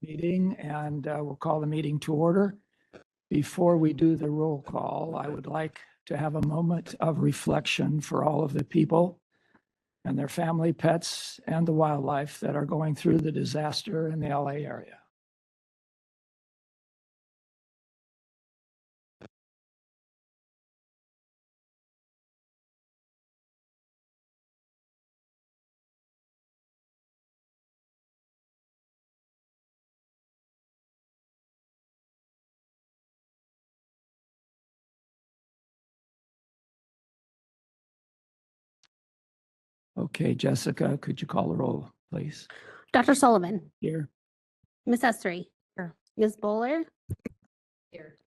meeting, and we'll call the meeting to order. Before we do the roll call, I would like to have a moment of reflection for all of the people and their family, pets, and the wildlife that are going through the disaster in the LA area. Okay, Jessica, could you call the roll, please? Dr. Sullivan. Here. Ms. Essery. Here. Ms. Bowler. Here.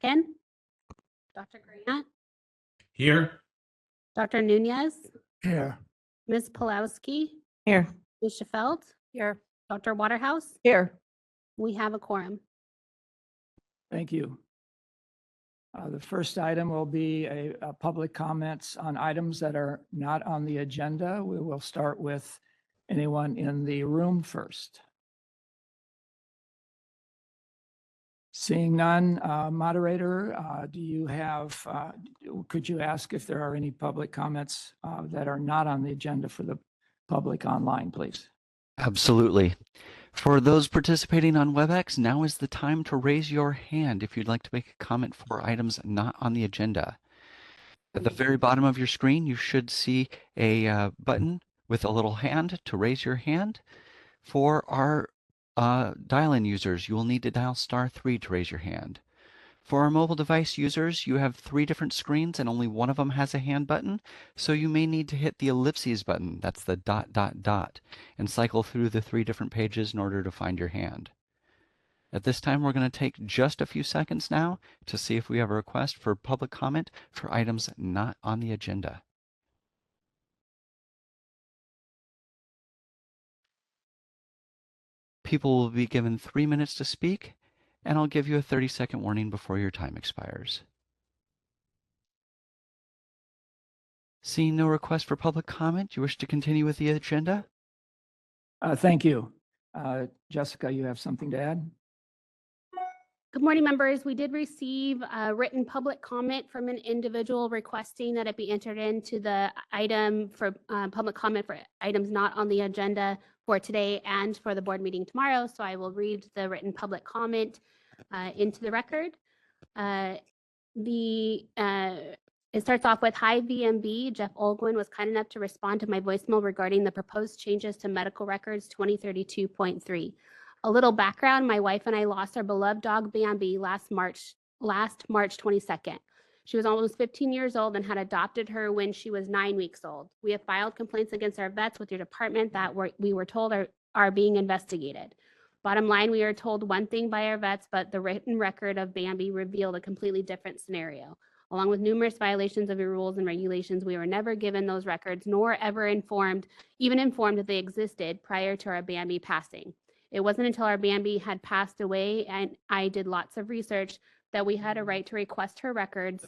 Ken. Dr. Grant. Here. Dr. Nunez. Here. Ms. Pulowski. Here. Ms. Sheffield. Here. Dr. Waterhouse. Here. We have a quorum. Thank you. The first item will be a public comments on items that are not on the agenda. We will start with anyone in the room first. Seeing none, moderator, do you have, could you ask if there are any public comments that are not on the agenda for the public online, please? Absolutely. For those participating on WebEx, now is the time to raise your hand if you'd like to make a comment for items not on the agenda. At the very bottom of your screen, you should see a button with a little hand to raise your hand. For our dial-in users, you will need to dial *3 to raise your hand. For our mobile device users, you have 3 different screens and only one of them has a hand button, so you may need to hit the ellipses button, that's the ... and cycle through the 3 different pages in order to find your hand. At this time, we're going to take just a few seconds now to see if we have a request for public comment for items not on the agenda. People will be given 3 minutes to speak, and I'll give you a 30-second warning before your time expires. Seeing no request for public comment, you wish to continue with the agenda? Thank you. Jessica, you have something to add? Good morning, members. We did receive a written public comment from an individual requesting that it be entered into the item for public comment for items not on the agenda for today and for the board meeting tomorrow. So I will read the written public comment into the record. It starts off with, "Hi VMB, Jeff Olgwin was kind enough to respond to my voicemail regarding the proposed changes to medical records 2032.3. A little background, my wife and I lost our beloved dog Bambi last March 22nd. She was almost 15 years old and had adopted her when she was 9 weeks old. We have filed complaints against our vets with your department that we were told are being investigated. Bottom line, we are told one thing by our vets, but the written record of Bambi revealed a completely different scenario. Along with numerous violations of your rules and regulations, we were never given those records, nor ever even informed that they existed prior to our Bambi passing. It wasn't until our Bambi had passed away and I did lots of research that we had a right to request her records.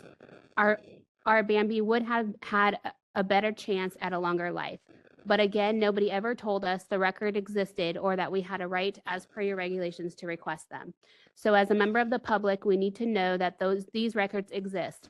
Our Bambi would have had a better chance at a longer life. But again, nobody ever told us the record existed or that we had a right as per your regulations to request them. So as a member of the public, we need to know that these records exist.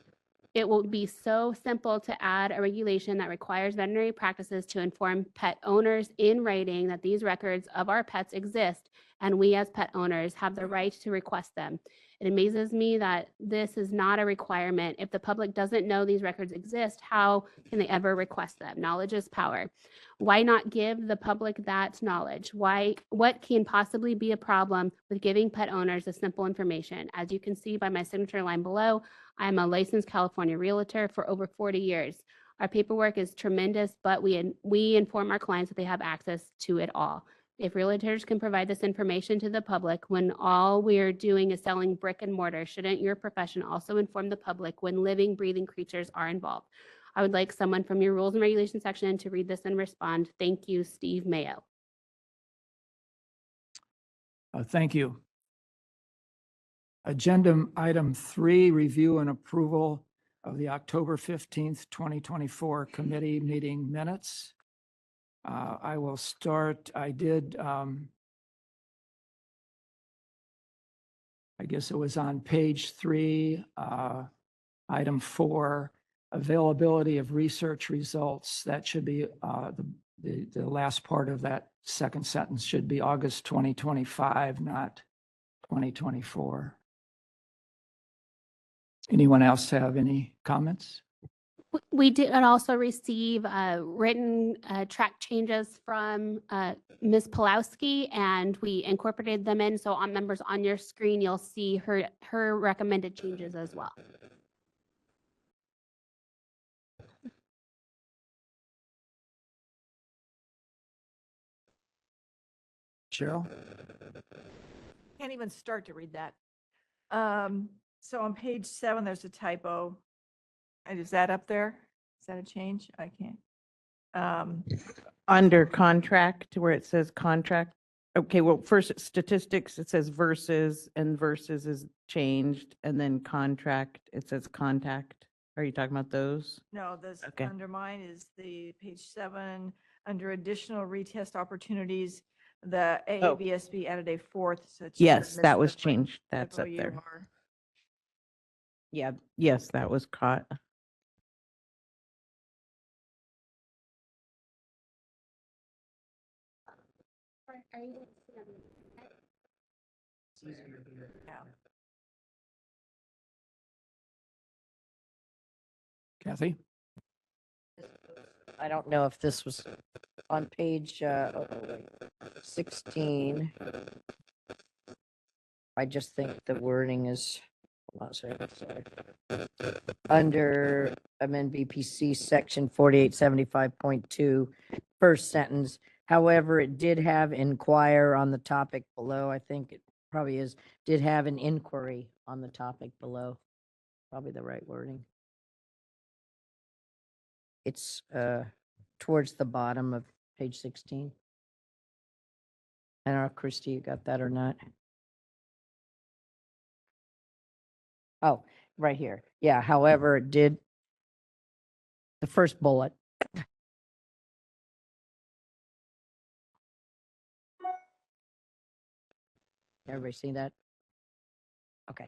It will be so simple to add a regulation that requires veterinary practices to inform pet owners in writing that these records of our pets exist and we as pet owners have the right to request them. It amazes me that this is not a requirement. If the public doesn't know these records exist, how can they ever request them? Knowledge is power. Why not give the public that knowledge? What can possibly be a problem with giving pet owners this simple information? As you can see by my signature line below, I'm a licensed California realtor for over 40 years. Our paperwork is tremendous, but we inform our clients that they have access to it all. If realtors can provide this information to the public when all we're doing is selling brick and mortar, shouldn't your profession also inform the public when living, breathing creatures are involved? I would like someone from your rules and regulations section to read this and respond. Thank you, Steve Mayo. Thank you. Agenda item 3, review and approval of the October 15th, 2024 committee meeting minutes. I will start. I did I guess it was on page 3, item 4, availability of research results. That should be the last part of that second sentence should be August 2025, not 2024. Anyone else have any comments? We did also receive written track changes from Ms. Pulowski, and we incorporated them in. So on members on your screen, you'll see her recommended changes as well. Cheryl? Can't even start to read that. So on page 7, there's a typo. And is that up there? Is that a change? I can't. Under contract, where it says contract. Okay, well, first statistics, it says versus, and versus is changed, and then contract, it says contact. Are you talking about those? No, this, Okay. under mine is the page 7, under additional retest opportunities, the Oh. AABSB added a 4th. So it should Yes, have that missed was the changed. That's up there. FOUR. Yeah, yes, that was caught. Yeah. Kathy? I don't know if this was on page 16. I just think the wording is, hold on a second, sorry. Under amend BPC section 4875.2, first sentence. However, it did have inquire on the topic below. I think it probably is, did have an inquiry on the topic below. Probably the right wording. It's towards the bottom of page 16. I don't know, Christy, you got that or not? Oh, right here. Yeah, however, it did, the first bullet. Everybody see that? Okay,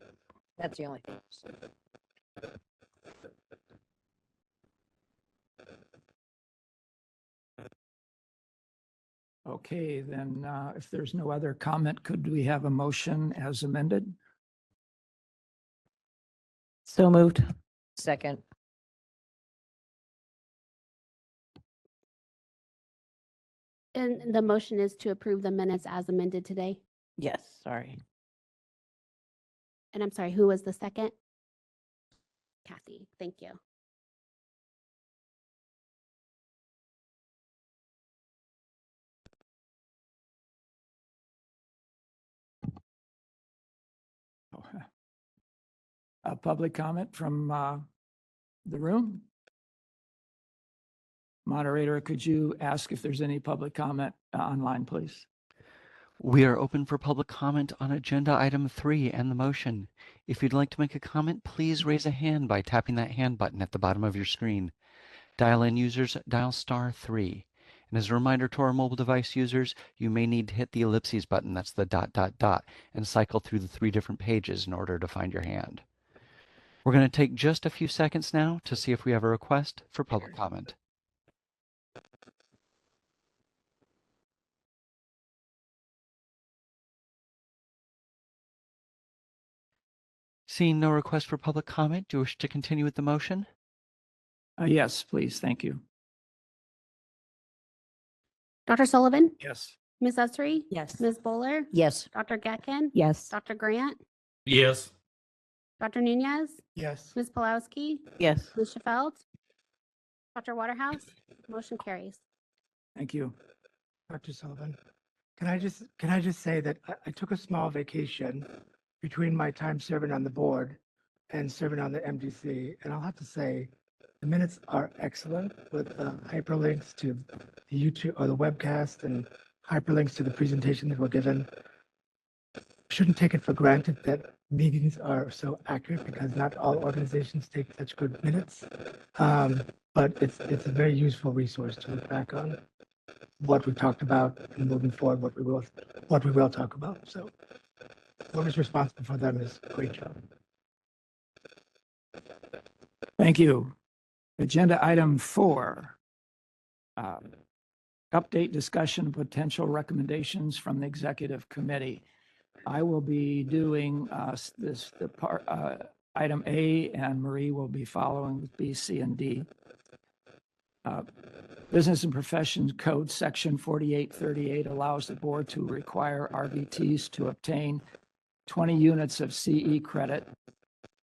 that's the only thing. Okay, then if there's no other comment, could we have a motion as amended? So moved. Second, And the motion is to approve the minutes as amended today. Yes, sorry. And I'm sorry, who was the second? Kathy, thank you. A public comment from the room? Moderator, could you ask if there's any public comment online, please? We are open for public comment on agenda item 3 and the motion. If you'd like to make a comment, please raise a hand by tapping that hand button at the bottom of your screen. Dial-in users, dial *3. And as a reminder to our mobile device users, you may need to hit the ellipses button, that's the ... and cycle through the 3 different pages in order to find your hand. We're going to take just a few seconds now to see if we have a request for public comment. Seeing no request for public comment, do you wish to continue with the motion? Yes, please. Thank you. Dr. Sullivan, Yes. Ms. Usry, Yes. Ms. Bowler, yes. Dr. Getkin, Yes. Dr. Grant, Yes. Dr. Nunez, Yes. Ms. Pulowski, Yes. Ms. Sheffield, Dr. Waterhouse, motion carries. Thank you. Dr. Sullivan, can I just say that I took a small vacation between my time serving on the board and serving on the MDC, and I'll have to say the minutes are excellent with hyperlinks to the YouTube or the webcast and hyperlinks to the presentation that were given. Shouldn't take it for granted that meetings are so accurate because not all organizations take such good minutes. But it's a very useful resource to look back on what we talked about and moving forward, what we will talk about. So whoever's responsible for them is a great job. Thank you. Agenda item 4. Update discussion of potential recommendations from the executive committee. I will be doing item A, and Marie will be following with B, C, and D. Business and Professions Code, Section 4838 allows the board to require RVTs to obtain 20 units of CE credit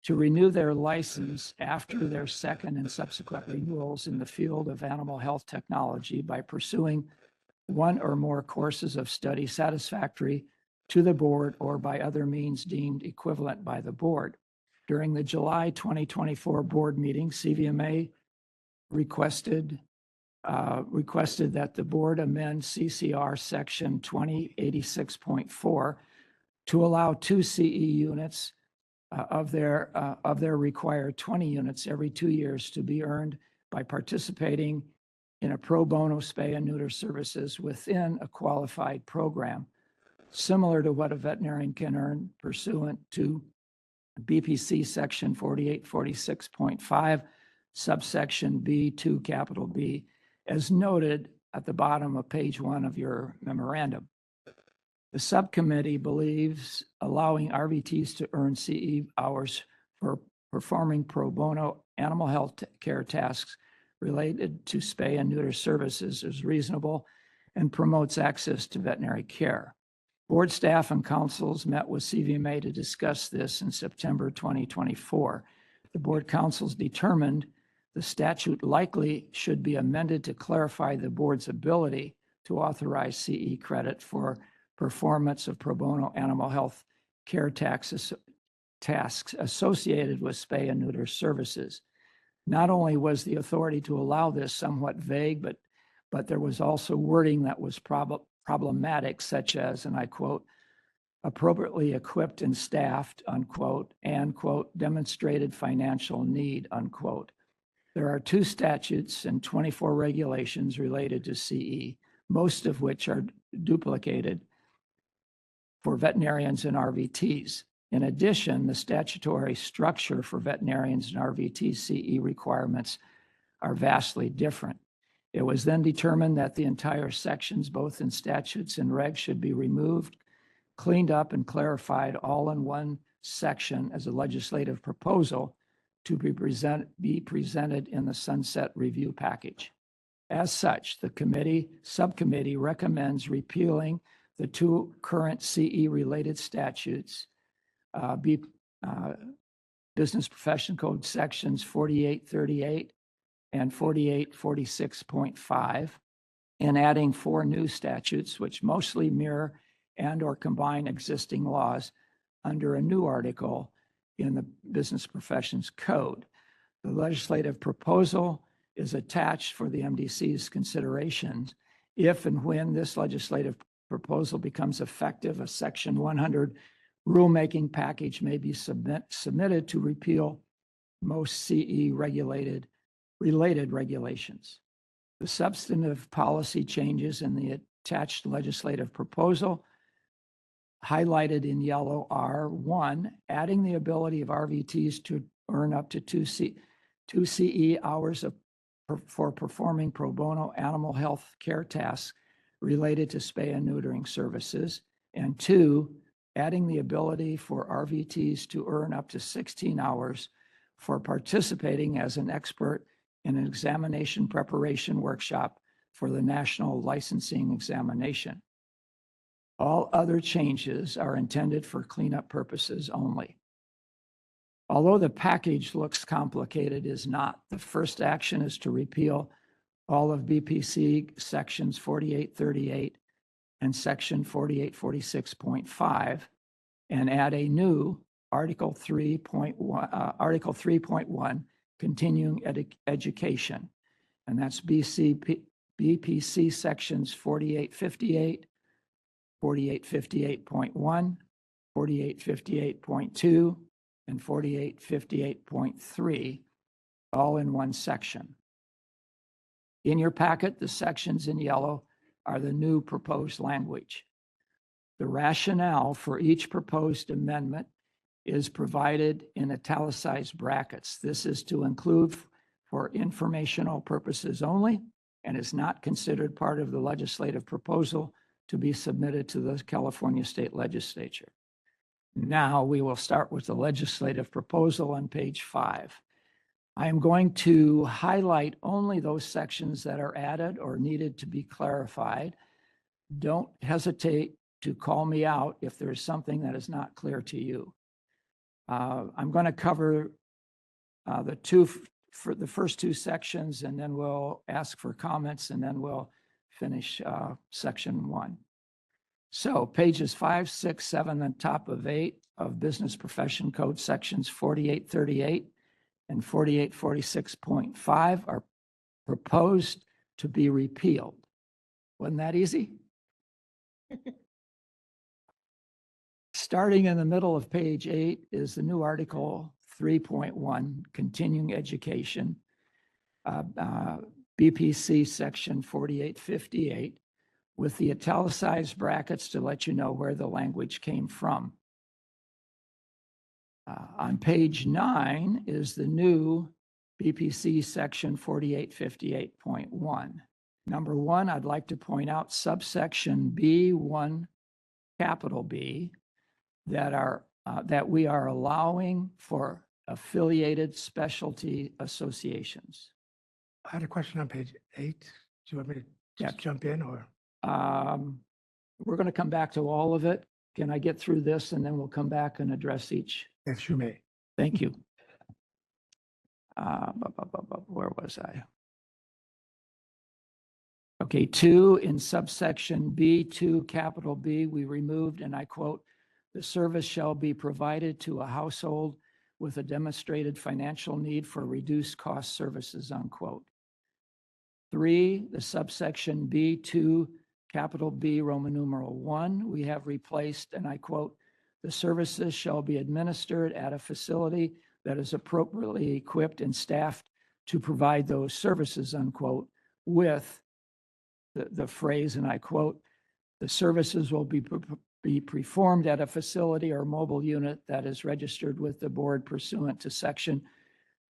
to renew their license after their second and subsequent renewals in the field of animal health technology by pursuing one or more courses of study satisfactory to the board or by other means deemed equivalent by the board. During the July 2024 board meeting, CVMA requested that the board amend CCR section 2086.4 to allow 2 CE units of their required 20 units every 2 years to be earned by participating in a pro bono spay and neuter services within a qualified program, similar to what a veterinarian can earn pursuant to BPC section 4846.5, subsection B2, capital B, as noted at the bottom of page 1 of your memorandum. The subcommittee believes allowing RVTs to earn CE hours for performing pro bono animal health care tasks related to spay and neuter services is reasonable and promotes access to veterinary care. Board staff and councils met with CVMA to discuss this in September 2024. The board councils determined the statute likely should be amended to clarify the board's ability to authorize CE credit for performance of pro bono animal health care tasks associated with spay and neuter services. Not only was the authority to allow this somewhat vague, but there was also wording that was problematic, such as, and I quote, appropriately equipped and staffed, unquote, and, quote, demonstrated financial need, unquote. There are 2 statutes and 24 regulations related to CE, most of which are duplicated for veterinarians and RVTs. In addition, the statutory structure for veterinarians and RVT CE requirements are vastly different. It was then determined that the entire sections, both in statutes and regs, should be removed, cleaned up, and clarified all in one section as a legislative proposal to be presented in the sunset review package. As such, the subcommittee recommends repealing the 2 current CE-related statutes, Business Profession Code sections 4838 and 4846.5, and adding 4 new statutes which mostly mirror and or combine existing laws under a new article in the Business Professions Code. The legislative proposal is attached for the MDC's considerations. If and when this legislative proposal becomes effective, a Section 100 rulemaking package may be submitted to repeal most CE-related regulations. The substantive policy changes in the attached legislative proposal highlighted in yellow are: 1, adding the ability of RVTs to earn up to 2 CE hours for performing pro bono animal health care tasks related to spay and neutering services, and 2, adding the ability for RVTs to earn up to 16 hours for participating as an expert in an examination preparation workshop for the National Licensing Examination. All other changes are intended for cleanup purposes only. Although the package looks complicated, it is not. The first action is to repeal all of BPC sections 4838 and section 4846.5 and add a new Article 3.1, continuing education. And that's BPC sections 4858, 4858.1, 4858.2, and 4858.3, all in one section. In your packet, the sections in yellow are the new proposed language. The rationale for each proposed amendment is provided in italicized brackets. This is to include for informational purposes only and is not considered part of the legislative proposal to be submitted to the California State Legislature. Now we will start with the legislative proposal on page 5. I am going to highlight only those sections that are added or needed to be clarified. Don't hesitate to call me out if there's something that is not clear to you. I'm going to cover for the first two sections, and then we'll ask for comments, and then we'll finish section 1. So pages 5, 6, 7, and top of 8 of Business Profession Code sections 4838 and 4846.5 are proposed to be repealed. Wasn't that easy? Starting in the middle of page 8 is the new article 3.1, continuing education, BPC section 4858, with the italicized brackets to let you know where the language came from. On page 9 is the new BPC section 4858.1. Number 1, I'd like to point out subsection B1, capital B, that we are allowing for affiliated specialty associations. I had a question on page 8. Do you want me to Yeah. just jump in or? We're going to come back to all of it. Can I get through this and then we'll come back and address each? Yes, you may. Thank you. Where was I? Okay, 2 in subsection B2, capital B, we removed, and I quote, "The service shall be provided to a household with a demonstrated financial need for reduced cost services," unquote. 3, the subsection B2, capital B, Roman numeral 1, we have replaced, and I quote, "The services shall be administered at a facility that is appropriately equipped and staffed to provide those services," unquote, with the phrase, and I quote, "The services will be performed at a facility or mobile unit that is registered with the board pursuant to section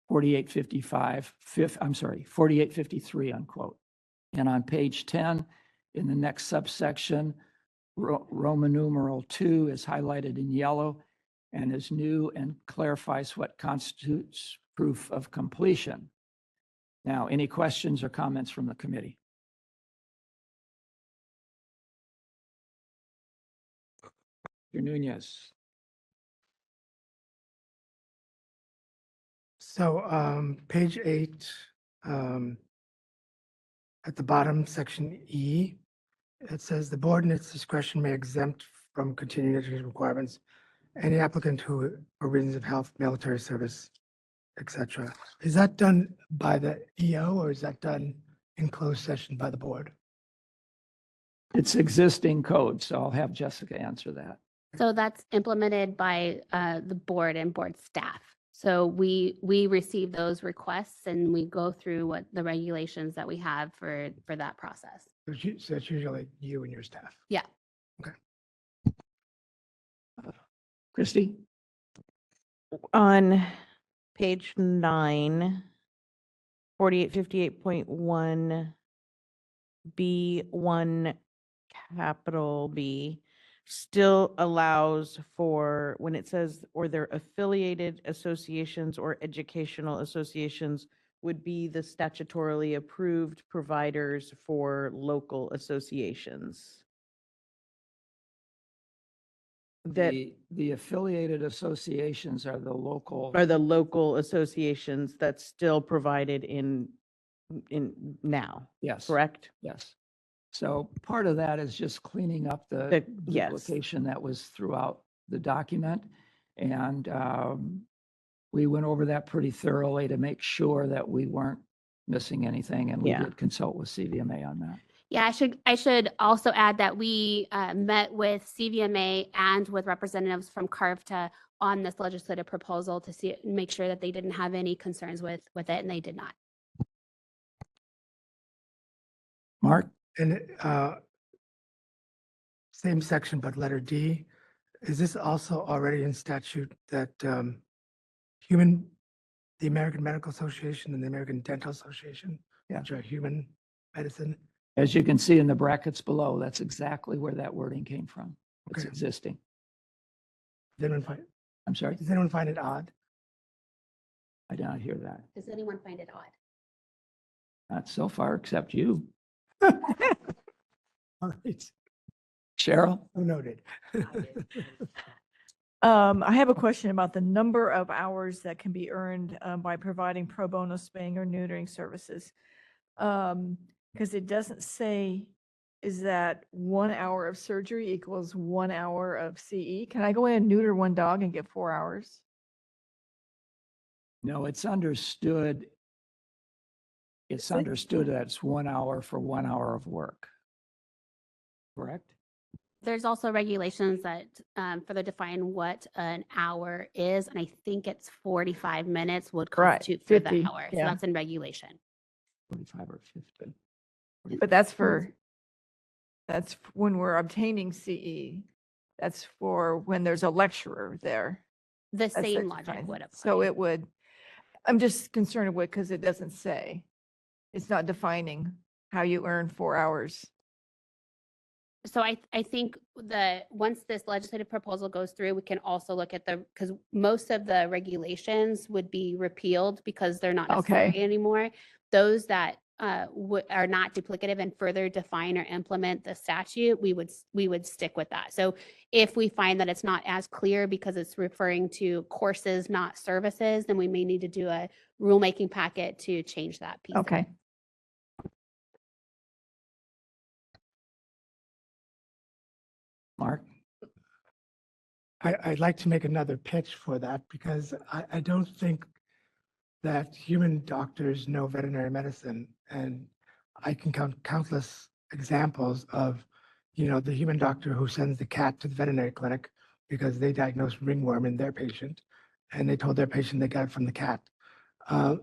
4853, unquote." And on page 10, in the next subsection, Roman numeral 2 is highlighted in yellow and is new and clarifies what constitutes proof of completion. Now, any questions or comments from the committee? Mr. Nunez. So page 8, at the bottom, section E, it says the board in its discretion may exempt from continuing education requirements any applicant who, for reasons of health, military service, etc. Is that done by the EO or is that done in closed session by the board? It's existing code, so I'll have Jessica answer that. So that's implemented by the board and board staff. So we receive those requests and we go through what the regulations that we have for that process. So it's usually you and your staff. Yeah. Okay. Christy? On page 9, 4858.1 B1 capital B still allows for when it says or their affiliated associations or educational associations would be the statutorily approved providers for local associations. That The affiliated associations are the local. are the local associations that's still provided in now, Yes. correct? Yes. So part of that is just cleaning up the Yes. duplication that was throughout the document. And we went over that pretty thoroughly to make sure that we weren't missing anything. And we Yeah. did consult with CVMA on that. Yeah, I should also add that we met with CVMA and with representatives from CARVTA on this legislative proposal to make sure that they didn't have any concerns with it, and they did not. Mark? And same section, but letter D, is this also already in statute that the American Medical Association and the American Dental Association, Yeah. which are human medicine? As you can see in the brackets below, that's exactly where that wording came from. It's Okay. existing. I'm sorry, Does anyone find it odd? I did not hear that. Does anyone find it odd? Not so far, except you. All right, Cheryl? so noted. I have a question about the number of hours that can be earned by providing pro bono spaying or neutering services. Because it doesn't say, is that 1 hour of surgery equals 1 hour of CE? Can I go in and neuter one dog and get 4 hours? No, it's understood. It's Is it? understood that it's 1 hour for 1 hour of work. Correct? There's also regulations that further define what an hour is, and I think it's 45 minutes would Right, constitute for the 50, hour. So yeah. that's in regulation. 45 or 50. But that's when we're obtaining CE. That's for when there's a lecturer there. The That's same that logic kind. would apply. So it would, I'm just concerned with, because it doesn't say. It's not defining how you earn 4 hours. So I think once this legislative proposal goes through, we can also look at because most of the regulations would be repealed because they're not necessary Okay. anymore. Those that are not duplicative and further define or implement the statute, we would stick with that. So if we find that it's not as clear because it's referring to courses, not services, then we may need to do a rulemaking packet to change that piece. Okay. Mark? I'd like to make another pitch for that because I don't think that human doctors know veterinary medicine. And I can count countless examples of, the human doctor who sends the cat to the veterinary clinic because they diagnosed ringworm in their patient and they told their patient they got it from the cat. I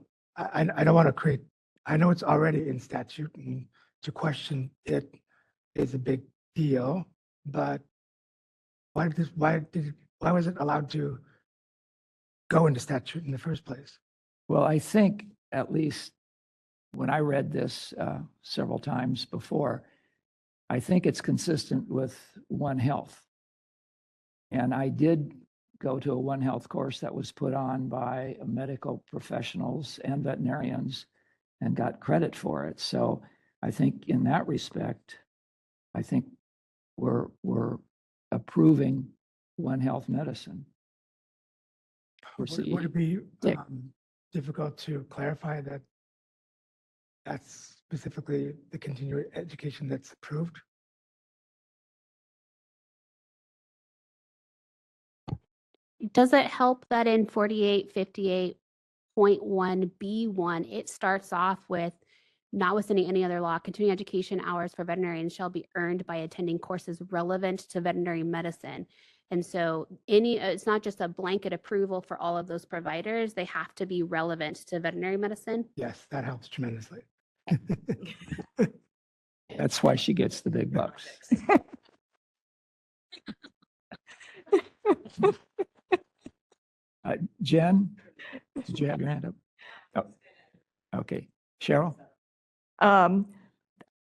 don't want to create, I know it's already in statute and to question it is a big deal, but why was it allowed to go into statute in the first place? Well, I think at least when I read this several times before, I think it's consistent with One Health. And I did go to a One Health course that was put on by medical professionals and veterinarians and got credit for it. So I think in that respect, I think we're approving One Health medicine. Would it be Dick. difficult to clarify that that's specifically the continuing education that's approved? Does it help that in 4858.1B1, it starts off with notwithstanding any other law, continuing education hours for veterinarians shall be earned by attending courses relevant to veterinary medicine. And so it's not just a blanket approval for all of those providers. They have to be relevant to veterinary medicine. Yes, that helps tremendously. That's why she gets the big bucks. Jen, did you have your hand up? Oh, okay. Cheryl?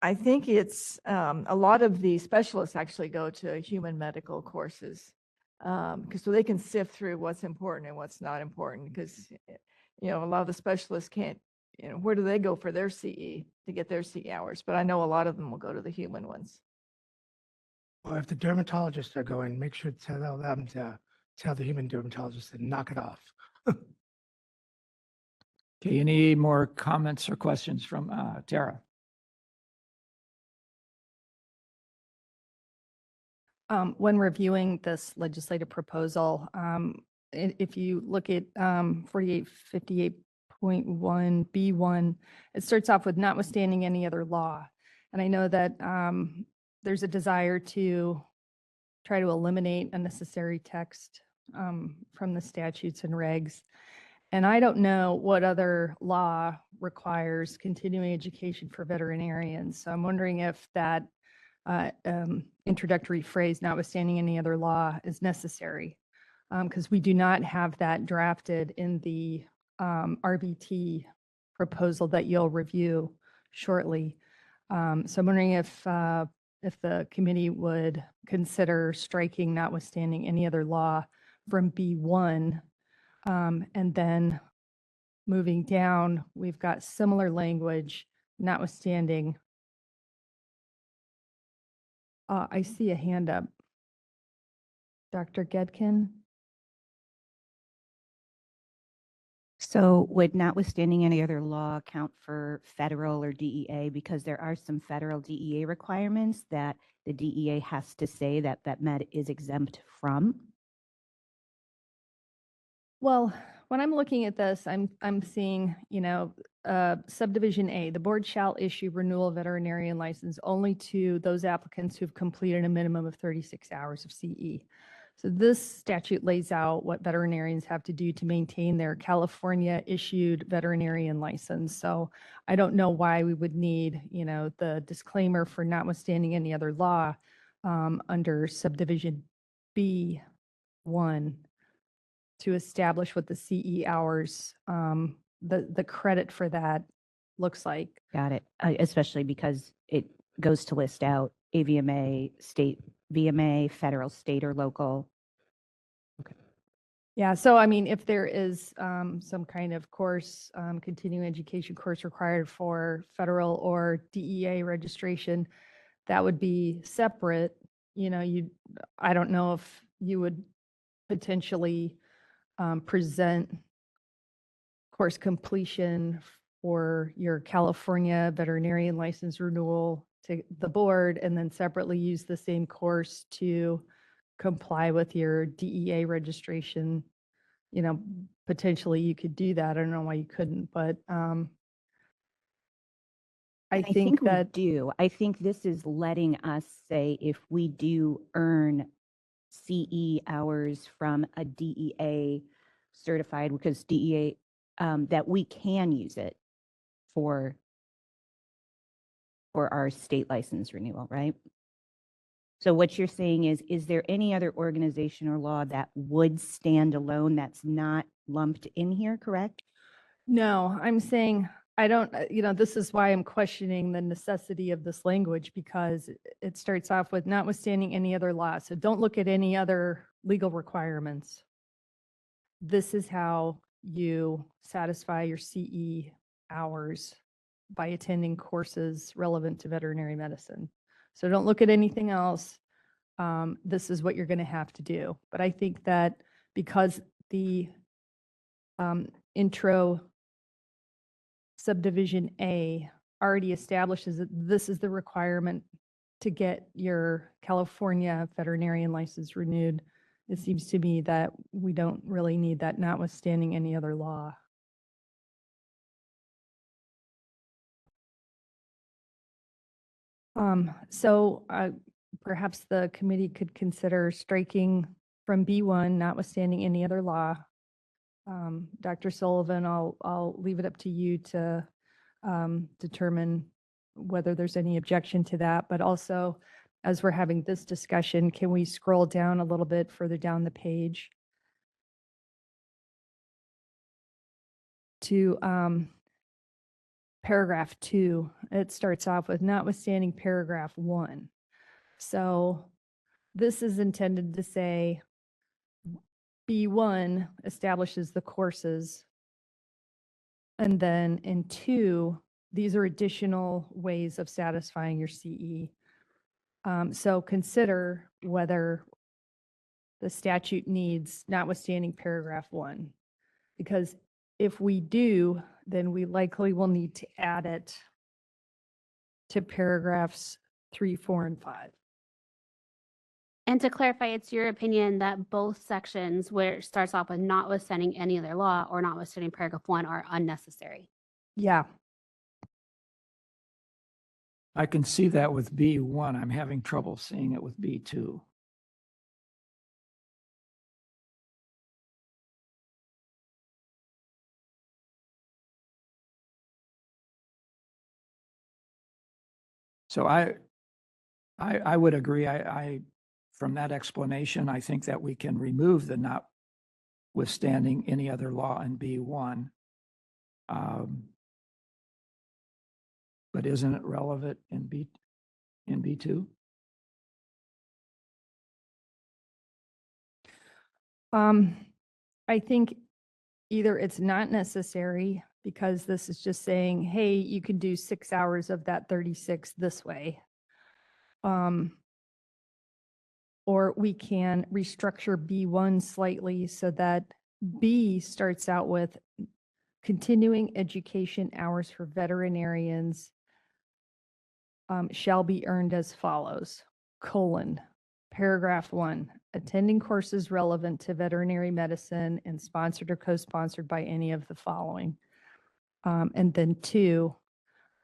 I think it's, a lot of the specialists actually go to human medical courses. Because so they can sift through what's important and what's not important, because, a lot of the specialists can't, where do they go for their CE to get their CE hours? But I know a lot of them will go to the human ones. Well, if the dermatologists are going, make sure to tell them to tell the human dermatologist to knock it off. Okay, any more comments or questions from Tara? When reviewing this legislative proposal, if you look at 4858.1B1, it starts off with notwithstanding any other law. And I know that there's a desire to try to eliminate unnecessary text from the statutes and regs. And I don't know what other law requires continuing education for veterinarians. So I'm wondering if that introductory phrase, notwithstanding any other law, is necessary. Because we do not have that drafted in the RBT proposal that you'll review shortly. So I'm wondering if the committee would consider striking notwithstanding any other law from B1. And then moving down, we've got similar language notwithstanding. I see a hand up. Dr. Gedkin? So would notwithstanding any other law count for federal or DEA? Because there are some federal DEA requirements that the DEA has to say that med is exempt from. Well, when I'm looking at this, I'm seeing, subdivision A, the board shall issue renewal veterinarian license only to those applicants who've completed a minimum of 36 hours of CE. So this statute lays out what veterinarians have to do to maintain their California issued veterinarian license. So I don't know why we would need, the disclaimer for notwithstanding any other law under subdivision B1 to establish what the CE hours, the credit for that looks like. Got it. Especially because it goes to list out AVMA, state VMA, federal, state, or local. Yeah, so I mean, if there is some kind of course, continuing education course required for federal or DEA registration, that would be separate. I don't know if you would potentially present course completion for your California veterinarian license renewal to the board and then separately use the same course to comply with your DEA registration. Potentially you could do that. I don't know why you couldn't, but I think that we do. I think this is letting us say if we do earn CE hours from a DEA certified, because DEA, that we can use it for our state license renewal, right? So what you're saying is there any other organization or law that would stand alone that's not lumped in here, correct? no, I'm saying I don't, this is why I'm questioning the necessity of this language because it starts off with notwithstanding any other law. So don't look at any other legal requirements. This is how you satisfy your CE hours by attending courses relevant to veterinary medicine. So don't look at anything else. This is what you're going to have to do. But I think that because the intro subdivision A already establishes that this is the requirement to get your California veterinarian license renewed, it seems to me that we don't really need that notwithstanding any other law. So perhaps the committee could consider striking from B1, notwithstanding any other law. Dr. Sullivan, I'll leave it up to you to determine whether there's any objection to that. But also, as we're having this discussion, can we scroll down a little bit further down the page to paragraph 2? It starts off with notwithstanding paragraph 1. So this is intended to say B1 establishes the courses. And then in 2, these are additional ways of satisfying your CE. So consider whether the statute needs notwithstanding paragraph 1. Because if we do, then we likely will need to add it to paragraphs 3, 4, and 5. And to clarify, it's your opinion that both sections where it starts off with notwithstanding any other law or notwithstanding paragraph 1 are unnecessary. Yeah. I can see that with B1. I'm having trouble seeing it with B2. So I would agree. From that explanation, I think that we can remove the notwithstanding any other law in B1. But isn't it relevant in B2? I think either it's not necessary because this is just saying, hey, you can do 6 hours of that 36 this way. Or we can restructure B1 slightly so that B starts out with continuing education hours for veterinarians shall be earned as follows, paragraph 1, attending courses relevant to veterinary medicine and sponsored or co-sponsored by any of the following. And then 2,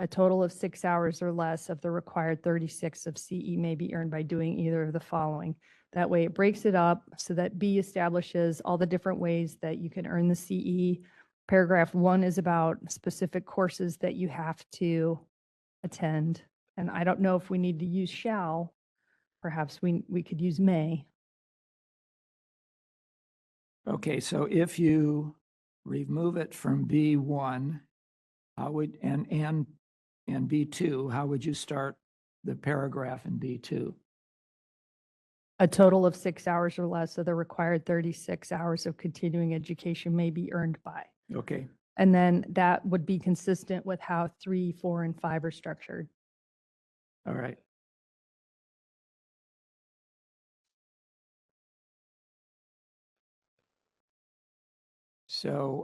a total of 6 hours or less of the required 36 of CE may be earned by doing either of the following. That way it breaks it up so that B establishes all the different ways that you can earn the CE. Paragraph 1 is about specific courses that you have to attend. And I don't know if we need to use shall. Perhaps we could use may. Okay, so if you remove it from B1, how would, and B2, how would you start the paragraph in B2? A total of 6 hours or less of the required 36 hours of continuing education may be earned by. Okay, And then that would be consistent with how 3, 4, and 5 are structured. all right. So,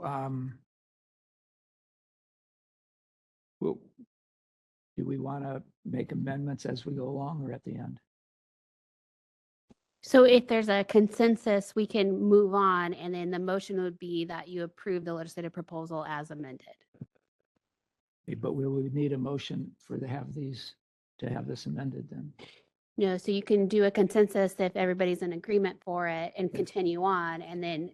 well, do we want to make amendments as we go along or at the end? So if there's a consensus, we can move on, and then the motion would be that you approve the legislative proposal as amended. But we would need a motion to have this amended then. No, so you can do a consensus if everybody's in agreement for it and continue on, and then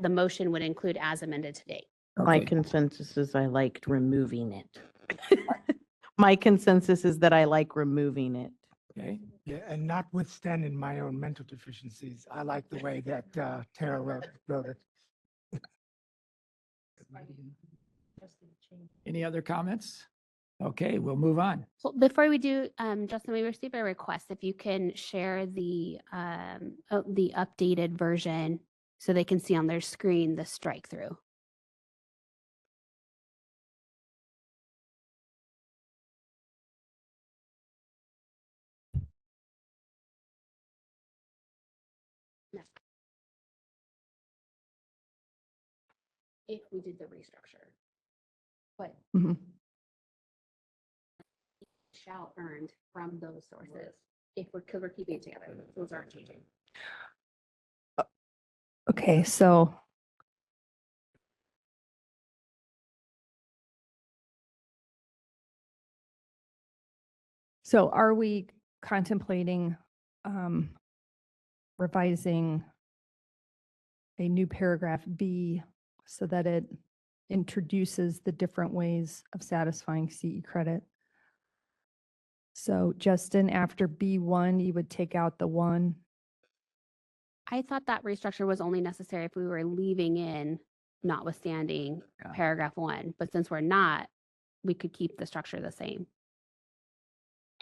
the motion would include as amended today. My Okay. consensus is I liked removing it. My consensus is that I like removing it. Okay, Yeah, and notwithstanding my own mental deficiencies, I like the way that Tara wrote it. any other comments? Okay, we'll move on. Well, before we do, Justin, we received a request if you can share the updated version so they can see on their screen the strike through. No. If we did the restructure, but Mhm. shall earned from those sources. If we're keeping it together, those aren't changing. Okay, so are we contemplating revising a new paragraph B so that it introduces the different ways of satisfying CE credit? So Justin, after B1, you would take out the 1. I thought that restructure was only necessary if we were leaving in notwithstanding Yeah. paragraph 1, but since we're not, we could keep the structure the same.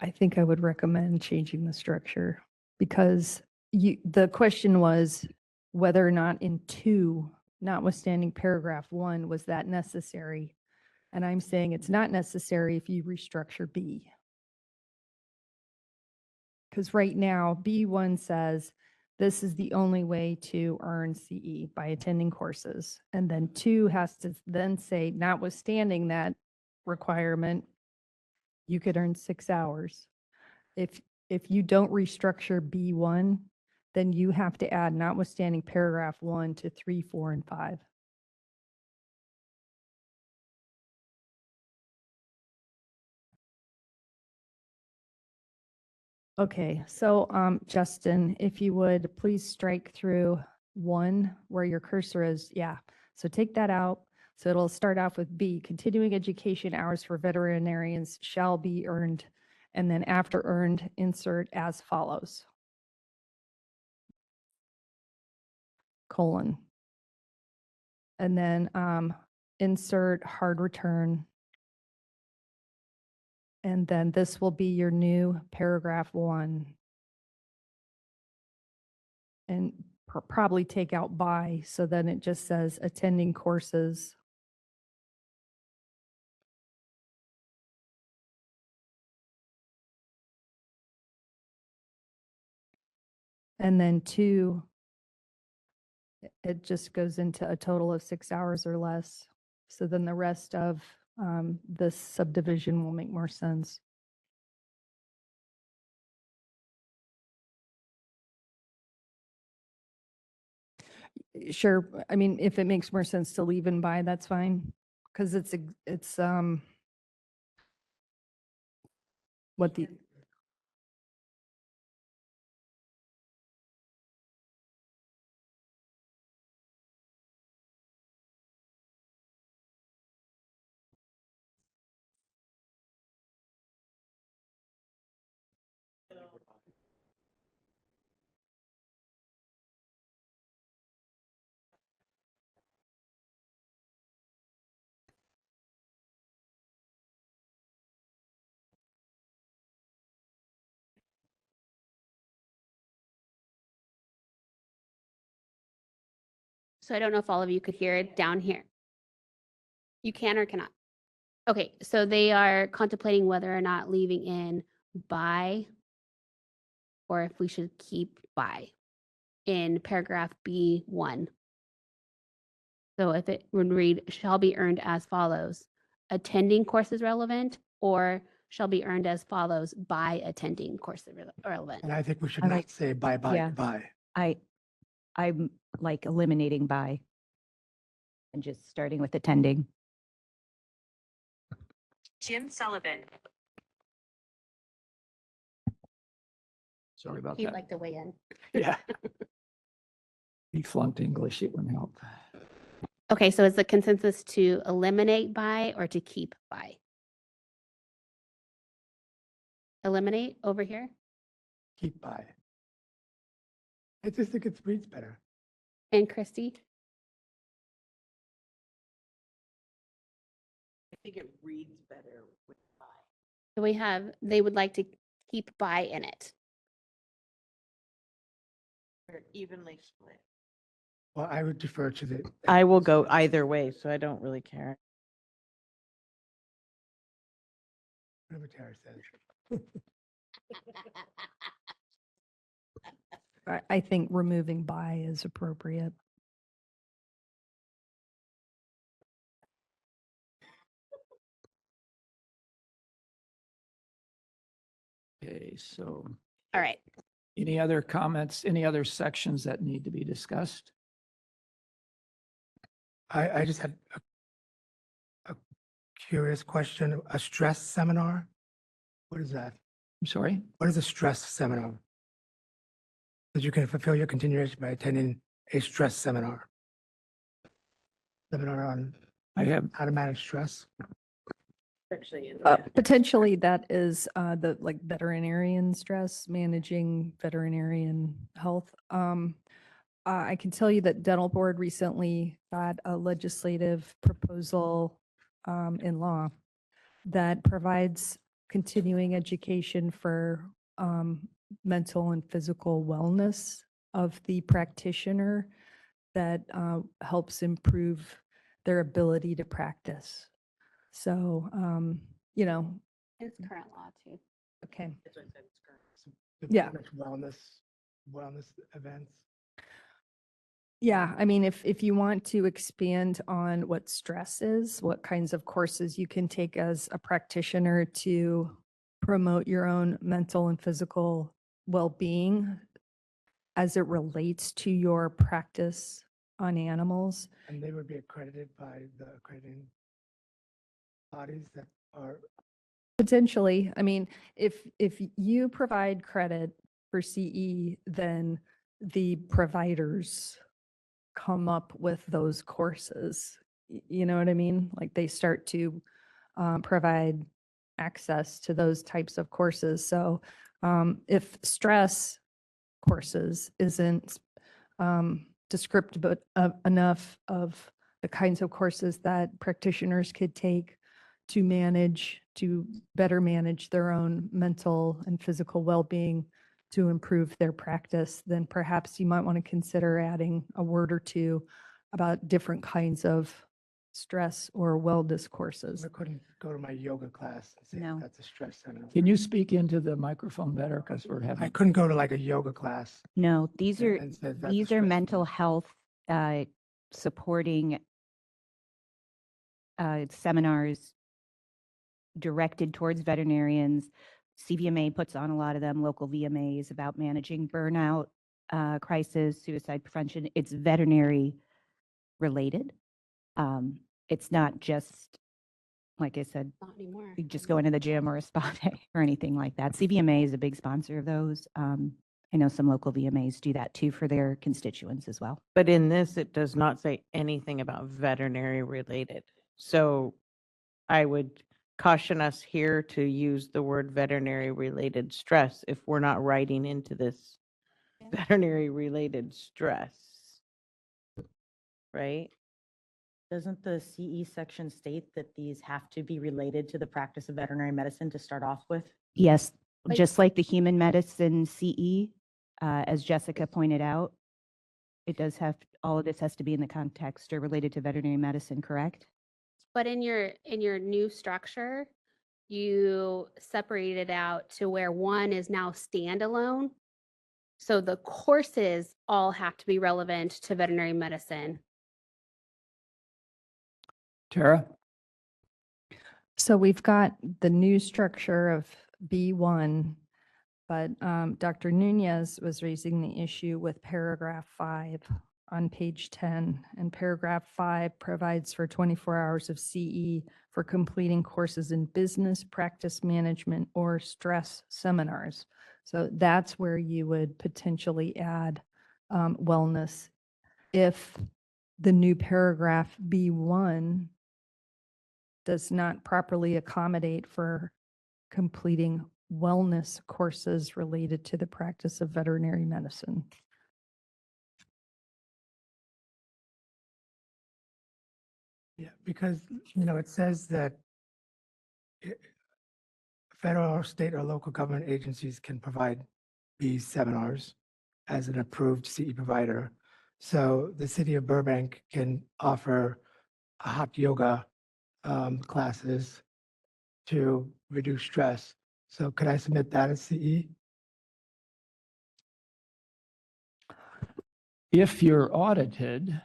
I think I would recommend changing the structure because the question was whether or not in 2, notwithstanding paragraph 1, was that necessary? And I'm saying it's not necessary if you restructure B. Because right now, B1 says this is the only way to earn CE by attending courses. And then 2 has to then say, notwithstanding that requirement, you could earn 6 hours. If you don't restructure B1, then you have to add notwithstanding paragraph 1 to 3, 4, and 5. Okay, so Justin, if you would please strike through 1 where your cursor is. Yeah, so take that out. So it'll start off with B, continuing education hours for veterinarians shall be earned And then after earned, insert as follows. Colon. And then insert hard return. And then this will be your new paragraph 1. And probably take out by, so then it just says attending courses. And then 2, it just goes into a total of 6 hours or less. So then the rest of this subdivision will make more sense. Sure, I mean, if it makes more sense to leave and buy, that's fine, because it's what the, So I don't know if all of you could hear it down here. You can or cannot. Okay, so they are contemplating whether or not leaving in by, or if we should keep by in paragraph B1. So if it would read, shall be earned as follows, attending courses relevant, or shall be earned as follows by attending courses relevant. And I think we should I not like- say bye, bye, yeah. bye. I'm like eliminating by and just starting with attending. Jim Sullivan. Sorry about He'd that. like to weigh in. Yeah. He flunked English, it wouldn't help. Okay, so is the consensus to eliminate by or to keep by? Eliminate over here? Keep by. I just think it reads better. And Christy? I think it reads better with by. So we have, they would like to keep by in it. Or evenly split. Well, I would defer to the. I will go either way, so I don't really care. Whatever Tara says. I think removing by is appropriate. Okay, so All right. any other comments, any other sections that need to be discussed? I just had a curious question, a stress seminar? What is that? I'm sorry? What is a stress seminar? That you can fulfill your continuation by attending a stress seminar. Seminar on I have, how to manage stress. Potentially that is the like veterinarian stress, managing veterinarian health. I can tell you that dental board recently got a legislative proposal in law that provides continuing education for mental and physical wellness of the practitioner that helps improve their ability to practice. So, you know, It's current law too. okay. The Yeah. Wellness events. Yeah, I mean, if you want to expand on what stress is, what kinds of courses you can take as a practitioner to promote your own mental and physical well-being as it relates to your practice on animals. And they would be accredited by the accrediting bodies that are, Potentially, I mean, if you provide credit for CE, then the providers come up with those courses. You know what I mean? Like they start to provide access to those types of courses. So if stress courses isn't descriptive enough of the kinds of courses that practitioners could take to better manage their own mental and physical well-being, to improve their practice, then perhaps you might want to consider adding a word or two about different kinds of stress or wellness courses. I couldn't go to my yoga class and say No. that's a stress center. Can you speak into the microphone better? Because we're I having, couldn't go to like a yoga class. No, these are, and say that's a these are stress mental center. health supporting seminars directed towards veterinarians. CVMA puts on a lot of them, local VMAs, about managing burnout, crisis, suicide prevention. It's veterinary related. It's not just, like I said, Not anymore. you just go into the gym or a spa day or anything like that. CVMA is a big sponsor of those. I know some local VMAs do that too for their constituents as well. But in this, it does not say anything about veterinary related. So I would caution us here to use the word veterinary related stress if we're not writing into this veterinary related stress. Right? Doesn't the CE section state that these have to be related to the practice of veterinary medicine to start off with? Yes, But- just like the human medicine CE, as Jessica pointed out, it does have, all of this has to be in the context or related to veterinary medicine, correct? But in your new structure, you separated out to where one is now standalone. So the courses all have to be relevant to veterinary medicine. Tara? So we've got the new structure of B1, but Dr. Nunez was raising the issue with paragraph 5 on page 10. And paragraph 5 provides for 24 hours of CE for completing courses in business, practice management, or stress seminars. So that's where you would potentially add wellness if the new paragraph B1 does not properly accommodate for completing wellness courses related to the practice of veterinary medicine. Yeah, because, it says that federal or state or local government agencies can provide these seminars as an approved CE provider. So the city of Burbank can offer hot yoga classes to reduce stress. So could I submit that as CE? If you're audited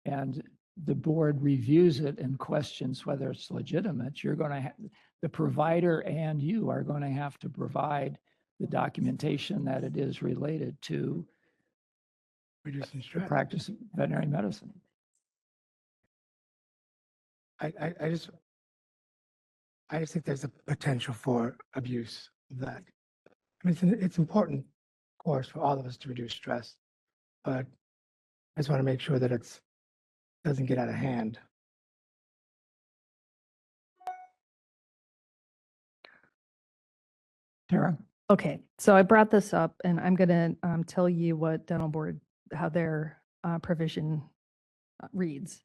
and the board reviews it and questions whether it's legitimate, you're going to have, the provider and you are going to have to provide the documentation that it is related to Reducing the stress. practice of veterinary medicine. I just think there's a potential for abuse of that. I mean, it's important, of course, for all of us to reduce stress, but I just want to make sure that doesn't get out of hand. Tara? Okay, so I brought this up and I'm going to tell you what dental board, how their provision reads.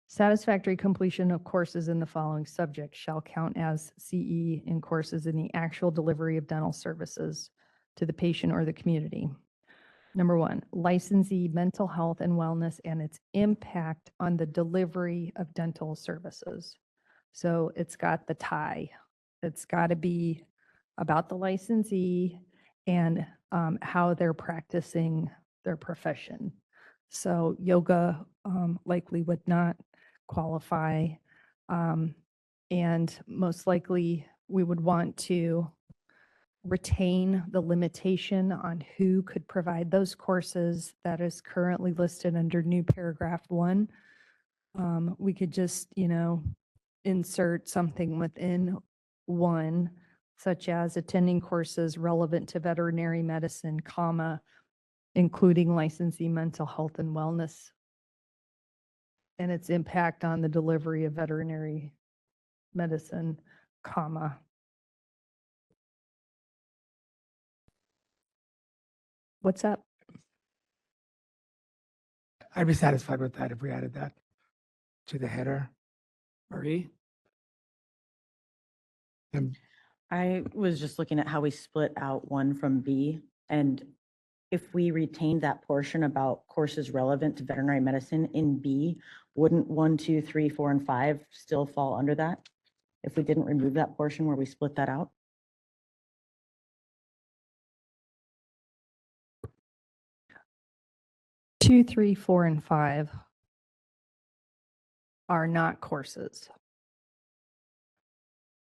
Satisfactory completion of courses in the following subjects shall count as CE in courses in the actual delivery of dental services to the patient or the community. Number 1, licensee mental health and wellness and its impact on the delivery of dental services. So it's got the tie. It's got to be about the licensee and how they're practicing their profession. So yoga likely would not qualify. And most likely we would want to retain the limitation on who could provide those courses that is currently listed under new paragraph 1. We could just, insert something within 1, such as attending courses relevant to veterinary medicine, including licensee mental health and wellness and its impact on the delivery of veterinary medicine, comma. What's up? I'd be satisfied with that if we added that to the header. Marie? And I was just looking at how we split out one from B, and if we retained that portion about courses relevant to veterinary medicine in B, wouldn't 1, 2, 3, 4, and 5 still fall under that? If we didn't remove that portion where we split that out? 2, 3, 4, and 5 are not courses.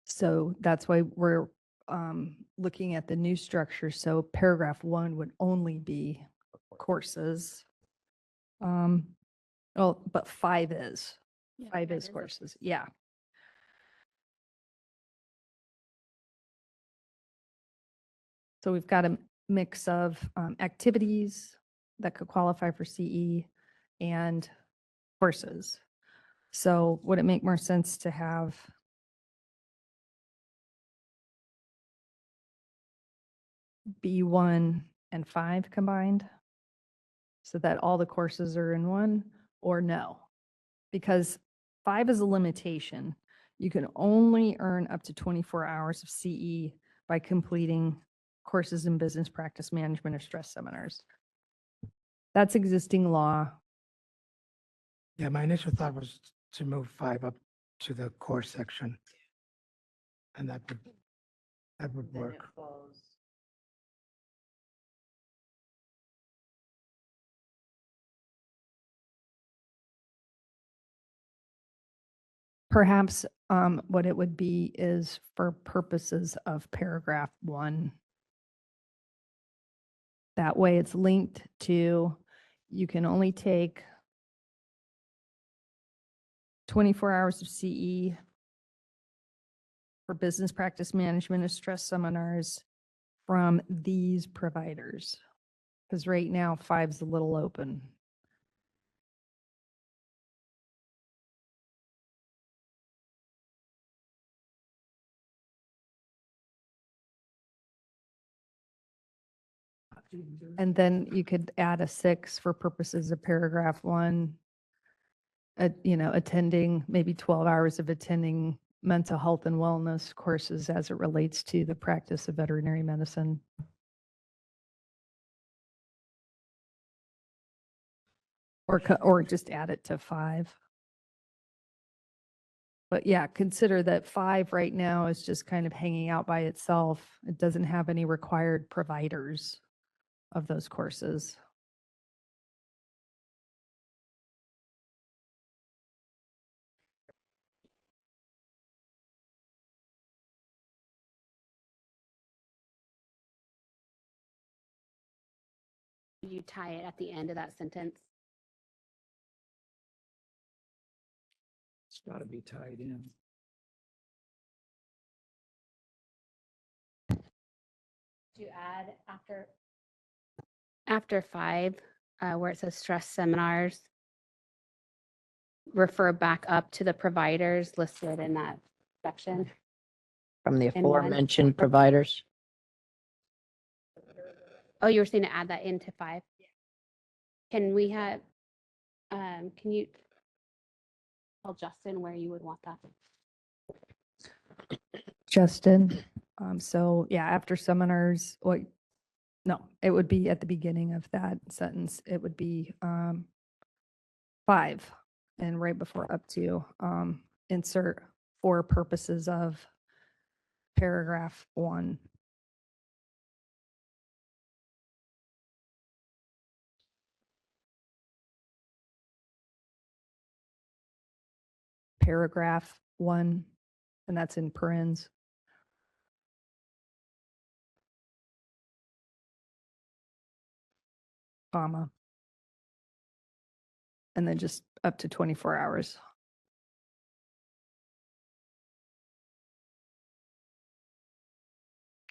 So that's why we're looking at the new structure. So paragraph 1 would only be courses. Oh, but 5 is. Yeah, 5 that is is a- courses, yeah. So we've got a mix of activities that could qualify for CE and courses. So would it make more sense to have B1 and 5 combined? So that all the courses are in one, or no? Because 5 is a limitation. You can only earn up to 24 hours of CE by completing courses in business practice management or stress seminars. That's existing law. yeah, my initial thought was to move 5 up to the core section. And that would work. Perhaps what it would be is for purposes of paragraph 1. That way it's linked to, you can only take 24 hours of CE for business practice management and stress seminars from these providers. Because right now 5's a little open. And then you could add a 6 for purposes of paragraph 1. Attending maybe 12 hours of attending mental health and wellness courses as it relates to the practice of veterinary medicine. Or just add it to 5. But yeah, consider that 5 right now is just kind of hanging out by itself. It doesn't have any required providers of those courses. You tie it at the end of that sentence. It's got to be tied in. To add after 5, where it says stress seminars, refer back up to the providers listed in that section. From the And one. aforementioned providers. Oh, you were saying to add that into 5? Can we have, can you tell Justin where you would want that? Justin, so yeah, after seminars, no, it would be at the beginning of that sentence. It would be 5 and right before up to insert for purposes of paragraph 1. Paragraph 1, and that's in parens. Comma. And then just up to 24 hours.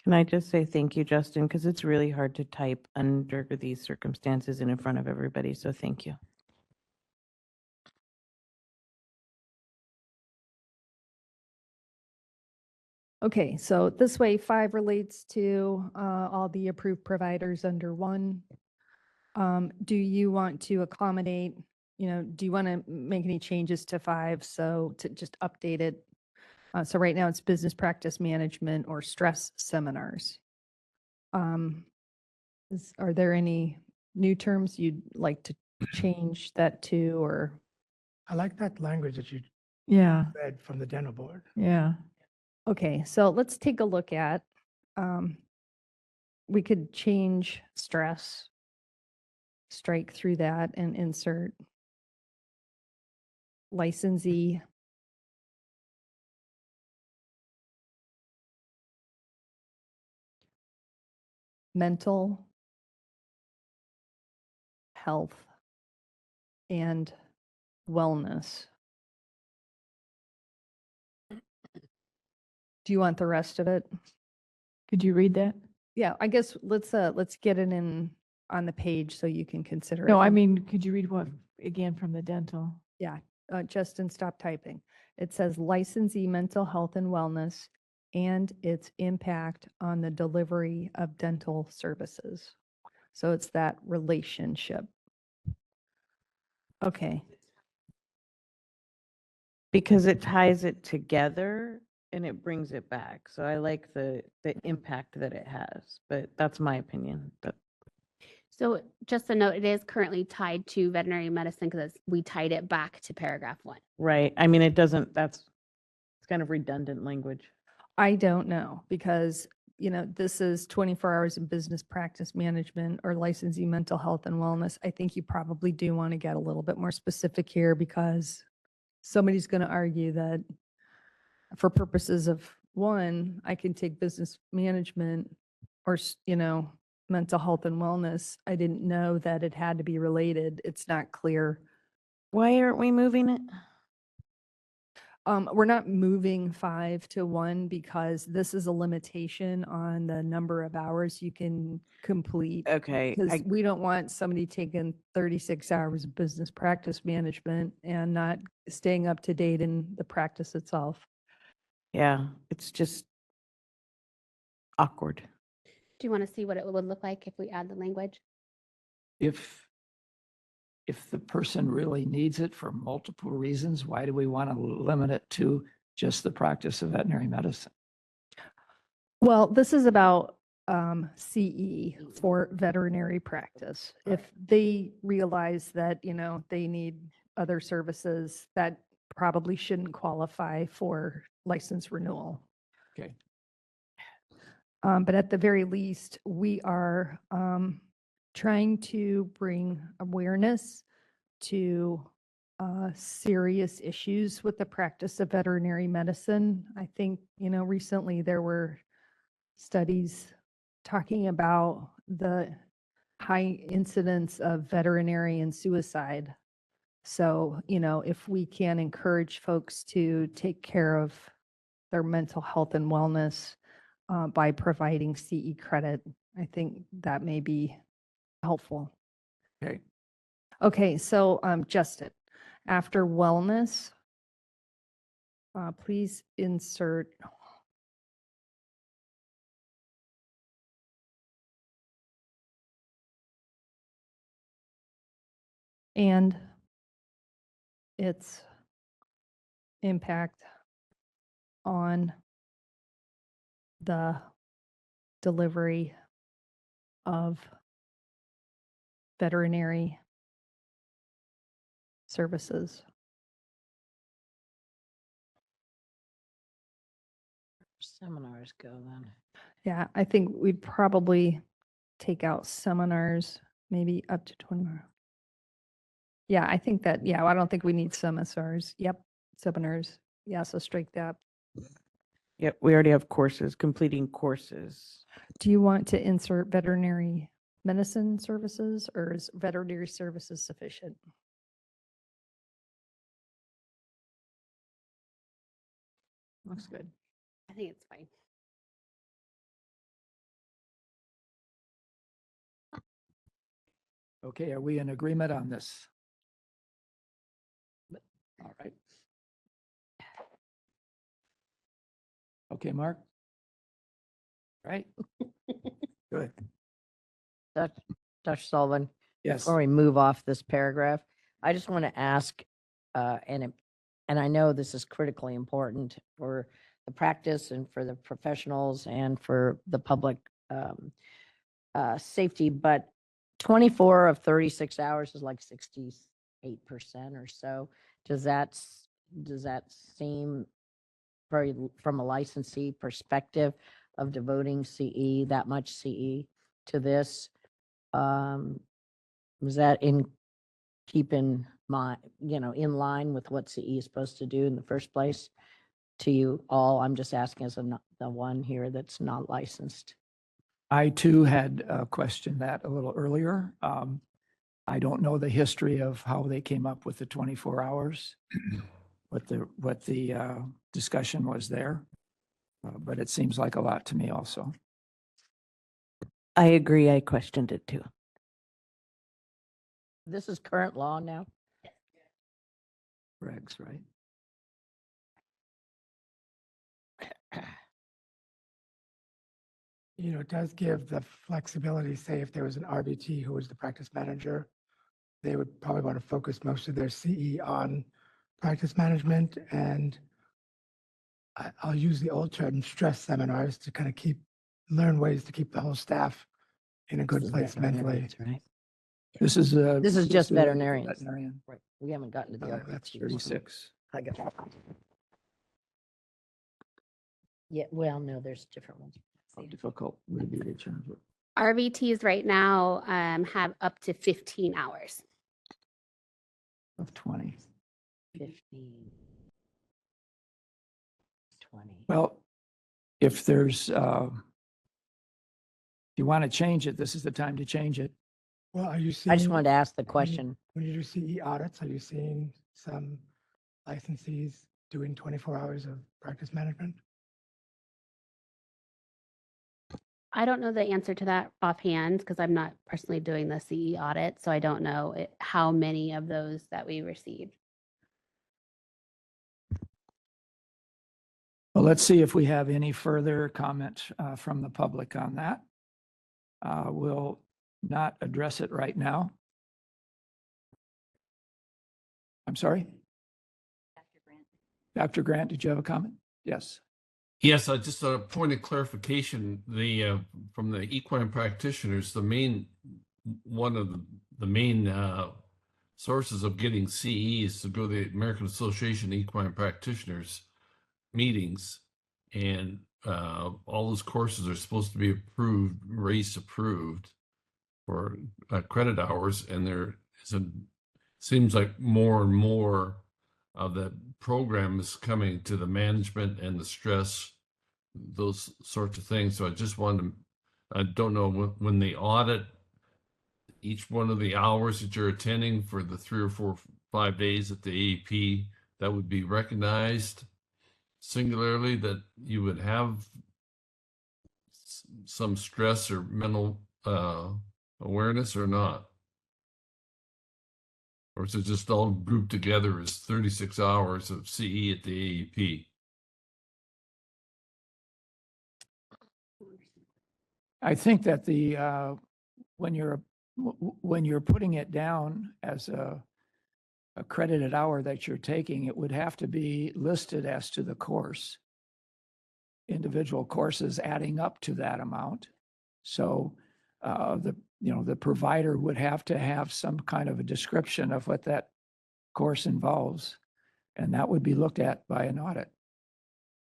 Can I just say thank you, Justin, because it's really hard to type under these circumstances and in front of everybody, so thank you. Okay, so this way 5 relates to all the approved providers under 1. Do you want to accommodate, do you want to make any changes to 5? So to just update it. So right now it's business practice management or stress seminars. Are there any new terms you'd like to change that to, or? I like that language that you Yeah, read from the dental board. yeah. Okay, so let's take a look at, we could change stress, strike through that and insert licensee. Mental health and wellness. Do you want the rest of it? Could you read that? Yeah, I guess let's get it in on the page so you can consider it. No, I mean, could you read what, again, from the dental? Yeah, Justin, stop typing. It says licensee mental health and wellness and its impact on the delivery of dental services. So it's that relationship. Okay, Because it ties it together and it brings it back. So I like the impact that it has, but that's my opinion. But So just a note, it is currently tied to veterinary medicine because we tied it back to paragraph 1. right, I mean, it doesn't, it's kind of redundant language. I don't know because, this is 24 hours in business practice management or licensee mental health and wellness. I think you probably do want to get a little bit more specific here because somebody's going to argue that for purposes of 1, I can take business management or, mental health and wellness. I didn't know that it had to be related. It's not clear. Why aren't we moving it? We're not moving 5 to 1 because this is a limitation on the number of hours you can complete. Okay, Because we don't want somebody taking 36 hours of business practice management and not staying up to date in the practice itself. yeah, it's just awkward. Do you want to see what it would look like if we add the language? If the person really needs it for multiple reasons, why do we want to limit it to just the practice of veterinary medicine? Well, this is about CE for veterinary practice. If they realize that, they need other services, that probably shouldn't qualify for license renewal. Okay. But at the very least, we are trying to bring awareness to serious issues with the practice of veterinary medicine. I think, recently there were studies talking about the high incidence of veterinarian suicide. So, if we can encourage folks to take care of their mental health and wellness by providing CE credit, I think that may be helpful. Okay. Okay, so Justin, after wellness, please insert and its impact on the delivery of veterinary services. Seminars go then. Yeah, I think we'd probably take out seminars, maybe up to 20 more. Yeah, I think that, I don't think we need seminars. Yep, seminars. Yeah, so strike that. Yep, we already have courses, completing courses. Do you want to insert veterinary medicine services or is veterinary services sufficient? Looks good. I think it's fine. Okay, are we in agreement on this? All right. Okay, Mark? Right? Good. Dr. Sullivan, Yes. before we move off this paragraph, I just want to ask, and I know this is critically important for the practice and for the professionals and for the public safety, but 24 of 36 hours is like 68% or so. Does that seem very, from a licensee perspective of devoting CE, that much CE to this? Was that in keeping my, in line with what CE is supposed to do in the first place? To you all, I'm just asking as the one here that's not licensed. I too had questioned that a little earlier. I don't know the history of how they came up with the 24 hours, what the discussion was there. But it seems like a lot to me also. I agree. I questioned it too. This is current law now? Regs, right? It does give the flexibility, say if there was an RBT who was the practice manager, they would probably want to focus most of their CE on practice management. And I'll use the old term stress seminars to kind of learn ways to keep the whole staff in a good place mentally. Right. This is just related to veterinarians. Veterinarian. Right. We haven't gotten to the other. That's 36. I got it. Yeah, well, no, there's different ones. How difficult would it be to change it? RVTs right now have up to 15 hours. Of 20. 15, 20. Well, if there's, if you want to change it, this is the time to change it. Well, are you seeing? I just wanted to ask the question. When you do CE audits, are you seeing some licensees doing 24 hours of practice management? I don't know the answer to that offhand because I'm not personally doing the CE audit, so I don't know how many of those that we received. Well, let's see if we have any further comment from the public on that. We'll not address it right now. I'm sorry? Dr. Grant, did you have a comment? Yes. Yes, just a point of clarification, from the equine practitioners, one of the main sources of getting CE is to go to the American Association of Equine Practitioners meetings, and all those courses are supposed to be approved, race approved for credit hours, and there seems like more and more of the program is coming to the management and the stress, those sorts of things. So I just wanted to, I don't know when they audit each one of the hours that you're attending for the 3 or 4, 5 days at the AEP, that would be recognized singularly, that you would have some stress or mental awareness or not? Or is it just all grouped together as 36 hours of CE at the AEP? I think that when you're putting it down as a credited hour that you're taking, it would have to be listed as to the course. Individual courses adding up to that amount. So the provider would have to have some kind of a description of what that course involves, and that would be looked at by an audit.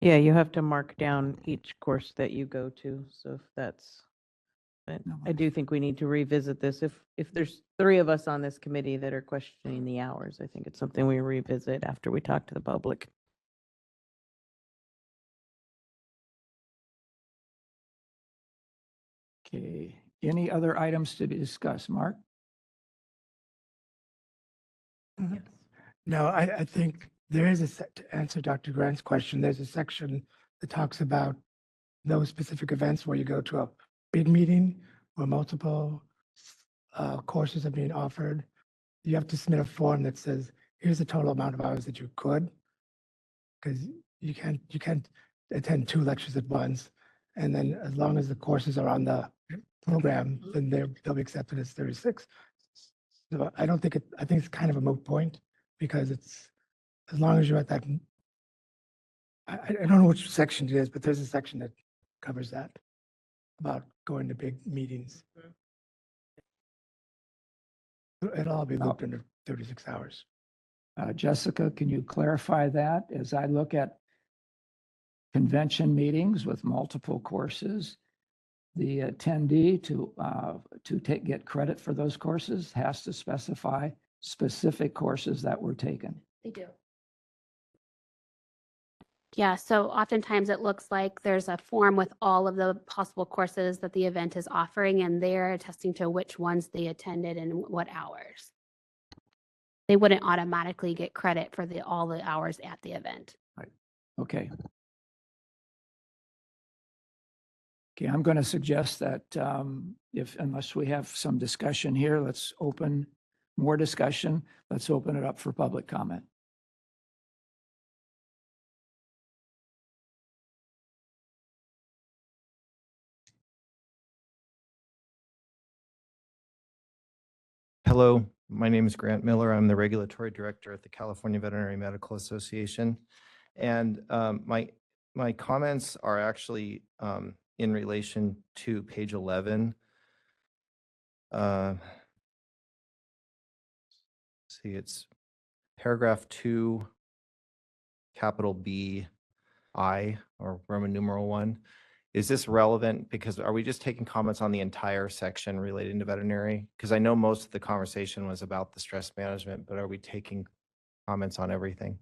Yeah, you have to mark down each course that you go to. So if that's, but I do think we need to revisit this. If there's 3 of us on this committee that are questioning the hours, I think it's something we revisit after we talk to the public. Okay, any other items to be discussed, Mark? No, I think there is to answer Dr. Grant's question, there's a section that talks about those specific events where you go to a big meeting where multiple courses are being offered. You have to submit a form that says, here's the total amount of hours that you could, because you can't attend 2 lectures at once. And then as long as the courses are on the program, then they'll be accepted as 36. So I don't think I think it's kind of a moot point because it's, as long as you're at that, I don't know which section it is, but there's a section that covers that about going to big meetings. It'll all be looped under 36 hours. Jessica, can you clarify that? As I look at convention meetings with multiple courses, the attendee to get credit for those courses has to specify specific courses that were taken. They do. Yeah, so oftentimes it looks like there's a form with all of the possible courses that the event is offering, and they're attesting to which ones they attended and what hours. They wouldn't automatically get credit for all the hours at the event. Okay. Okay, I'm going to suggest that unless we have some discussion here, let's open more discussion. Let's open it up for public comment. Hello, my name is Grant Miller. I'm the Regulatory Director at the California Veterinary Medical Association. And my comments are actually in relation to page 11. See, it's paragraph 2, capital B, I, or Roman numeral 1. Is this relevant? Because are we just taking comments on the entire section relating to veterinary? Because I know most of the conversation was about the stress management, but are we taking comments on everything?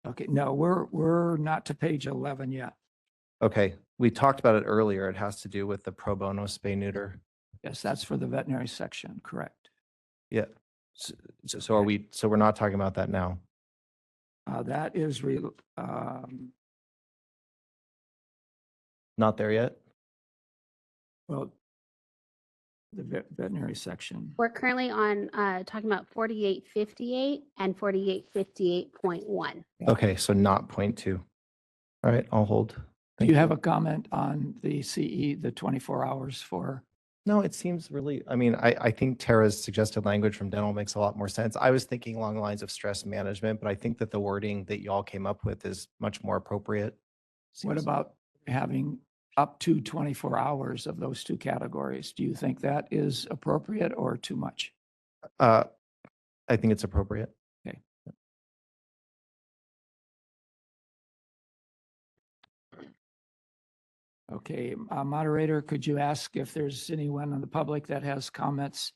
Okay, no, we're not to page 11 yet. Okay, we talked about it earlier. It has to do with the pro bono spay neuter. Yes, that's for the veterinary section, correct. Yeah. So are we, so we're not talking about that now? That is Not there yet? well, the veterinary section. We're currently on talking about 4858 and 4858.1. Okay, so not point 2. All right, I'll hold. Do Thank you have a comment on the CE, the 24 hours for? No, it seems really, I mean, I think Tara's suggested language from dental makes a lot more sense. I was thinking along the lines of stress management, but I think that the wording that y'all came up with is much more appropriate. What Seems- about having up to 24 hours of those two categories? Do you think that is appropriate or too much? I think it's appropriate. Okay. Okay, moderator, could you ask if there's anyone in the public that has comments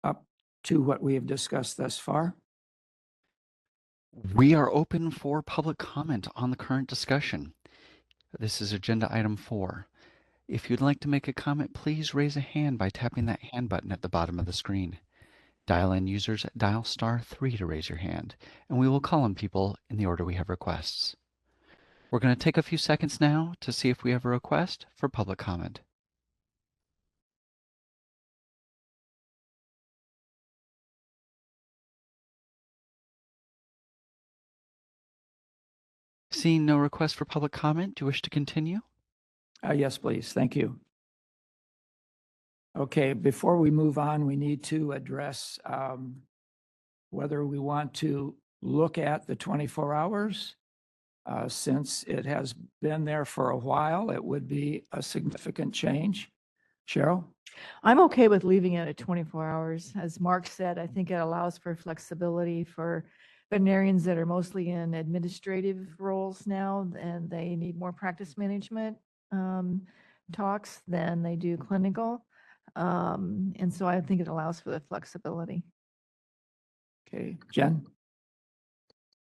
up to what we have discussed thus far? We are open for public comment on the current discussion. This is agenda item 4. If you'd like to make a comment, please raise a hand by tapping that hand button at the bottom of the screen. Dial-in users dial *3 to raise your hand, and we will call on people in the order we have requests. We're going to take a few seconds now to see if we have a request for public comment. Seeing no request for public comment, do you wish to continue? Yes, please. Thank you. Okay, before we move on, we need to address whether we want to look at the 24 hours. Since it has been there for a while, it would be a significant change. Cheryl? I'm okay with leaving it at 24 hours. As Mark said, I think it allows for flexibility for veterinarians that are mostly in administrative roles now, and they need more practice management talks than they do clinical. And so I think it allows for the flexibility. Okay, Jen?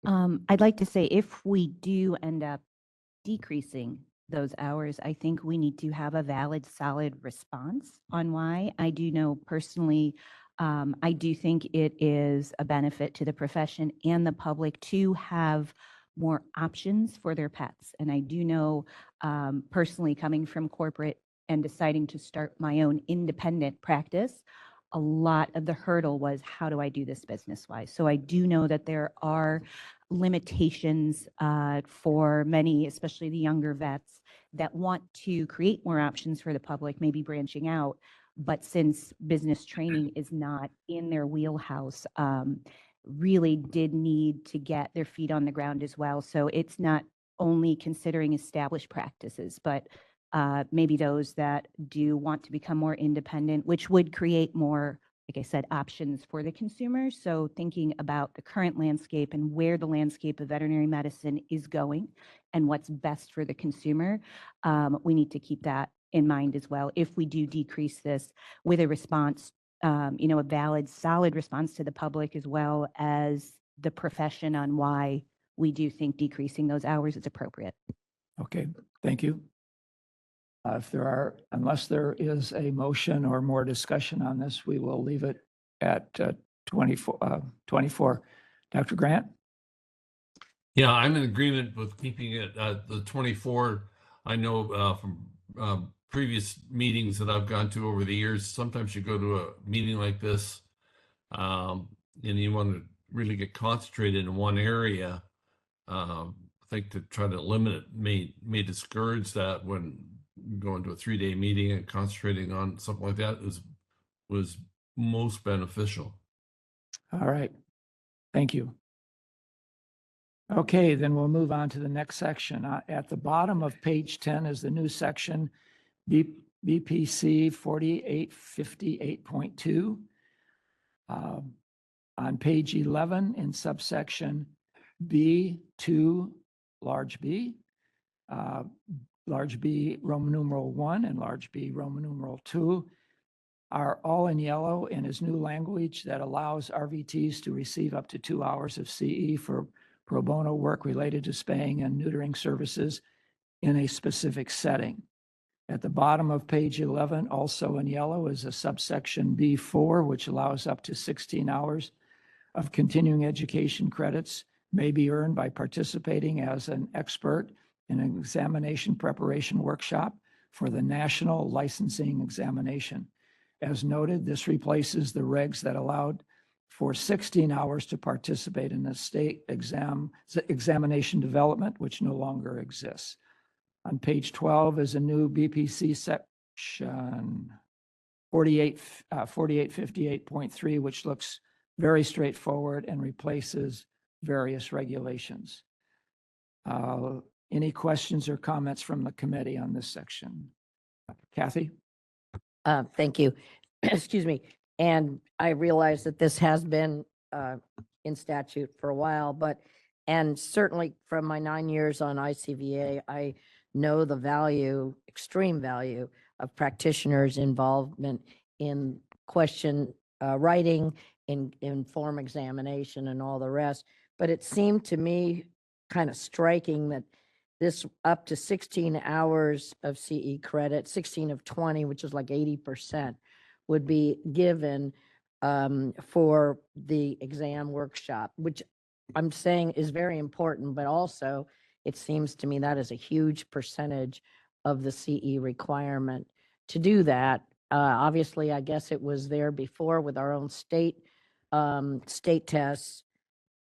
I'd like to say if we do end up decreasing those hours, I think we need to have a valid, solid response on why. I do know personally, I do think it is a benefit to the profession and the public to have more options for their pets. And I do know personally, coming from corporate and deciding to start my own independent practice, a lot of the hurdle was, how do I do this business-wise? So I do know that there are limitations for many, especially the younger vets that want to create more options for the public, maybe branching out. But since business training is not in their wheelhouse, really did need to get their feet on the ground as well. So it's not only considering established practices, but maybe those that do want to become more independent, which would create more, like I said, options for the consumer. So thinking about the current landscape and where the landscape of veterinary medicine is going and what's best for the consumer, we need to keep that in mind as well. If we do decrease this with a response, a valid, solid response to the public as well as the profession on why we do think decreasing those hours is appropriate. Okay, thank you. Unless there is a motion or more discussion on this, we will leave it at 24. Dr. Grant? Yeah, I'm in agreement with keeping it at the 24. I know from previous meetings that I've gone to over the years, sometimes you go to a meeting like this and you want to really get concentrated in one area. I think to try to limit it may discourage that when going to a 3-day meeting and concentrating on something like that was most beneficial. All right, thank you. Okay, then we'll move on to the next section. At the bottom of page 10 is the new section, BPC 4858.2. On page 11 in subsection B2, large B, large B Roman numeral 1 and large B Roman numeral 2 are all in yellow and is new language that allows RVTs to receive up to 2 hours of CE for pro bono work related to spaying and neutering services in a specific setting. At the bottom of page 11, also in yellow, is a subsection B4, which allows up to 16 hours of continuing education credits may be earned by participating as an expert in an examination preparation workshop for the national licensing examination. As noted, this replaces the regs that allowed for 16 hours to participate in the state examination development, which no longer exists. On page 12 is a new BPC section 4858.3, which looks very straightforward and replaces various regulations. Any questions or comments from the committee on this section? Kathy? Thank you. Excuse me. And I realize that this has been in statute for a while, and certainly from my 9 years on ICVA, I know the value, extreme value of practitioners' involvement in question writing, in form examination and all the rest. But it seemed to me kind of striking that this up to 16 hours of CE credit, 16 of 20, which is like 80%, would be given for the exam workshop, which I'm saying is very important, but also it seems to me that is a huge percentage of the CE requirement to do that. Obviously, I guess it was there before with our own state tests.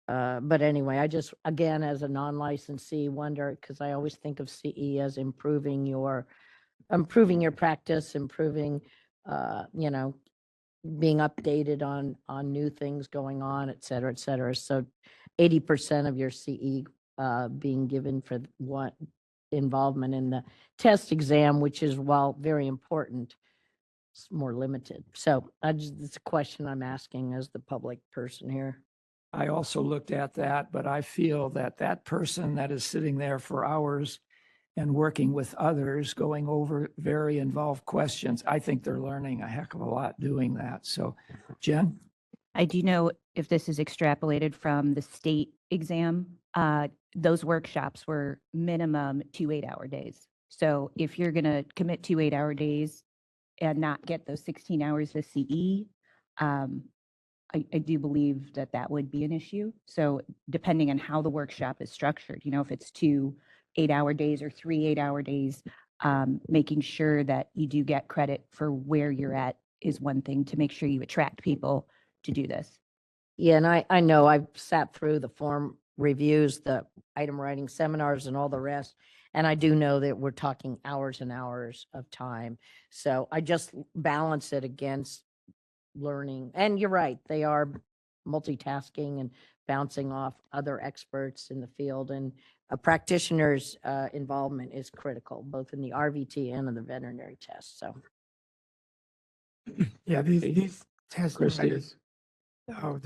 But anyway, I just, again, as a non-licensee, wonder, because I always think of CE as improving your practice, improving, being updated on new things going on, et cetera, et cetera. So 80% of your CE being given for what involvement in the test exam, which is, while very important, it's more limited. So it's a question I'm asking as the public person here. I also looked at that, but I feel that that person that is sitting there for hours and working with others, going over very involved questions, I think they're learning a heck of a lot doing that. So, Jen? I do know if this is extrapolated from the state exam, those workshops were minimum 2 8-hour days. So if you're going to commit 2 8-hour days and not get those 16 hours of CE, I do believe that that would be an issue. So depending on how the workshop is structured, if it's 2 8-hour days or 3 8-hour days, making sure that you do get credit for where you're at is one thing to make sure you attract people to do this. Yeah, and I know I've sat through the form reviews, the item writing seminars and all the rest. And I do know that we're talking hours and hours of time. So I just balance it against learning. And you're right, they are multitasking and bouncing off other experts in the field. And a practitioner's involvement is critical, both in the RVT and in the veterinary test. So Yeah, these test Christie. writers, oh,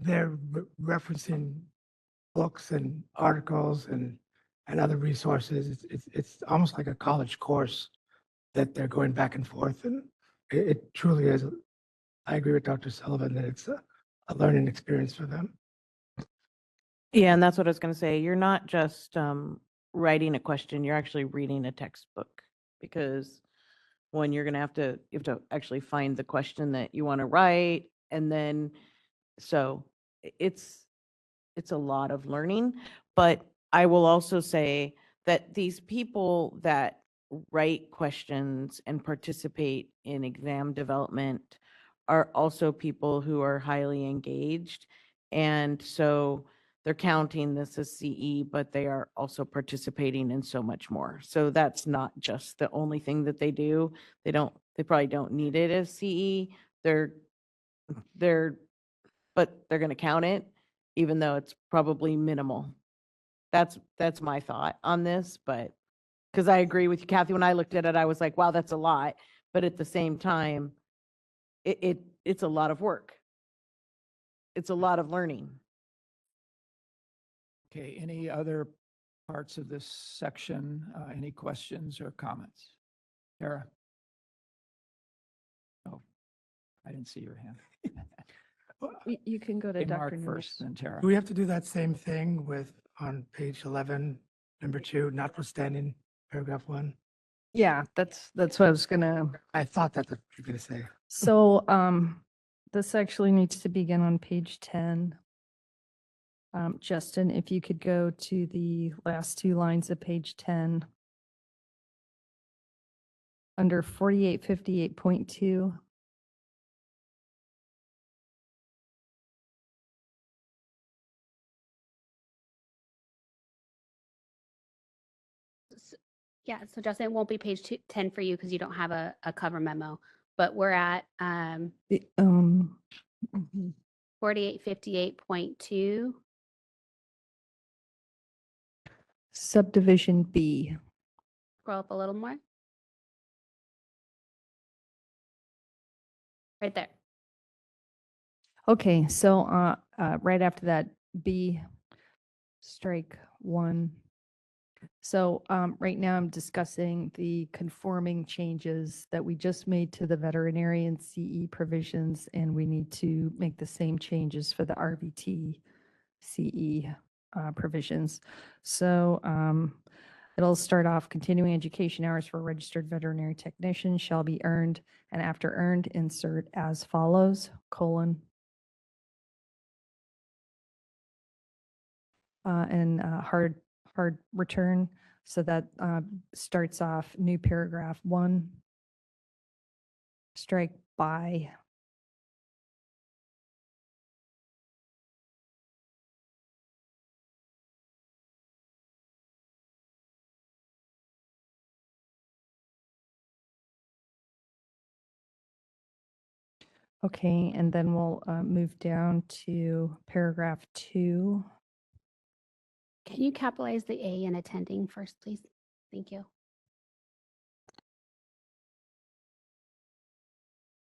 they're referencing books and articles and other resources. It's almost like a college course that they're going back and forth, and it truly is. I agree with Dr. Sullivan that it's a learning experience for them. Yeah, and that's what I was going to say. You're not just writing a question, you're actually reading a textbook, because when you're going to you have to actually find the question that you want to write. And then, so it's a lot of learning. But I will also say that these people that write questions and participate in exam development are also people who are highly engaged. And so they're counting this as CE, but they are also participating in so much more. So that's not just the only thing that they do. They probably don't need it as CE. But they're going to count it, even though it's probably minimal. That's my thought on this, but because I agree with you, Kathy, when I looked at it, I was like, wow, that's a lot. But at the same time, it's a lot of work. It's a lot of learning. Okay, any other parts of this section? Any questions or comments? Tara? Oh, I didn't see your hand. You can go to Okay, Dr. Mark Nunes. first, then Tara. Do we have to do that same thing with, on page 11, number 2, notwithstanding paragraph 1? Yeah, that's what I was gonna, I thought that's what you were going to say. so, this actually needs to begin on page 10. Justin, if you could go to the last 2 lines of page 10. Under 4858.2. Yeah, so Justin, it won't be page 10 for you because you don't have a cover memo, but we're at Mhm. 4858.2. Subdivision B. Scroll up a little more. Right there. Okay, so right after that, B, strike 1. So right now I'm discussing the conforming changes that we just made to the veterinary and CE provisions, and we need to make the same changes for the RVT CE provisions. So it'll start off, continuing education hours for registered veterinary technicians shall be earned, and after earned, insert as follows, : and hard return. So that starts off new paragraph 1, strike by. Okay, and then we'll move down to paragraph 2. Can you capitalize the A in attending first, please? Thank you.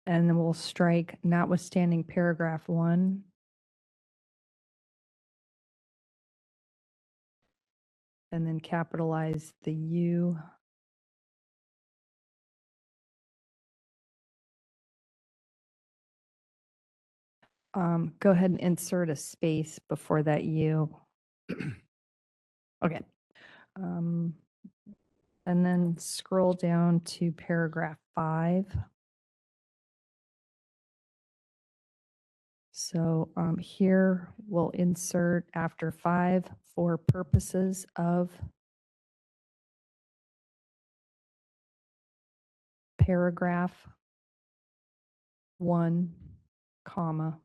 And then we'll strike notwithstanding paragraph 1. And then capitalize the U. Go ahead and insert a space before that U. Okay. And then scroll down to paragraph 5. So here we'll insert after 5, for purposes of paragraph 1, comma,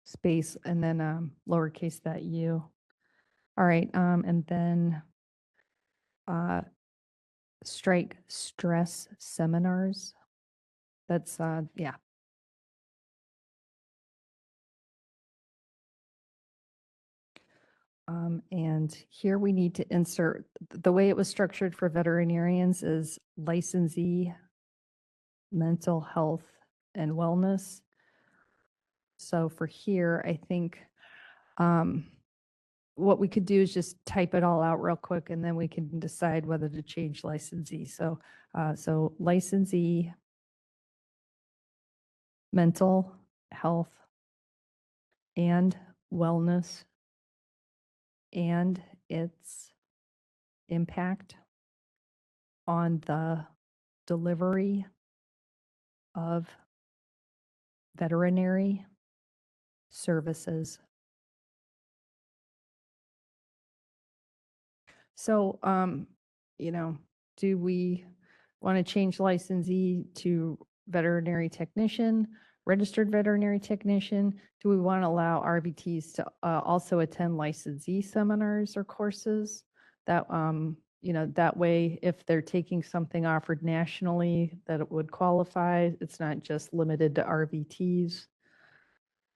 space and then lowercase that u. All right, and then strike stress seminars. That's, yeah. And here we need to insert, the way it was structured for veterinarians is licensee, mental health and wellness. So for here, I think what we could do is just type it all out real quick and then we can decide whether to change licensee. So, so licensee, mental health and wellness and its impact on the delivery of veterinary services. So, you know, do we want to change licensee to veterinary technician, registered veterinary technician? Do we want to allow RVTs to also attend licensee seminars or courses? That, you know, that way, if they're taking something offered nationally, that it would qualify. It's not just limited to RVTs.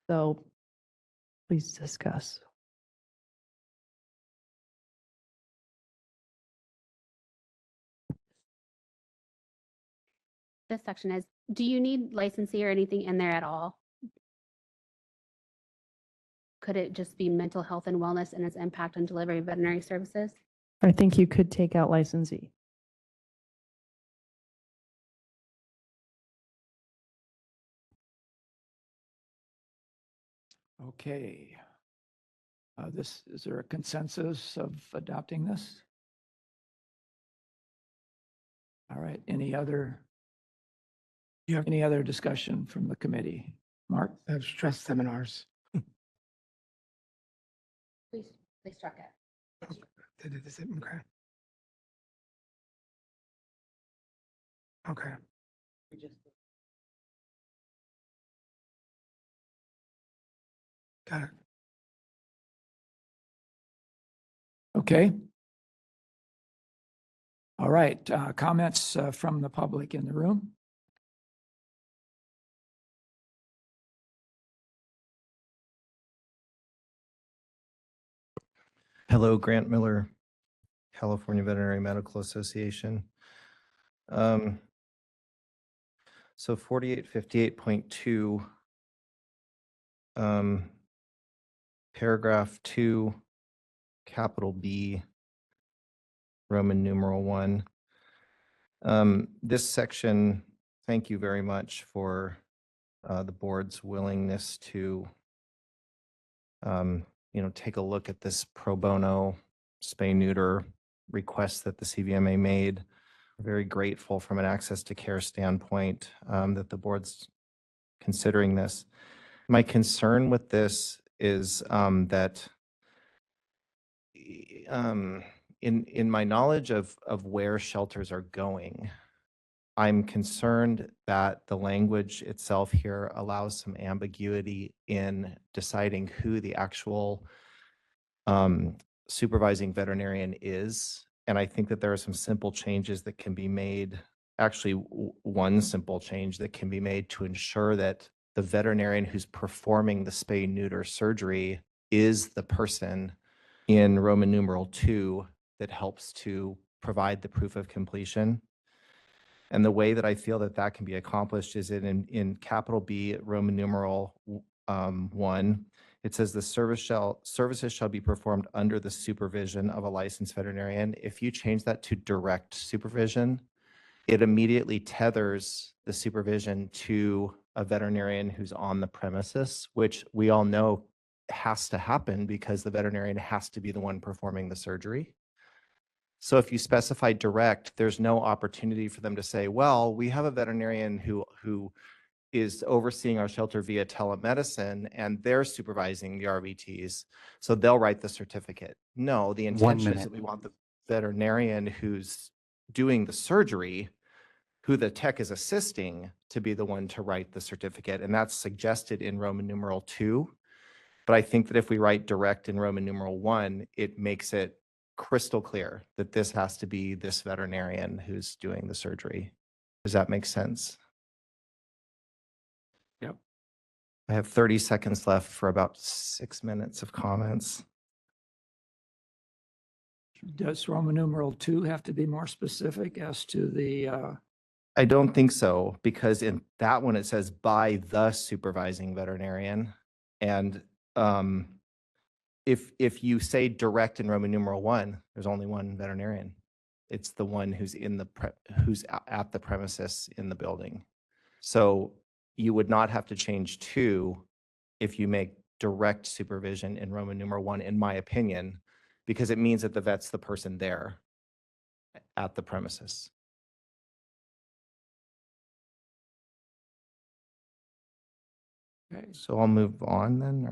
So please discuss. This section is, do you need licensee or anything in there at all? Could it just be mental health and wellness and its impact on delivery of veterinary services? I think you could take out licensee. Okay. Is there a consensus of adopting this? All right, any other discussion from the committee? Mark? Stress seminars. Please struck it. Okay. Okay. Got it. Okay. All right, comments from the public in the room? Hello, Grant Miller, California Veterinary Medical Association. So 4858.2, paragraph 2, capital B, Roman numeral 1. This section, thank you very much for the board's willingness to take a look at this pro bono spay neuter request that the CVMA made. Very grateful from an access to care standpoint that the board's considering this. My concern with this is that in my knowledge of where shelters are going, I'm concerned that the language itself here allows some ambiguity in deciding who the actual supervising veterinarian is. And I think that there are some simple changes that can be made. Actually, one simple change that can be made to ensure that the veterinarian who's performing the spay neuter surgery is the person in Roman numeral 2 that helps to provide the proof of completion. And the way that I feel that that can be accomplished is in capital B, Roman numeral 1, it says the services shall be performed under the supervision of a licensed veterinarian. If you change that to direct supervision, it immediately tethers the supervision to a veterinarian who's on the premises, which we all know has to happen because the veterinarian has to be the one performing the surgery. So if you specify direct, there's no opportunity for them to say, well, we have a veterinarian who is overseeing our shelter via telemedicine and they're supervising the RVTs, so they'll write the certificate. No, the intention is that we want the veterinarian who's doing the surgery, who the tech is assisting, to be the one to write the certificate. And that's suggested in Roman numeral 2. But I think that if we write direct in Roman numeral 1, it makes it crystal clear that this has to be this veterinarian who's doing the surgery. Does that make sense? Yep. I have 30 seconds left for about 6 minutes of comments. Does Roman numeral 2 have to be more specific as to the, I don't think so, because in that one, it says by the supervising veterinarian. And if you say direct in Roman numeral 1, there's only one veterinarian. It's the one who's who's at the premises in the building. So you would not have to change 2 if you make direct supervision in Roman numeral 1, in my opinion, because it means that the vet's the person there at the premises. okay, So I'll move on then.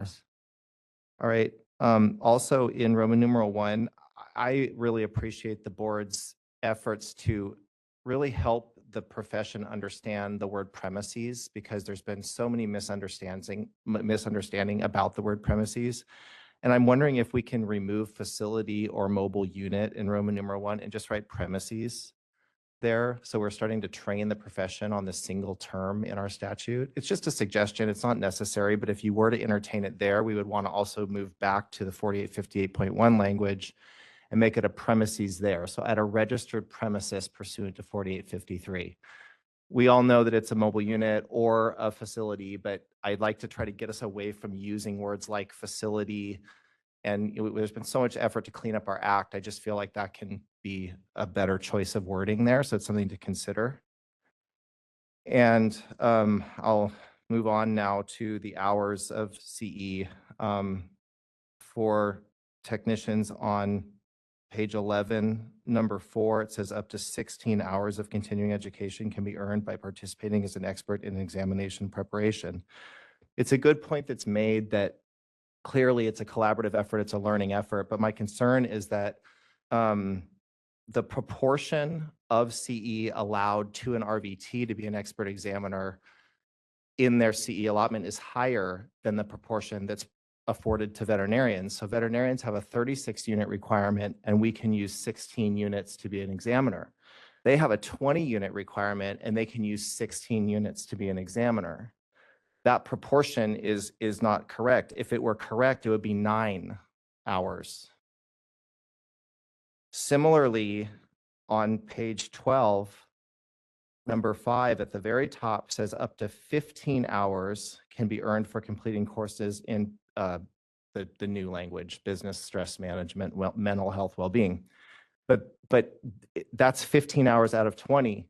All right. Also in Roman numeral 1, I really appreciate the board's efforts to really help the profession understand the word premises, because there's been so many misunderstanding about the word premises. And I'm wondering if we can remove facility or mobile unit in Roman numeral 1 and just write premises there. So we're starting to train the profession on the single term in our statute. It's just a suggestion. It's not necessary, but if you were to entertain it there, we would want to also move back to the 4858.1 language and make it a premises there. So at a registered premises pursuant to 4853. We all know that it's a mobile unit or a facility, but I'd like to try to get us away from using words like facility. And there's been so much effort to clean up our act. I just feel like that can be a better choice of wording there. So it's something to consider. And I'll move on now to the hours of CE. For technicians on page 11, number 4, it says up to 16 hours of continuing education can be earned by participating as an expert in examination preparation. It's a good point that's made that clearly it's a collaborative effort, it's a learning effort, but my concern is that the proportion of CE allowed to an RVT to be an expert examiner in their CE allotment is higher than the proportion that's afforded to veterinarians. So veterinarians have a 36 unit requirement and we can use 16 units to be an examiner. They have a 20 unit requirement and they can use 16 units to be an examiner. That proportion is not correct. If it were correct, it would be 9 hours. Similarly, on page 12, number 5 at the very top says up to 15 hours can be earned for completing courses in the new language, business stress management, mental health, well-being. But that's 15 hours out of 20.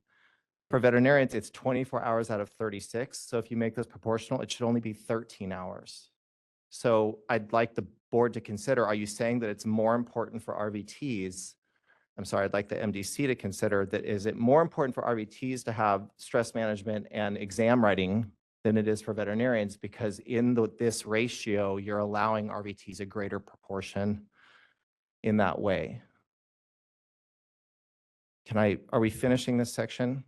For veterinarians, it's 24 hours out of 36. So if you make this proportional, it should only be 13 hours. So I'd like the board to consider, are you saying that it's more important for RVTs? I'm sorry, I'd like the MDC to consider that, is it more important for RVTs to have stress management and exam writing than it is for veterinarians? Because in this ratio, you're allowing RVTs a greater proportion in that way. Are we finishing this section?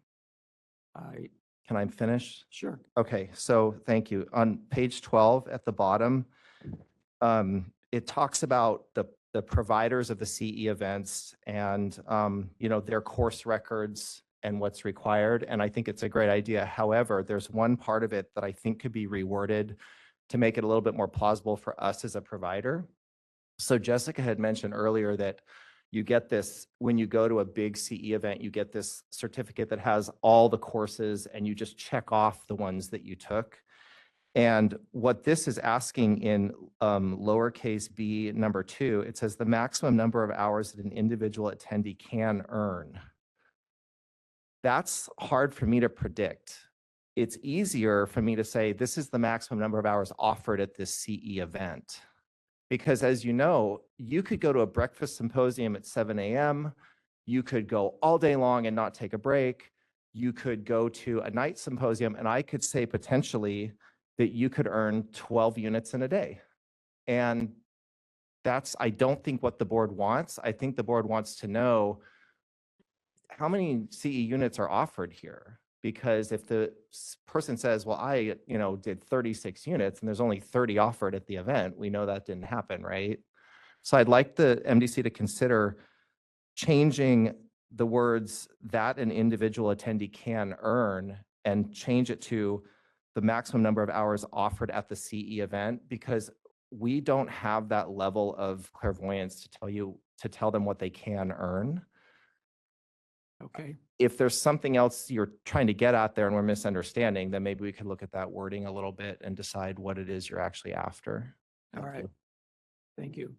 Can I finish? Sure. Okay, so thank you. On page 12 at the bottom, it talks about the providers of the CE events and their course records and what's required. And I think it's a great idea. However, there's one part of it that I think could be reworded to make it a little bit more plausible for us as a provider. So Jessica had mentioned earlier that you get this, when you go to a big CE event, you get this certificate that has all the courses and you just check off the ones that you took. And what this is asking in lowercase b number 2, it says the maximum number of hours that an individual attendee can earn. That's hard for me to predict. It's easier for me to say this is the maximum number of hours offered at this CE event. Because as you know, you could go to a breakfast symposium at 7 a.m. You could go all day long and not take a break. You could go to a night symposium, and I could say potentially that you could earn 12 units in a day. And that's, I don't think, what the board wants. I think the board wants to know how many CE units are offered here. Because if the person says, well, I, did 36 units and there's only 30 offered at the event, we know that didn't happen, right? So I'd like the MDC to consider changing the words that an individual attendee can earn and change it to the maximum number of hours offered at the CE event, because we don't have that level of clairvoyance to tell them what they can earn. Okay, If there's something else you're trying to get at there and we're misunderstanding, then maybe we could look at that wording a little bit and decide what it is you're actually after. all Thank right. you. Thank you.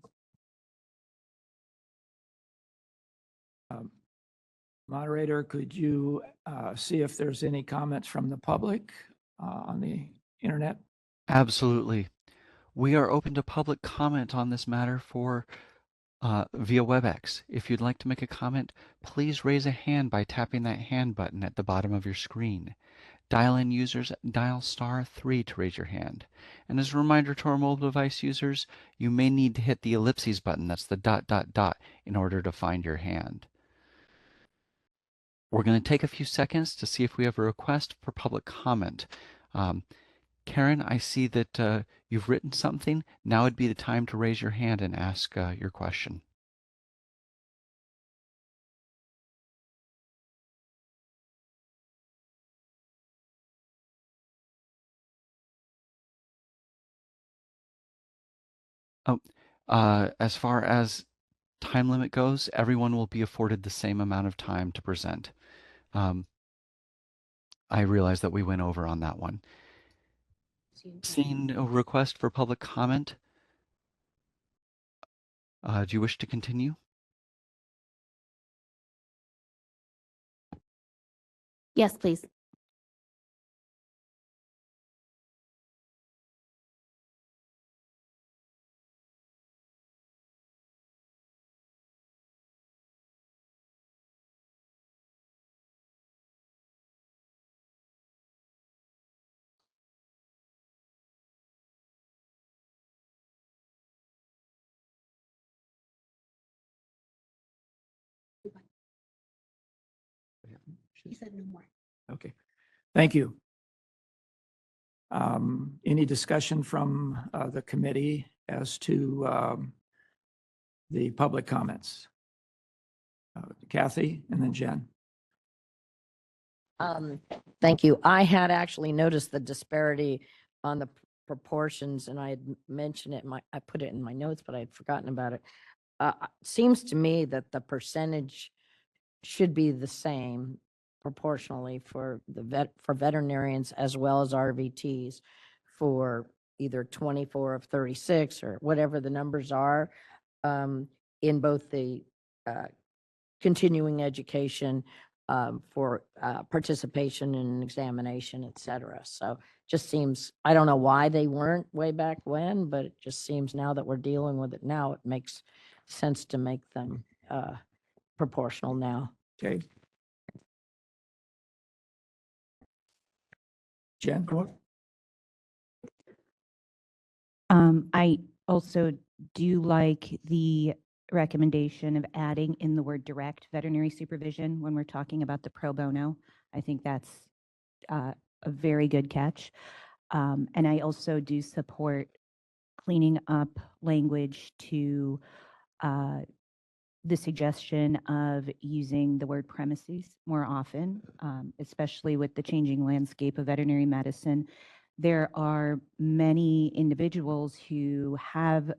Moderator, could you see if there's any comments from the public on the internet? Absolutely. We are open to public comment on this matter via WebEx. If you'd like to make a comment, please raise a hand by tapping that hand button at the bottom of your screen. Dial-in users, dial *3 to raise your hand. And as a reminder to our mobile device users, you may need to hit the ellipses button, that's the ... in order to find your hand. We're going to take a few seconds to see if we have a request for public comment. Karen, I see that you've written something. Now would be the time to raise your hand and ask your question. Oh, as far as time limit goes, everyone will be afforded the same amount of time to present. I realize that we went over on that one. Seeing no request for public comment, do you wish to continue? Yes, please. He said no more. Okay, thank you. Any discussion from the committee as to the public comments? Kathy and then Jen. Thank you. I had actually noticed the disparity on the proportions, and I had mentioned it I put it in my notes, but I had forgotten about it. Seems to me that the percentage should be the same proportionally for for veterinarians as well as RVTs for either 24 of 36 or whatever the numbers are, in both the continuing education, for participation in an examination, et cetera. So just seems, I don't know why they weren't way back when, but it just seems now that we're dealing with it now, it makes sense to make them proportional now. Okay. Jen? I also do like the recommendation of adding in the word direct veterinary supervision when we're talking about the pro bono. I think that's a very good catch. And I also do support cleaning up language to the suggestion of using the word premises more often, especially with the changing landscape of veterinary medicine. There are many individuals who have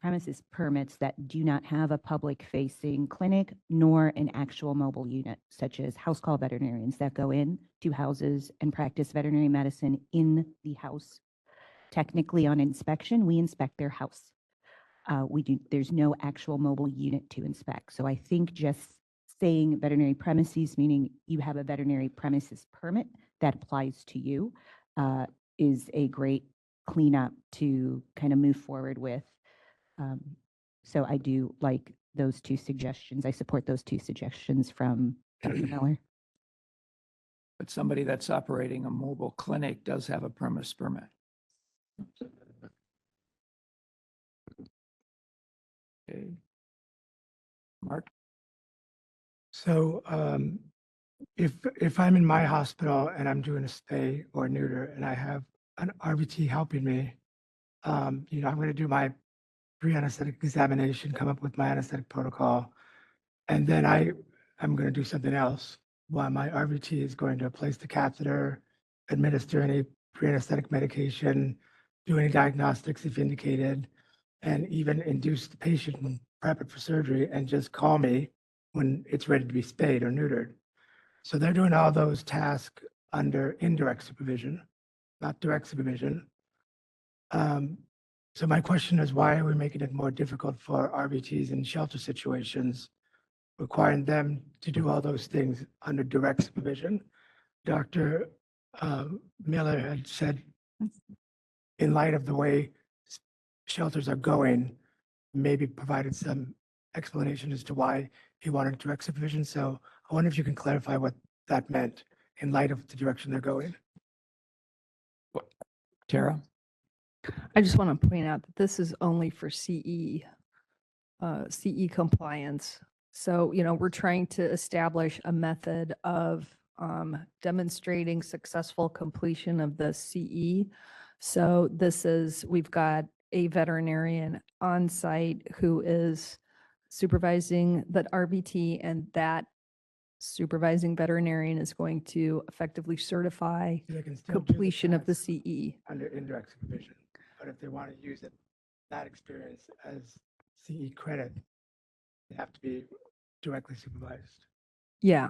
premises permits that do not have a public-facing clinic nor an actual mobile unit, such as house call veterinarians that go in to houses and practice veterinary medicine in the house. Technically, on inspection, we inspect their house. There's no actual mobile unit to inspect. So I think just saying veterinary premises, meaning you have a veterinary premises permit that applies to you, is a great cleanup to kind of move forward with. So I do like those two suggestions. I support those two suggestions from Dr. Miller. But somebody that's operating a mobile clinic does have a premise permit. Okay. Mark? So if I'm in my hospital and I'm doing a spay or neuter and I have an RVT helping me, I'm going to do my pre-anesthetic examination, come up with my anesthetic protocol, and then I'm going to do something else while my RVT is going to place the catheter, administer any pre-anesthetic medication, do any diagnostics if indicated, and even induce the patient and prep it for surgery and just call me when it's ready to be spayed or neutered. So they're doing all those tasks under indirect supervision, not direct supervision. So my question is, why are we making it more difficult for RVTs in shelter situations, requiring them to do all those things under direct supervision? Dr. Miller had said, in light of the way shelters are going, maybe provided some explanation as to why he wanted direct supervision. So I wonder if you can clarify what that meant in light of the direction they're going. Tara? I just want to point out that this is only for CE compliance. So, we're trying to establish a method of demonstrating successful completion of the CE. So we've got a veterinarian on site who is supervising the RVT, and that supervising veterinarian is going to effectively certify They can still do the completion of the task CE. under indirect supervision, but if they want to use that experience as CE credit, they have to be directly supervised. Yeah,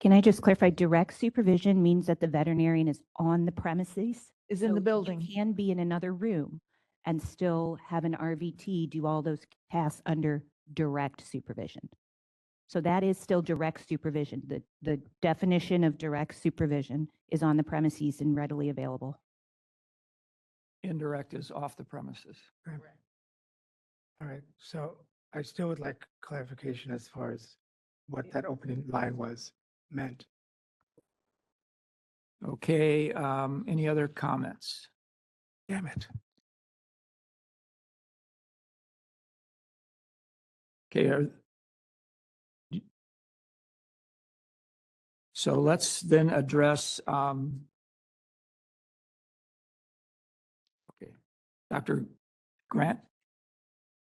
Can I just clarify, direct supervision means that the veterinarian is on the premises? Is in So the you building. can be in another room and still have an RVT do all those tasks under direct supervision. So that is still direct supervision. The definition of direct supervision is on the premises and readily available. Indirect is off the premises. All right, so I still would like clarification as far as what that opening line meant. Okay, any other comments? Damn it. Okay. So let's then address, okay, Dr. Grant?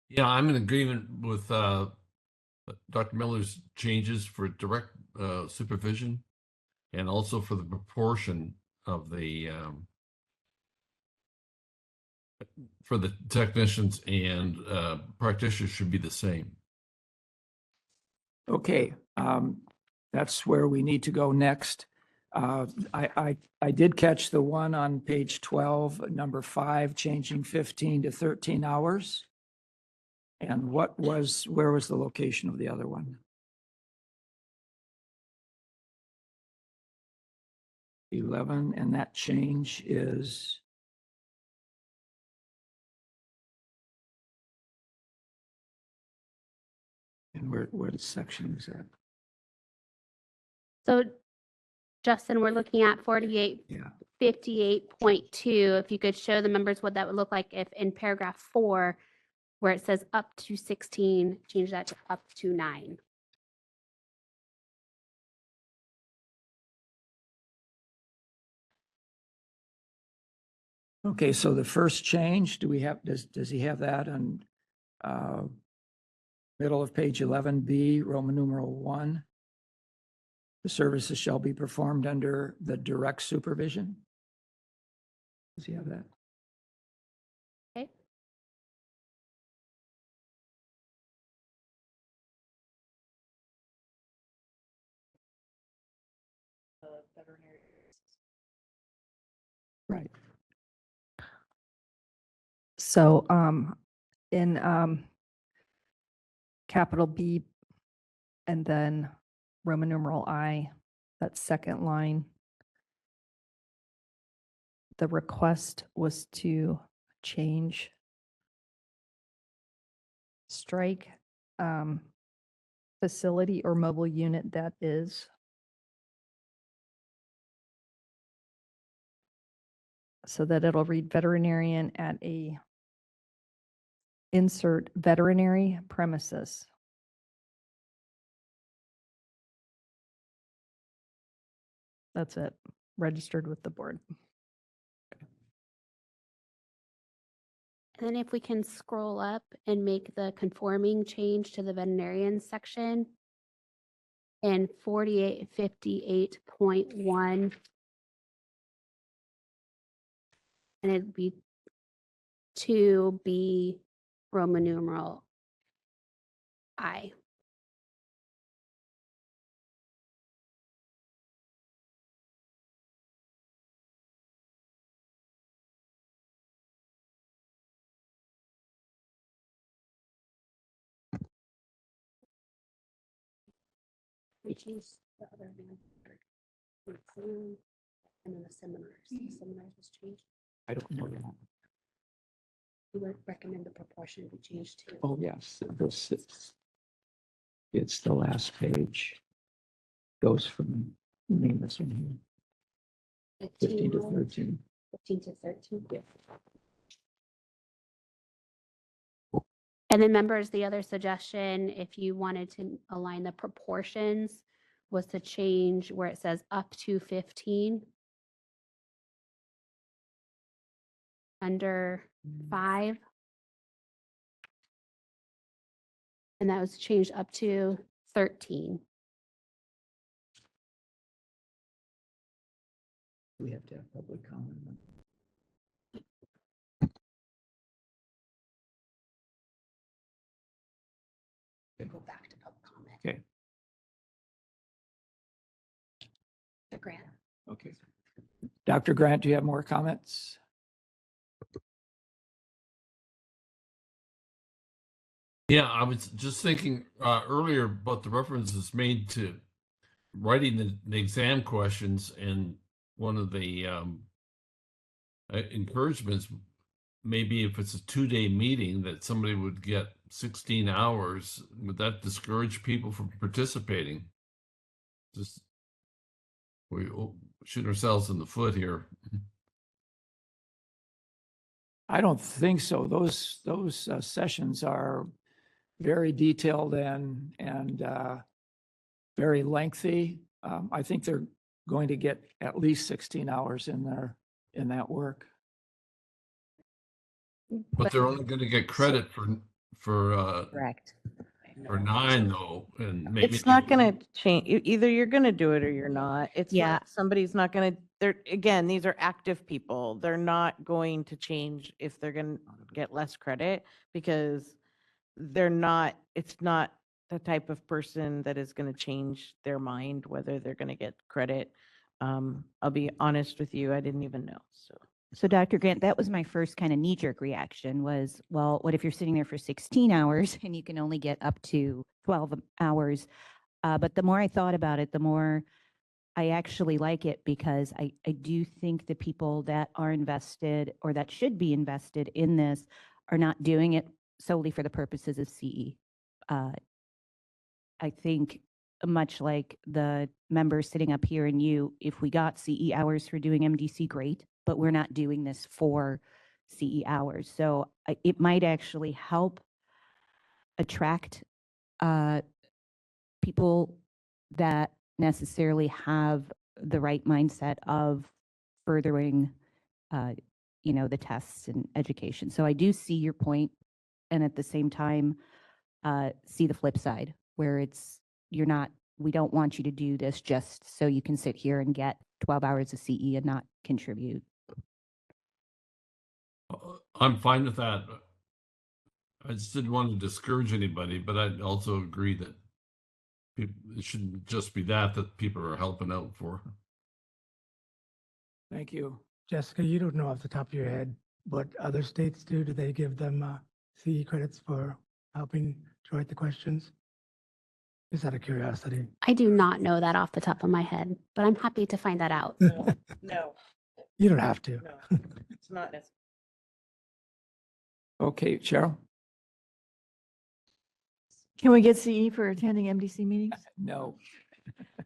Yeah, I'm in agreement with Dr. Miller's changes for direct supervision and also for the proportion of the for the technicians and practitioners should be the same. Okay, that's where we need to go next. I did catch the one on page 12, number 5, changing 15 to 13 hours. And where was the location of the other one? 11, and that change is? And where section is that? So Justin, we're looking at Yeah. 58.2. If you could show the members what that would look like if in paragraph 4, where it says up to 16, change that to up to 9. Okay, so the first change, does he have that on middle of page 11B, Roman numeral 1? The services shall be performed under the direct supervision? Does he have that? Okay. Right. so in capital B and then Roman numeral I, that second line, the request was to strike facility or mobile unit that is. So that it'll read veterinarian at a insert veterinary premises. That's it. Registered with the board. And then if we can scroll up and make the conforming change to the veterinarian section in 4858.1. And it'd be 2B Roman numeral I. We changed the other name. And then the seminars was changed. I don't know that. We would recommend the proportion be changed to. Oh, yes, this is, it's the last page. Goes from, name this one here, 15 to 13. 15 to 13. Yeah. And then members, the other suggestion, if you wanted to align the proportions, was to change where it says up to 15. Under 5. And that was changed up to 13. We have to have public comment. Go back to public comment. Okay, The grant. okay. Dr. Grant, do you have more comments? Yeah, I was just thinking earlier about the references made to writing the exam questions, and one of the encouragements maybe if it's a 2-day meeting that somebody would get 16 hours. Would that discourage people from participating? Just we shoot ourselves in the foot here. I don't think so. Those sessions are very detailed and very lengthy. I think they're going to get at least 16 hours in there in that work. But they're only going to get credit for Correct. 9 though, and maybe It's not gonna change. Either you're gonna do it or you're not. It's Yeah. not, somebody's not gonna, again, these are active people. They're not going to change if they're gonna get less credit because it's not the type of person that is gonna change their mind whether they're gonna get credit. I'll be honest with you, I didn't even know, so. So Dr. Grant, that was my first kind of knee-jerk reaction was, well, what if you're sitting there for 16 hours and you can only get up to 12 hours? But the more I thought about it, the more I actually like it because I do think the people that are invested or that should be invested in this are not doing it solely for the purposes of CE. I think much like the members sitting up here and you, if we got CE hours for doing MDC, great, but we're not doing this for CE hours. So it might actually help attract people that necessarily have the right mindset of furthering, the tests and education. So I do see your point, and at the same time, see the flip side where we don't want you to do this just so you can sit here and get 12 hours of CE and not contribute. I'm fine with that. I just didn't want to discourage anybody, but I also agree that it shouldn't just be that people are helping out for. Thank you. Jessica, you don't know off the top of your head what other states do. Do they give them CE credits for helping to write the questions? Just out of curiosity. I do not know that off the top of my head, but I'm happy to find that out. No, You don't have to. no, it's not necessary. Okay, Cheryl? Can we get CE for attending MDC meetings? No.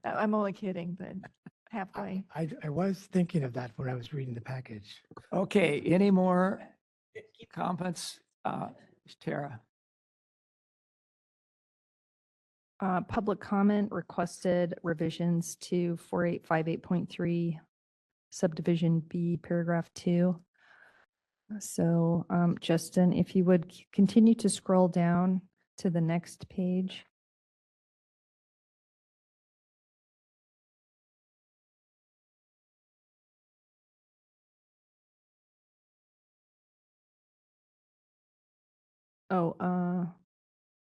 I'm only kidding, but halfway. I was thinking of that when I was reading the package. Okay, any more comments? Tara? Public comment requested revisions to 4858.3 subdivision B, paragraph 2. So Justin, if you would continue to scroll down to the next page.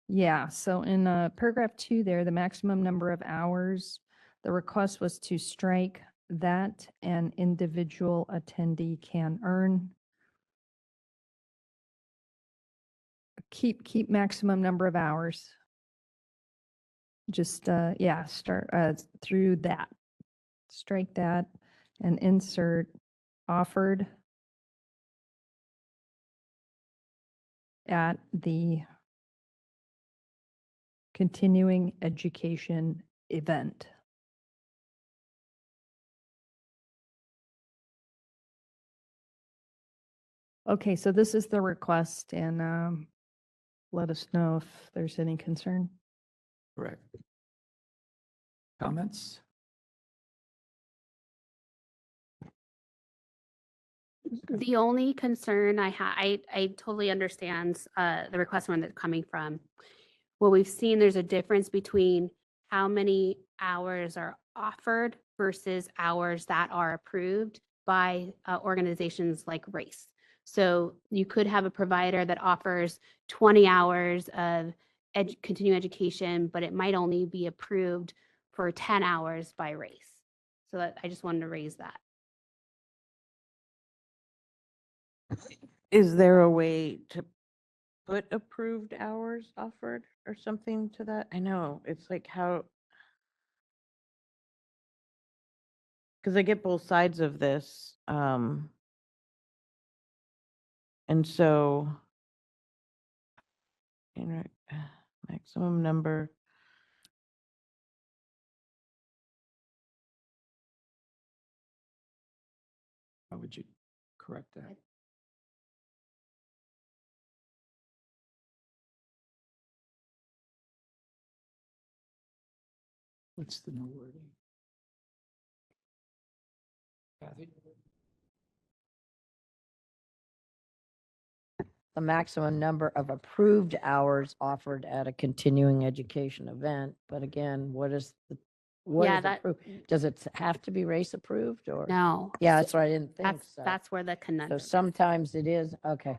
Yeah, so in paragraph 2 there, the maximum number of hours, the request was to strike that an individual attendee can earn. Keep maximum number of hours. Just, yeah, start through that. Strike that and insert offered at the continuing education event. Okay, so this is the request, and let us know if there's any concern. Correct. Comments? The only concern I totally understand the request where they're coming from. What we've seen, there's a difference between how many hours are offered versus hours that are approved by organizations like RACE. So you could have a provider that offers 20 hours of continuing education, but it might only be approved for 10 hours by RACE. So that I just wanted to raise that. Is there a way to put approved hours offered or something to that? I know, it's like how. Because I get both sides of this. And so, you know, maximum number. How would you correct that? What's the new wording? Kathy? The maximum number of approved hours offered at a continuing education event. But again, what is Yeah, that- approved? Does it have to be race approved or? No. Yeah, So that's what I didn't think so. that's where the So conundrum. sometimes it is, okay.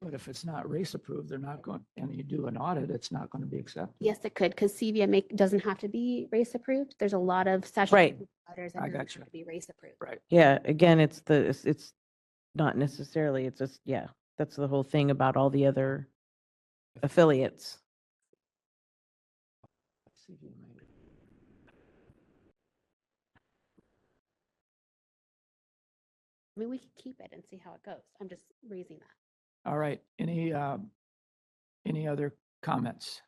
But if it's not race approved, they're not going, and you do an audit, it's not going to be accepted. Yes, it could, because CVM doesn't have to be race approved. There's a lot of sessions. Right. Providers that I doesn't got you. have to be race approved. Right. Yeah, again, it's not necessarily, it's just, yeah, that's the whole thing about all the other affiliates. I mean, we could keep it and see how it goes. I'm just raising that. All right, any other comments?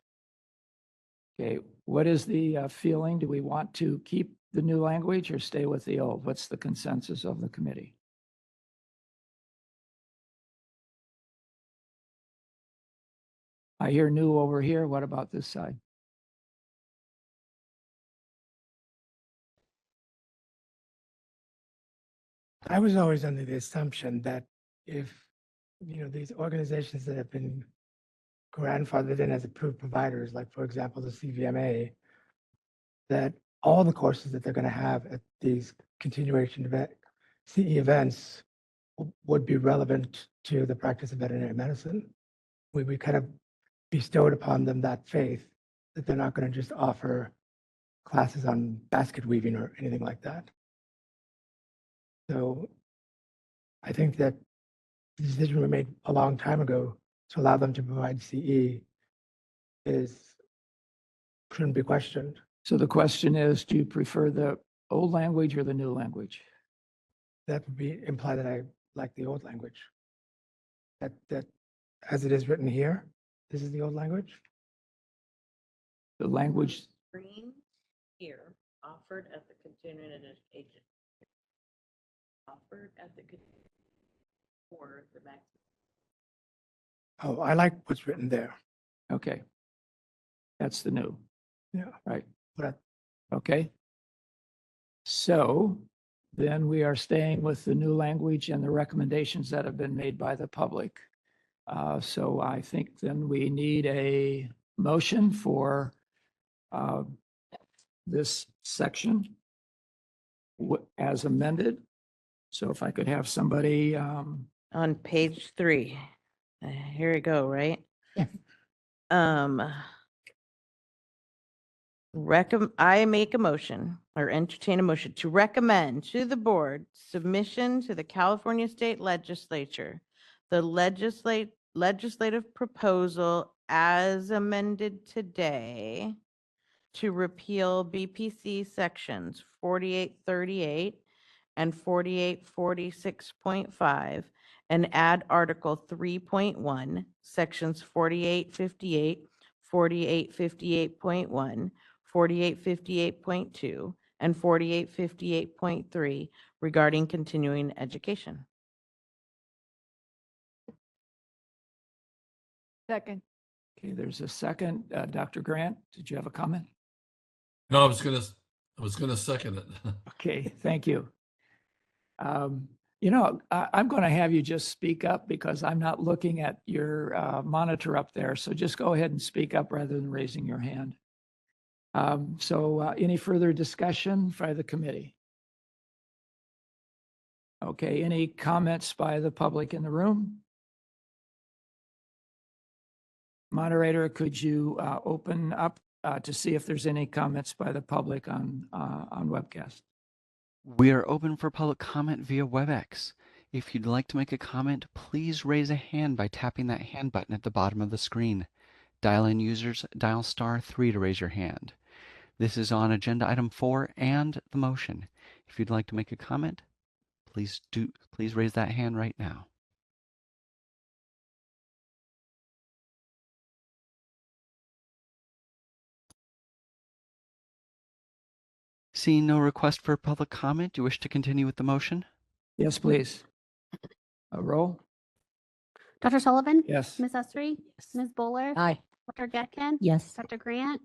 Okay, what is the feeling? Do we want to keep the new language or stay with the old? What's the consensus of the committee? I hear new over here. What about this side? I was always under the assumption that if, these organizations that have been grandfathered in as approved providers, like for example, the CVMA, that all the courses that they're going to have at these continuation event, CE events would be relevant to the practice of veterinary medicine. We kind of bestowed upon them that faith that they're not going to just offer classes on basket weaving or anything like that. So I think that the decision we made a long time ago to allow them to provide CE shouldn't be questioned. So the question is, do you prefer the old language or the new language? That would imply that I like the old language. That as it is written here, this is the old language. The language, Green here, offered at the continuing education. Offered at the or the maximum. Oh, I like what's written there. Okay. That's the new, Yeah. right? But Okay. So then we are staying with the new language and the recommendations that have been made by the public. So I think then we need a motion for uh, this section as amended. So if I could have somebody, On page 3. Here we go, right? Yes. I make a motion or entertain a motion to recommend to the board submission to the California State Legislature, the legislative proposal as amended today to repeal BPC sections 4838 and 4846.5 and add Article 3.1, sections 4858, 4858.1, 4858.2, and 4858.3 regarding continuing education. Second. okay, there's a second. Dr. Grant, did you have a comment? No, I was gonna second it. Okay, thank you. I'm going to have you just speak up because I'm not looking at your monitor up there. So just go ahead and speak up rather than raising your hand. Any further discussion by the committee? Okay, any comments by the public in the room? Moderator, could you open up to see if there's any comments by the public on webcast? We are open for public comment via WebEx. If you'd like to make a comment, please raise a hand by tapping that hand button at the bottom of the screen. Dial-in users, dial *3 to raise your hand. This is on agenda item 4 and the motion. If you'd like to make a comment, please raise that hand right now. Seeing no request for public comment, do you wish to continue with the motion? Yes, please. A roll? Dr. Sullivan? Yes. Ms. Esri? Ms. Bowler? Aye. Dr. Getkin? Yes. Dr. Grant?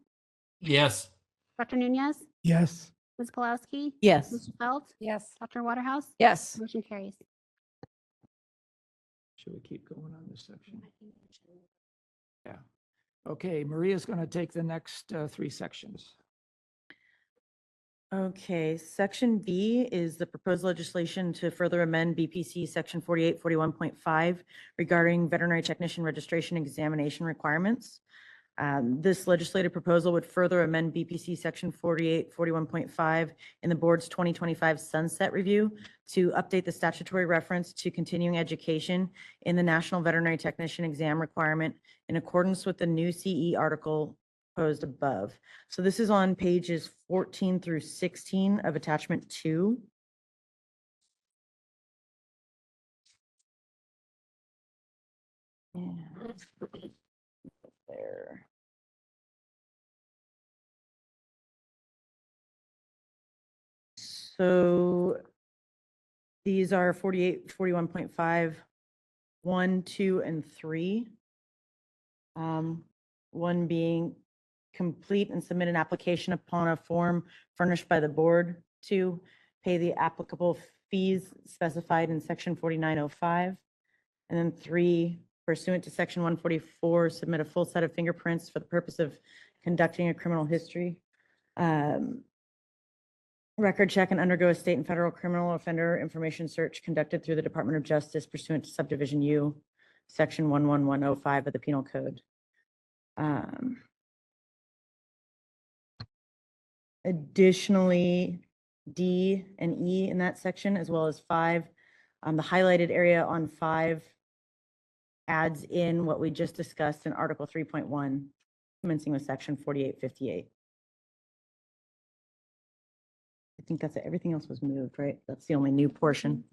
Yes. Dr. Nunez? yes, Ms. Pulowski? Yes. Mr. Felt? Yes. Dr. Waterhouse? Yes. Motion carries. Should we keep going on this section? Yeah. Okay, Maria's going to take the next 3 sections. Okay, section B is the proposed legislation to further amend BPC section 4841.5 regarding veterinary technician registration examination requirements. This legislative proposal would further amend BPC section 4841.5 in the board's 2025 sunset review to update the statutory reference to continuing education in the National Veterinary Technician Exam requirement in accordance with the new CE article proposed above. So this is on pages 14 through 16 of attachment 2. Yeah. There. So these are 41.5, 1, 2, and 3. 1 being complete and submit an application upon a form furnished by the board. 2, pay the applicable fees specified in section 4905. And then 3, pursuant to section 144, submit a full set of fingerprints for the purpose of conducting a criminal history record check and undergo a state and federal criminal offender information search conducted through the Department of Justice pursuant to subdivision U, section 11105 of the Penal Code. Additionally, D and E in that section, as well as 5, the highlighted area on 5 adds in what we just discussed in Article 3.1, commencing with section 4858. I think that's it. Everything else was moved, right? That's the only new portion.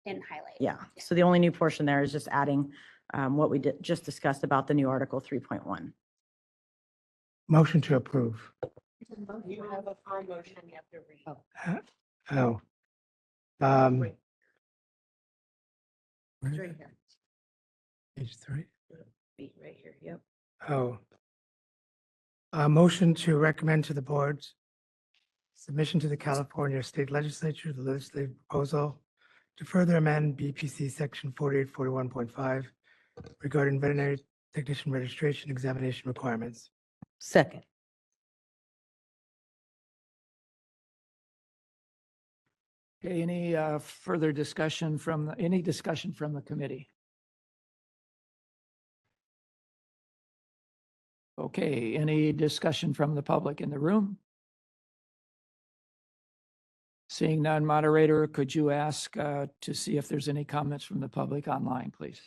And highlight. Yeah. So the only new portion there is just adding what we just discussed about the new Article 3.1. motion to approve. You have a full motion, you have to read. Oh. It's right here. Page 3. Be right here, yep. Oh. A motion to recommend to the board submission to the California State Legislature, the legislative proposal to further amend BPC Section 4841.5 regarding veterinary technician registration examination requirements. Second. Okay, any further discussion any discussion from the committee? Okay, any discussion from the public in the room? Seeing none, moderator, could you ask to see if there's any comments from the public online, please?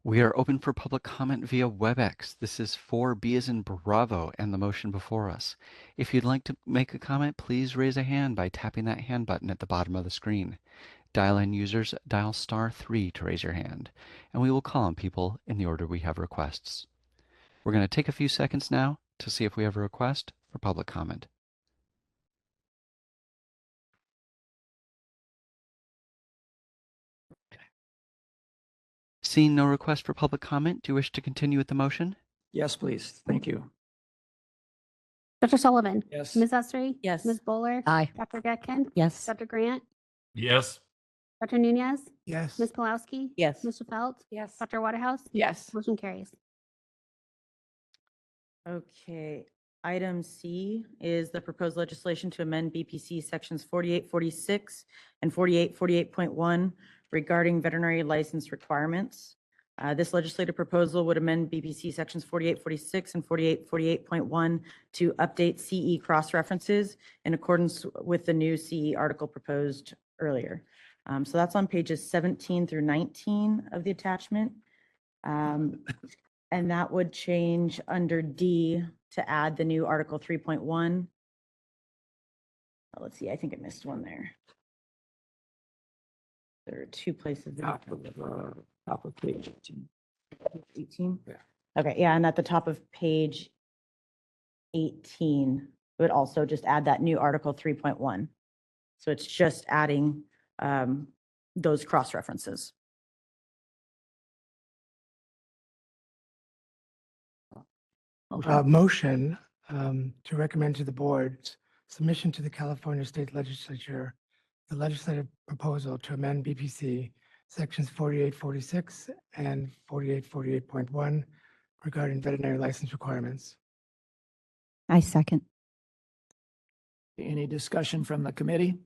We are open for public comment via WebEx. This is 4B as in Bravo and the motion before us. If you'd like to make a comment, please raise a hand by tapping that hand button at the bottom of the screen. Dial-in users dial *3 to raise your hand, and we will call on people in the order we have requests. We're going to take a few seconds now to see if we have a request for public comment. Seeing no request for public comment, do you wish to continue with the motion? Yes, please. Thank you. Dr. Sullivan? Yes. Ms. Usry? Yes. Ms. Bowler? Aye. Dr. Getkin? Yes. Dr. Grant? Yes. Dr. Nunez? Yes. Ms. Pulowski? Yes. Ms. Felt? Yes. Dr. Waterhouse? Yes. Motion carries. Okay, item C is the proposed legislation to amend BPC sections 4846 and 4848.1 regarding veterinary license requirements. This legislative proposal would amend BPC sections 4846 and 4848.1 to update CE cross-references in accordance with the new CE article proposed earlier. So that's on pages 17 through 19 of the attachment. And that would change under D to add the new Article 3.1. Let's see, I think I missed one there. There are two places. Top of page 18. 18? Yeah. Okay, yeah, and at the top of page 18, it would also just add that new Article 3.1. So it's just adding those cross-references. Motion to recommend to the board submission to the California State Legislature, the legislative proposal to amend BPC sections 4846 and 4848.1 regarding veterinary license requirements. I second. Any discussion from the committee?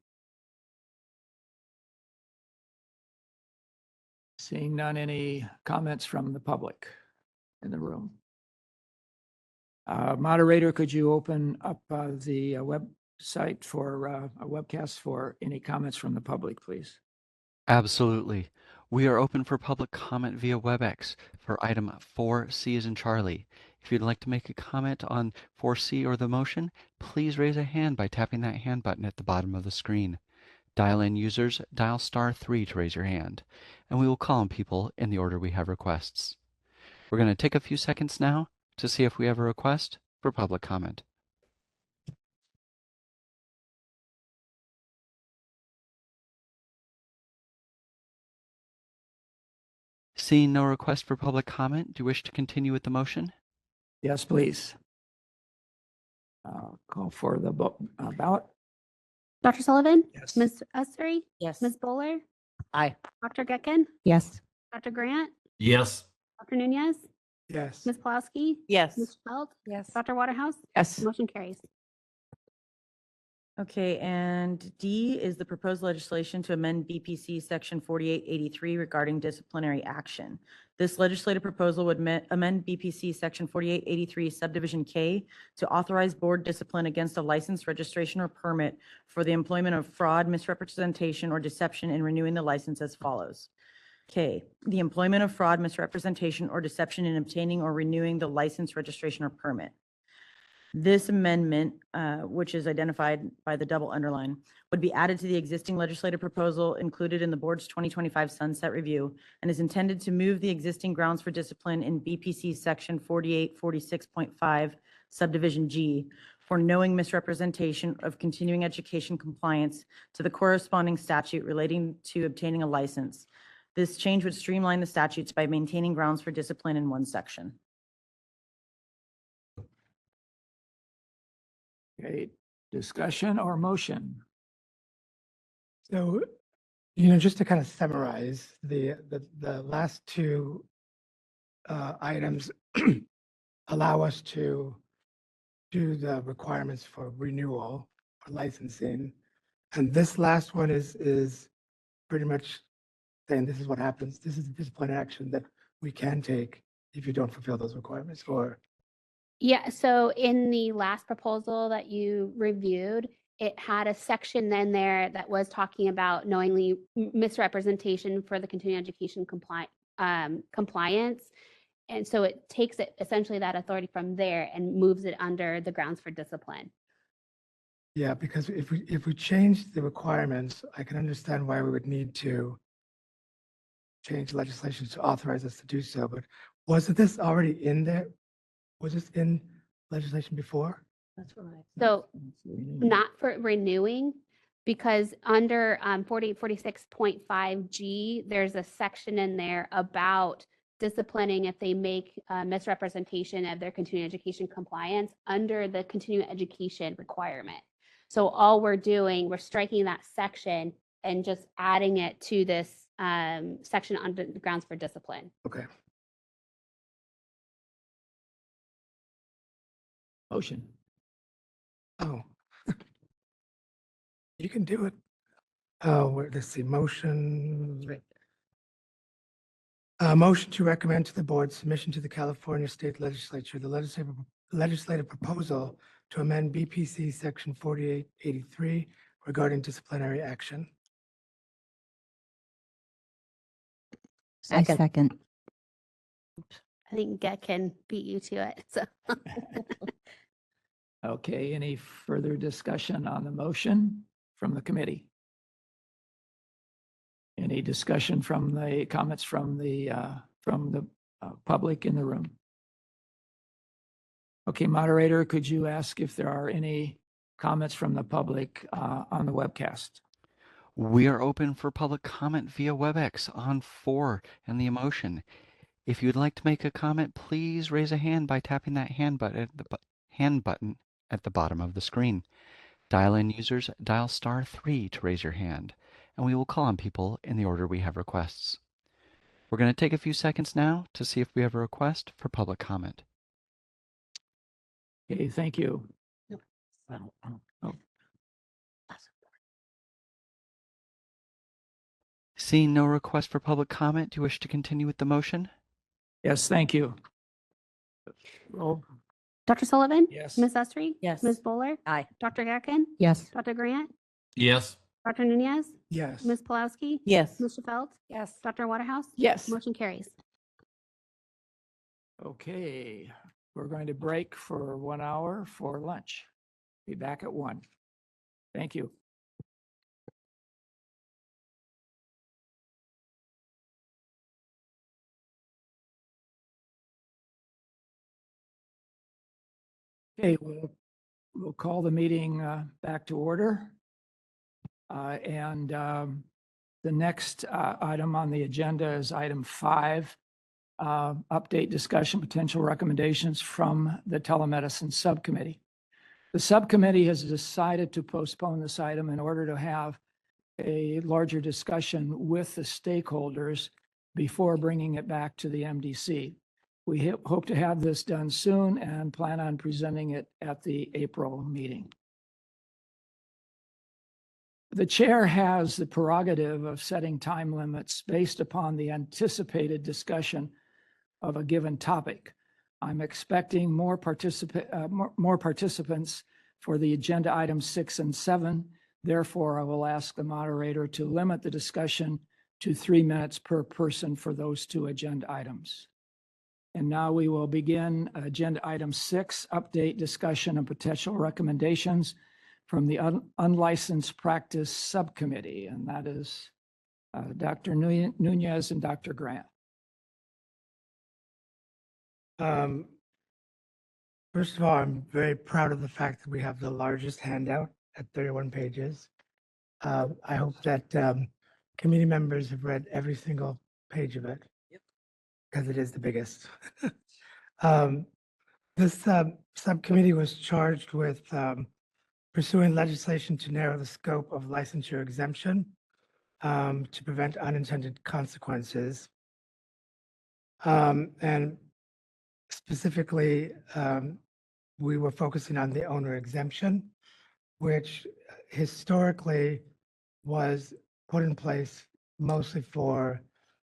Seeing none, any comments from the public in the room? Moderator, could you open up the website for a webcast for any comments from the public, please? Absolutely. We are open for public comment via WebEx for item 4C as in Charlie. If you'd like to make a comment on 4C or the motion, please raise a hand by tapping that hand button at the bottom of the screen. Dial-in users dial *3 to raise your hand, and we will call on people in the order we have requests. We're going to take a few seconds now to see if we have a request for public comment. Seeing no request for public comment, do you wish to continue with the motion? Yes, please. Call for the ballot. Dr. Sullivan? Yes. Ms. Usry? Yes. Ms. Bowler? Aye. Dr. Getkin? Yes. Dr. Grant? Yes. Dr. Nunez? Yes. Ms. Pulowski? Yes. Ms. Felt? Yes. Dr. Waterhouse? Yes. Motion carries. Okay, and D is the proposed legislation to amend BPC Section 4883 regarding disciplinary action. This legislative proposal would amend BPC Section 4883 Subdivision K to authorize board discipline against a license, registration, or permit for the employment of fraud, misrepresentation, or deception in renewing the license as follows. K, the employment of fraud, misrepresentation, or deception in obtaining or renewing the license, registration, or permit. This amendment, which is identified by the double underline, would be added to the existing legislative proposal included in the board's 2025 sunset review and is intended to move the existing grounds for discipline in BPC section 4846.5 subdivision G for knowing misrepresentation of continuing education compliance to the corresponding statute relating to obtaining a license. This change would streamline the statutes by maintaining grounds for discipline in one section. Okay, discussion or motion? So, just to kind of summarize, the last two items allow us to do the requirements for renewal or licensing. And this last one is pretty much saying this is what happens. This is the disciplinary action that we can take if you don't fulfill those requirements or. Yeah, so in the last proposal that you reviewed, it had a section in there that was talking about knowingly misrepresentation for the continuing education compliance. And so it takes it essentially that authority from there and moves it under the grounds for discipline. Yeah, because if we change the requirements, I can understand why we would need to change legislation to authorize us to do so. But wasn't this already in there? Was this in legislation before? That's what I. So not for renewing, because under 4846.5G, there's a section in there about disciplining if they make misrepresentation of their continuing education compliance under the continuing education requirement. So all we're doing, we're striking that section and just adding it to this section under the grounds for discipline. Okay. Motion. Oh. You can do it. Let's see, motion. Motion to recommend to the board submission to the California State Legislature, the legislative proposal to amend BPC section 4883 regarding disciplinary action. Second. Second. I think Get can beat you to it. So Okay, any further discussion on the motion from the committee? Any discussion from the comments from the public in the room? Okay, moderator, could you ask if there are any comments from the public on the webcast? We are open for public comment via WebEx on 4 and the emotion. If you'd like to make a comment, please raise a hand by tapping that hand button at the bottom of the screen. Dial-in users dial *3 to raise your hand, and we will call on people in the order we have requests. We're going to take a few seconds now to see if we have a request for public comment. Okay, thank you. Seeing no request for public comment, do you wish to continue with the motion? Yes, thank you. Roll. Dr. Sullivan? Yes. Ms. Esri? Yes. Ms. Bowler? Aye. Dr. Gatkin? Yes. Dr. Grant? Yes. Dr. Nunez? Yes. Ms. Pulowski? Yes. Ms. Feld? Yes. Dr. Waterhouse? Yes. Motion carries. Okay, we're going to break for 1 hour for lunch. Be back at 1. Thank you. Okay, we'll call the meeting back to order. The next item on the agenda is item 5, update discussion, potential recommendations from the telemedicine subcommittee. The subcommittee has decided to postpone this item in order to have a larger discussion with the stakeholders before bringing it back to the MDC. We hope to have this done soon and plan on presenting it at the April meeting. The chair has the prerogative of setting time limits based upon the anticipated discussion of a given topic. I'm expecting more participants for the agenda items 6 and 7. Therefore, I will ask the moderator to limit the discussion to 3 minutes per person for those 2 agenda items. And now we will begin agenda item 6, update discussion and potential recommendations from the Unlicensed Practice Subcommittee, and that is Dr. Nunez and Dr. Grant. First of all, I'm very proud of the fact that we have the largest handout at 31 pages. I hope that committee members have read every single page of it. Because it is the biggest. This subcommittee was charged with pursuing legislation to narrow the scope of licensure exemption to prevent unintended consequences. And specifically, we were focusing on the owner exemption, which historically was put in place mostly for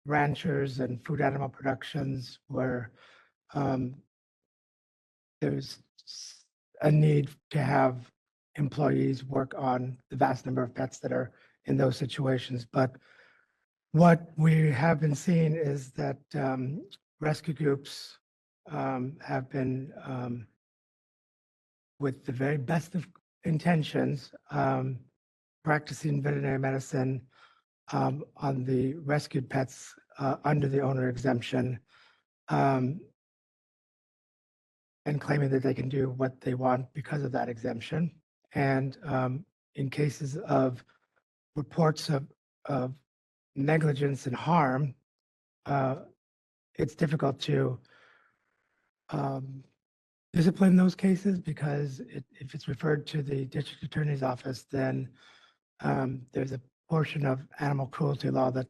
ranchers and food animal productions where there's a need to have employees work on the vast number of pets that are in those situations. But what we have been seeing is that rescue groups have been, with the very best of intentions, practicing veterinary medicine on the rescued pets under the owner exemption, and claiming that they can do what they want because of that exemption. And in cases of reports of negligence and harm, it's difficult to discipline those cases because if it's referred to the district attorney's office, then there's a portion of animal cruelty law that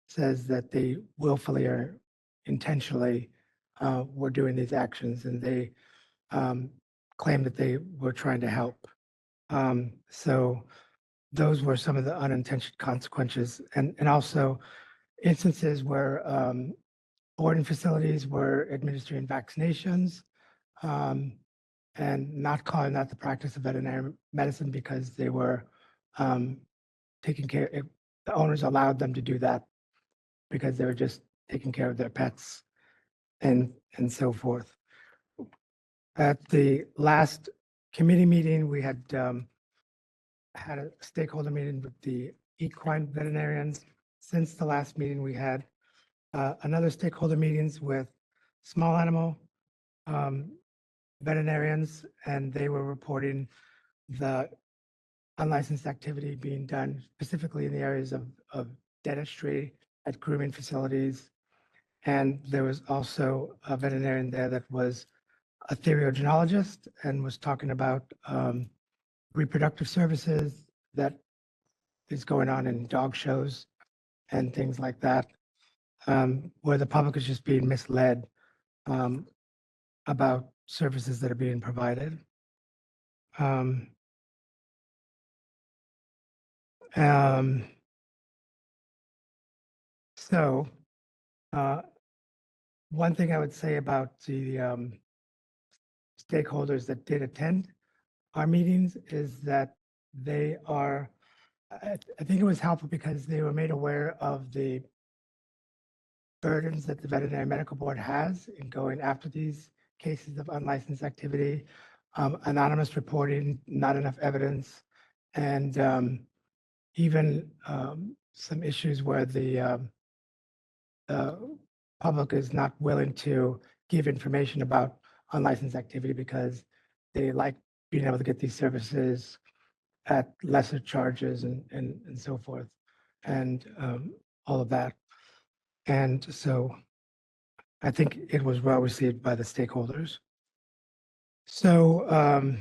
says that they willfully or intentionally were doing these actions, and they claim that they were trying to help. So those were some of the unintended consequences, and also instances where boarding facilities were administering vaccinations and not calling that the practice of veterinary medicine because they were taking care, the owners allowed them to do that because they were just taking care of their pets and so forth. At the last committee meeting, we had had a stakeholder meeting with the equine veterinarians. Since the last meeting, we had another stakeholder meetings with small animal veterinarians, and they were reporting the unlicensed activity being done specifically in the areas of dentistry at grooming facilities. And there was also a veterinarian there that was a theriogenologist and was talking about reproductive services that is going on in dog shows and things like that, where the public is just being misled about services that are being provided. So one thing I would say about the stakeholders that did attend our meetings is that they are, I think it was helpful because they were made aware of the burdens that the Veterinary Medical Board has in going after these cases of unlicensed activity, anonymous reporting, not enough evidence, and even some issues where the public is not willing to give information about unlicensed activity because they like being able to get these services at lesser charges and so forth, and all of that. And so I think it was well received by the stakeholders. So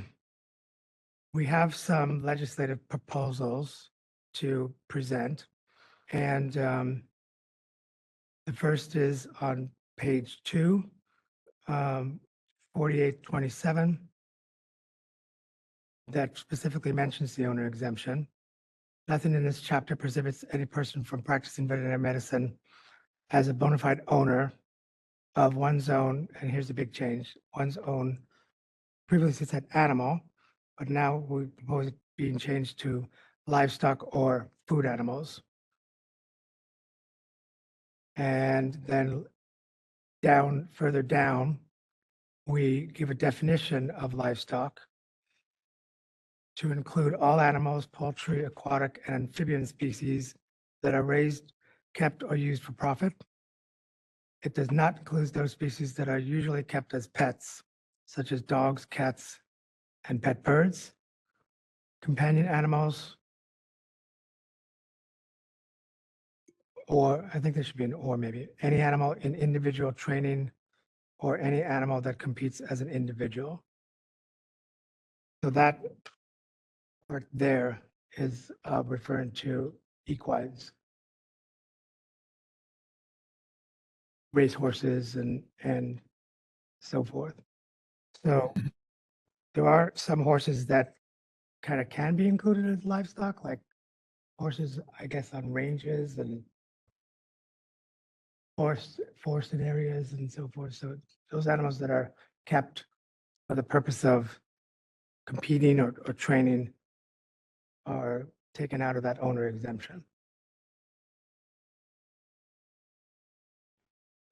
we have some legislative proposals to present, and the first is on page 2, 4827, that specifically mentions the owner exemption. Nothing in this chapter prohibits any person from practicing veterinary medicine as a bona fide owner of one's own, and here's the big change, one's own, previously said animal, but now we propose it being changed to livestock or food animals. And then further down, we give a definition of livestock to include all animals, poultry, aquatic, and amphibian species that are raised, kept, or used for profit. It does not include those species that are usually kept as pets, such as dogs, cats, and pet birds, companion animals, or, I think there should be an or maybe, any animal in individual training or any animal that competes as an individual. So that part there is referring to equines, racehorses and so forth. So there are some horses that kind of can be included as livestock, like horses, I guess, on ranges and forested areas and so forth. So those animals that are kept for the purpose of competing or training are taken out of that owner exemption.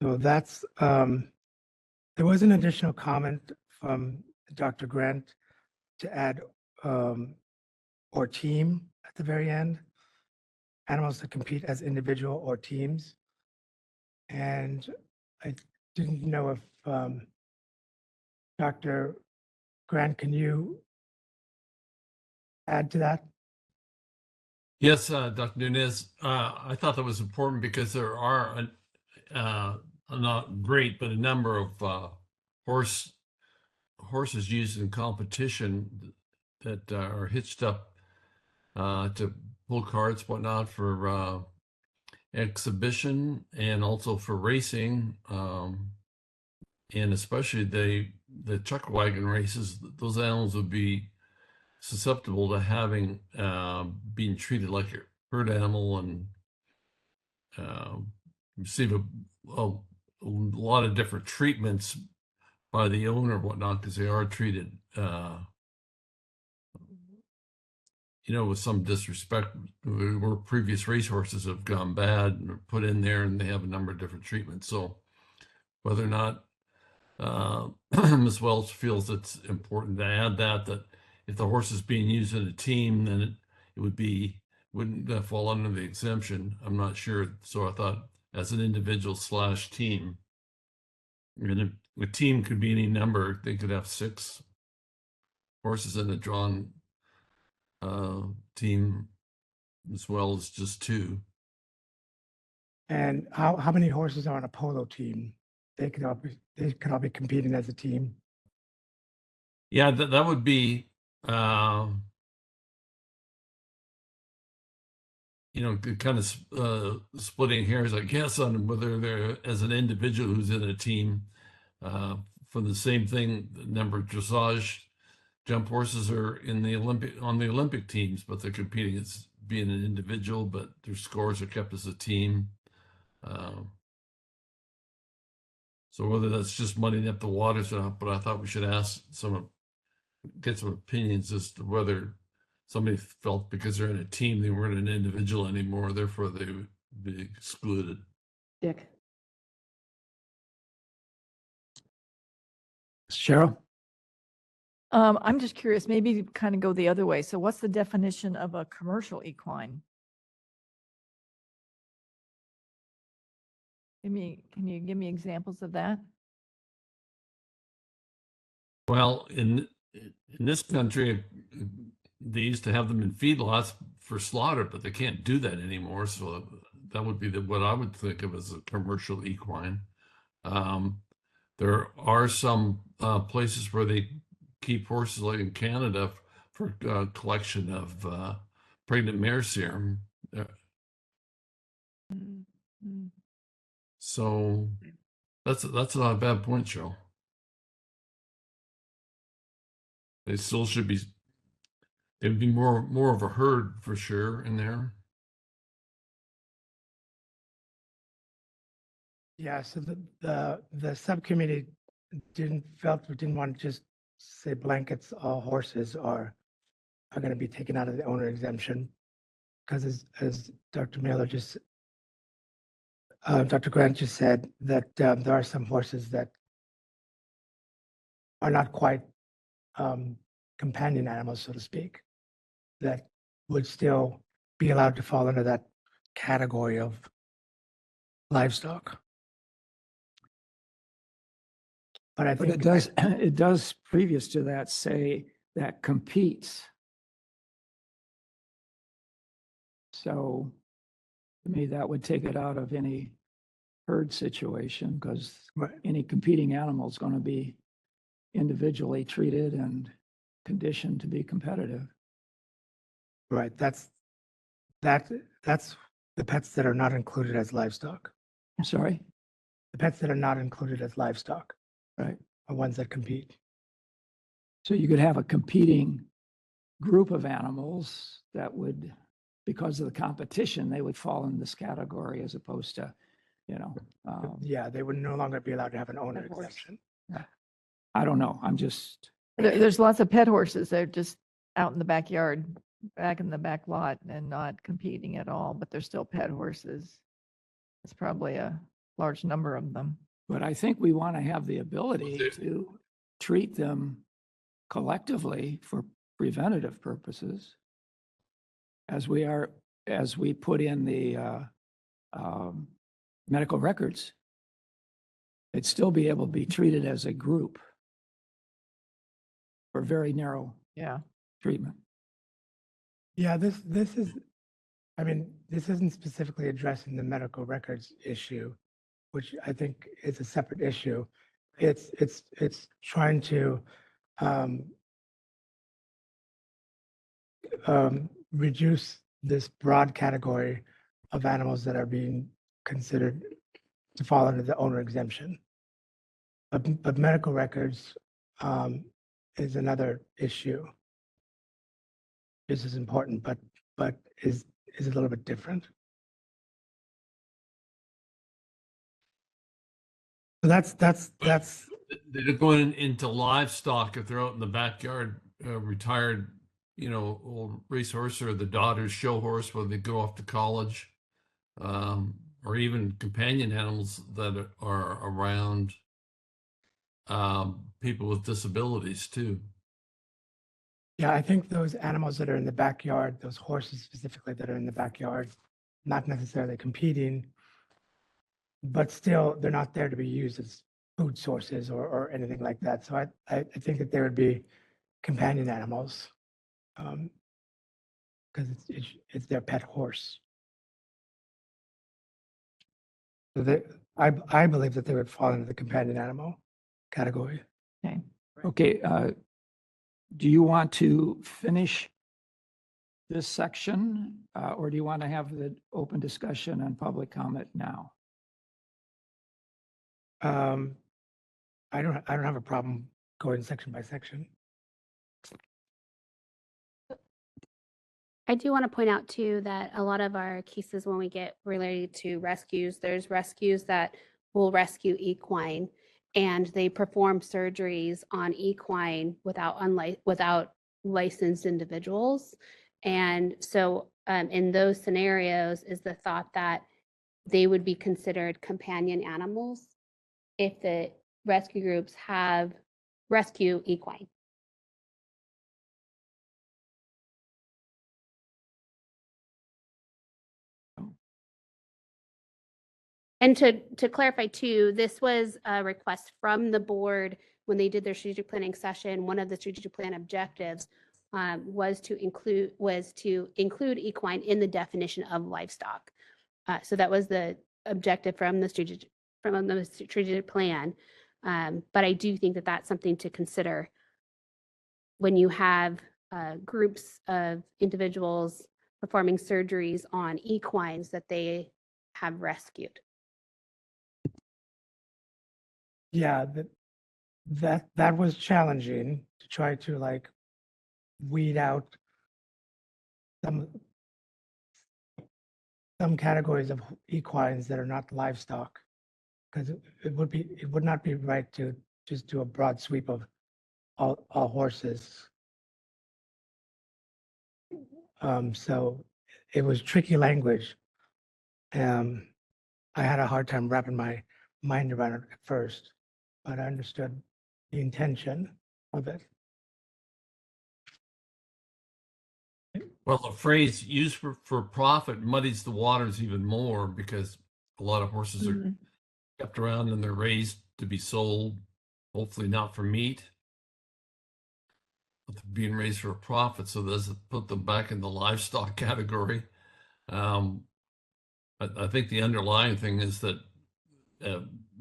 So that's, there was an additional comment from Dr. Grant to add or team at the very end. Animals that compete as individual or teams. And I didn't know if Dr. Grant, can you add to that? Yes, Dr. Nunez, I thought that was important because there are not great, but a number of horses used in competition that are hitched up to pull carts, whatnot, for exhibition and also for racing, and especially the chuck wagon races. Those animals would be susceptible to having being treated like a herd animal and receive a lot of different treatments by the owner and whatnot, because they are treated with some disrespect, where previous racehorses have gone bad and are put in there, and they have a number of different treatments. So whether or not Ms. Welch feels it's important to add that if the horse is being used in a team, then it wouldn't fall under the exemption. I'm not sure. So I thought as an individual / team, and a team could be any number. They could have 6 horses in a drawn team as well as just 2. And how many horses are on a polo team? They could all be competing as a team. Yeah, that would be kind of splitting hairs, I guess, on whether they're as an individual who's in a team. For the same thing, the number of dressage jump horses are on the Olympic teams, but they're competing as being an individual, but their scores are kept as a team. So whether that's just muddying up the waters or not, but I thought we should get some opinions as to whether somebody felt because they're in a team, they weren't an individual anymore, therefore they would be excluded. Dick. Cheryl? I'm just curious, maybe kind of go the other way. So what's the definition of a commercial equine? Can you give me examples of that? Well, in this country, they used to have them in feedlots for slaughter, but they can't do that anymore. So that would be what I would think of as a commercial equine. There are some places where they keep horses, like in Canada, for collection of pregnant mare serum. So that's not a bad point, Cheryl. They still should be. It would be more of a herd for sure in there. Yeah, so the subcommittee didn't want to just say blankets, all horses are going to be taken out of the owner exemption. Because as Dr. Miller Dr. Grant just said, that there are some horses that are not quite companion animals, so to speak, that would still be allowed to fall under that category of livestock. But I But think it does previous to that say that competes. So To me, that would take it out of any herd situation because Right. any competing animal is going to be individually treated and conditioned to be competitive. Right, that's the pets that are not included as livestock. I'm sorry? The pets that are not included as livestock Right. are ones that compete. So you could have a competing group of animals that would, because of the competition, they would fall in this category as opposed to, Yeah, they would no longer be allowed to have an owner Pet horse. exemption. I don't know. I'm just, There's lots of pet horses. They're just out in the backyard, back in the back lot and not competing at all, but they're still pet horses. It's probably a large number of them. but I think we want to have the ability there- to treat them collectively for preventative purposes as we put in the medical records. They'd still be able to be treated as a group for very narrow Yeah. treatment. Yeah, this is, I mean, this isn't specifically addressing the medical records issue, which I think is a separate issue. It's trying to reduce this broad category of animals that are being considered to fall under the owner exemption. But medical records is another issue. This is important, but is a little bit different. So that's They're going into livestock if they're out in the backyard, retired, old racehorse or the daughter's show horse when they go off to college, or even companion animals that are around people with disabilities too. Yeah, I think those animals that are in the backyard, those horses specifically that are in the backyard, not necessarily competing, but still they're not there to be used as food sources or anything like that. So I think that there would be companion animals because it's their pet horse. So I believe that they would fall into the companion animal category. Okay, do you want to finish this section, or do you want to have the open discussion and public comment now? I don't have a problem going section by section. I do want to point out too that a lot of our cases when we get related to rescues, there's rescues that will rescue equine and they perform surgeries on equine without licensed individuals. And so in those scenarios is the thought that they would be considered companion animals if the rescue groups have rescue equine. And to clarify too, this was a request from the board when they did their strategic planning session. One of the strategic plan objectives was to include equine in the definition of livestock. So that was the objective from the strategic plan. But I do think that that's something to consider when you have groups of individuals performing surgeries on equines that they have rescued. Yeah, that was challenging to try to like weed out some categories of equines that are not livestock, because it would not be right to just do a broad sweep of all horses. So it was tricky language. I had a hard time wrapping my mind around it at first, but I understood the intention of it. Well, the phrase used for profit muddies the waters even more because a lot of horses are kept around and they're raised to be sold, hopefully not for meat, but they're being raised for a profit. So does it put them back in the livestock category? I think the underlying thing is that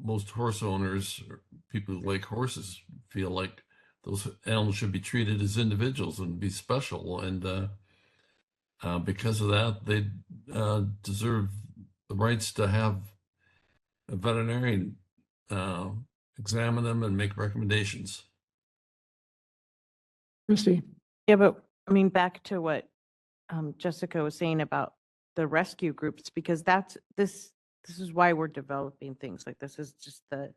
most horse owners, or people who like horses, feel like those animals should be treated as individuals and be special. And because of that, they deserve the rights to have a veterinarian examine them and make recommendations. Christie? Yeah, but I mean, back to what Jessica was saying about the rescue groups, because this is why we're developing things like this, is just the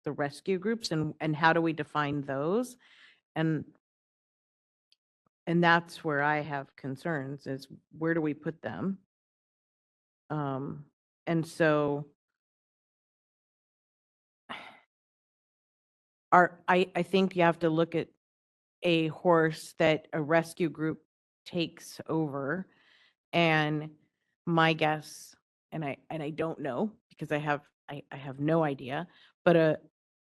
rescue groups and how do we define those? And that's where I have concerns, is where do we put them? And so I think you have to look at a horse that a rescue group takes over. And my guess, and I don't know because I have no idea, but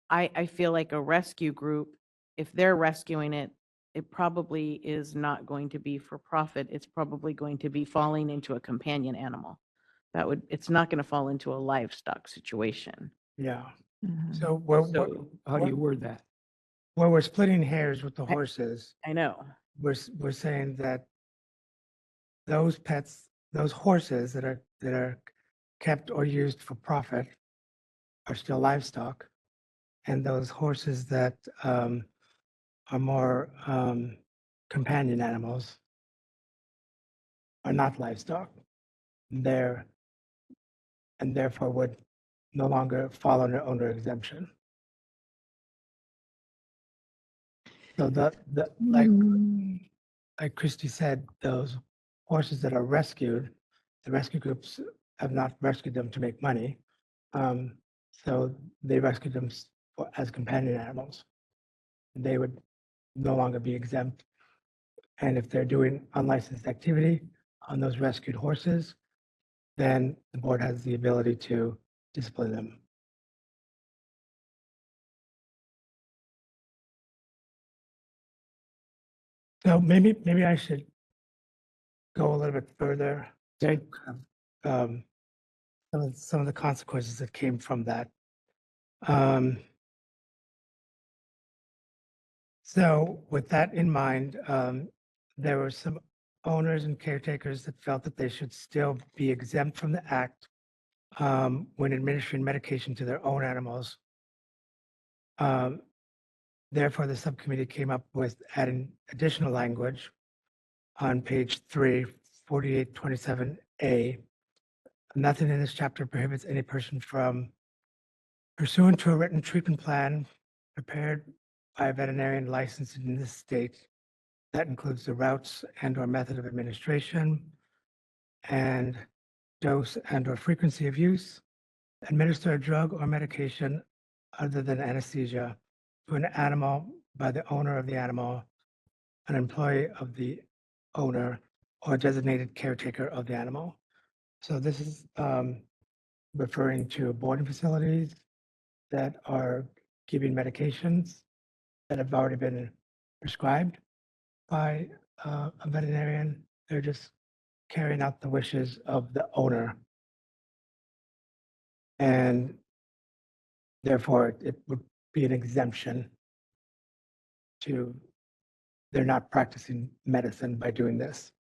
I feel like a rescue group, if they're rescuing it, it probably is not going to be for profit. It's probably going to be falling into a companion animal. It's not going to fall into a livestock situation. Yeah. Mm-hmm. So So how do you word that? where we're splitting hairs with the I- horses, I know. we're saying that those pets, those horses that are kept or used for profit are still livestock. And those horses that are more companion animals are not livestock. They're, and therefore would no longer fall under owner exemption. So like Christy said, those horses that are rescued, the rescue groups have not rescued them to make money. So they rescued them as companion animals. They would no longer be exempt. And if they're doing unlicensed activity on those rescued horses, then the board has the ability to discipline them. So maybe I should go a little bit further. Okay. Some of the consequences that came from that. So with that in mind, there were some owners and caretakers that felt that they should still be exempt from the act when administering medication to their own animals. Therefore, the subcommittee came up with adding additional language on page 3, 4827A. Nothing in this chapter prohibits any person from pursuant to a written treatment plan prepared by a veterinarian licensed in this state. That includes the routes and/or method of administration and dose and/or frequency of use, administer a drug or medication other than anesthesia to an animal by the owner of the animal, an employee of the owner, or a designated caretaker of the animal. So this is referring to boarding facilities that are giving medications that have already been prescribed by a veterinarian. They're just carrying out the wishes of the owner. And therefore, it would be an exemption to, they're not practicing medicine by doing this.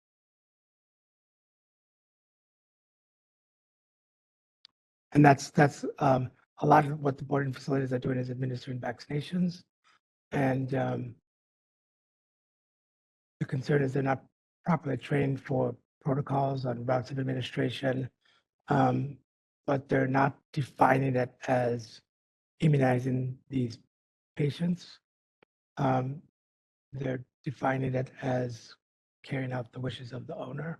And that's a lot of what the boarding facilities are doing is administering vaccinations. And the concern is they're not properly trained for protocols on routes of administration, but they're not defining it as immunizing these patients. They're defining it as carrying out the wishes of the owner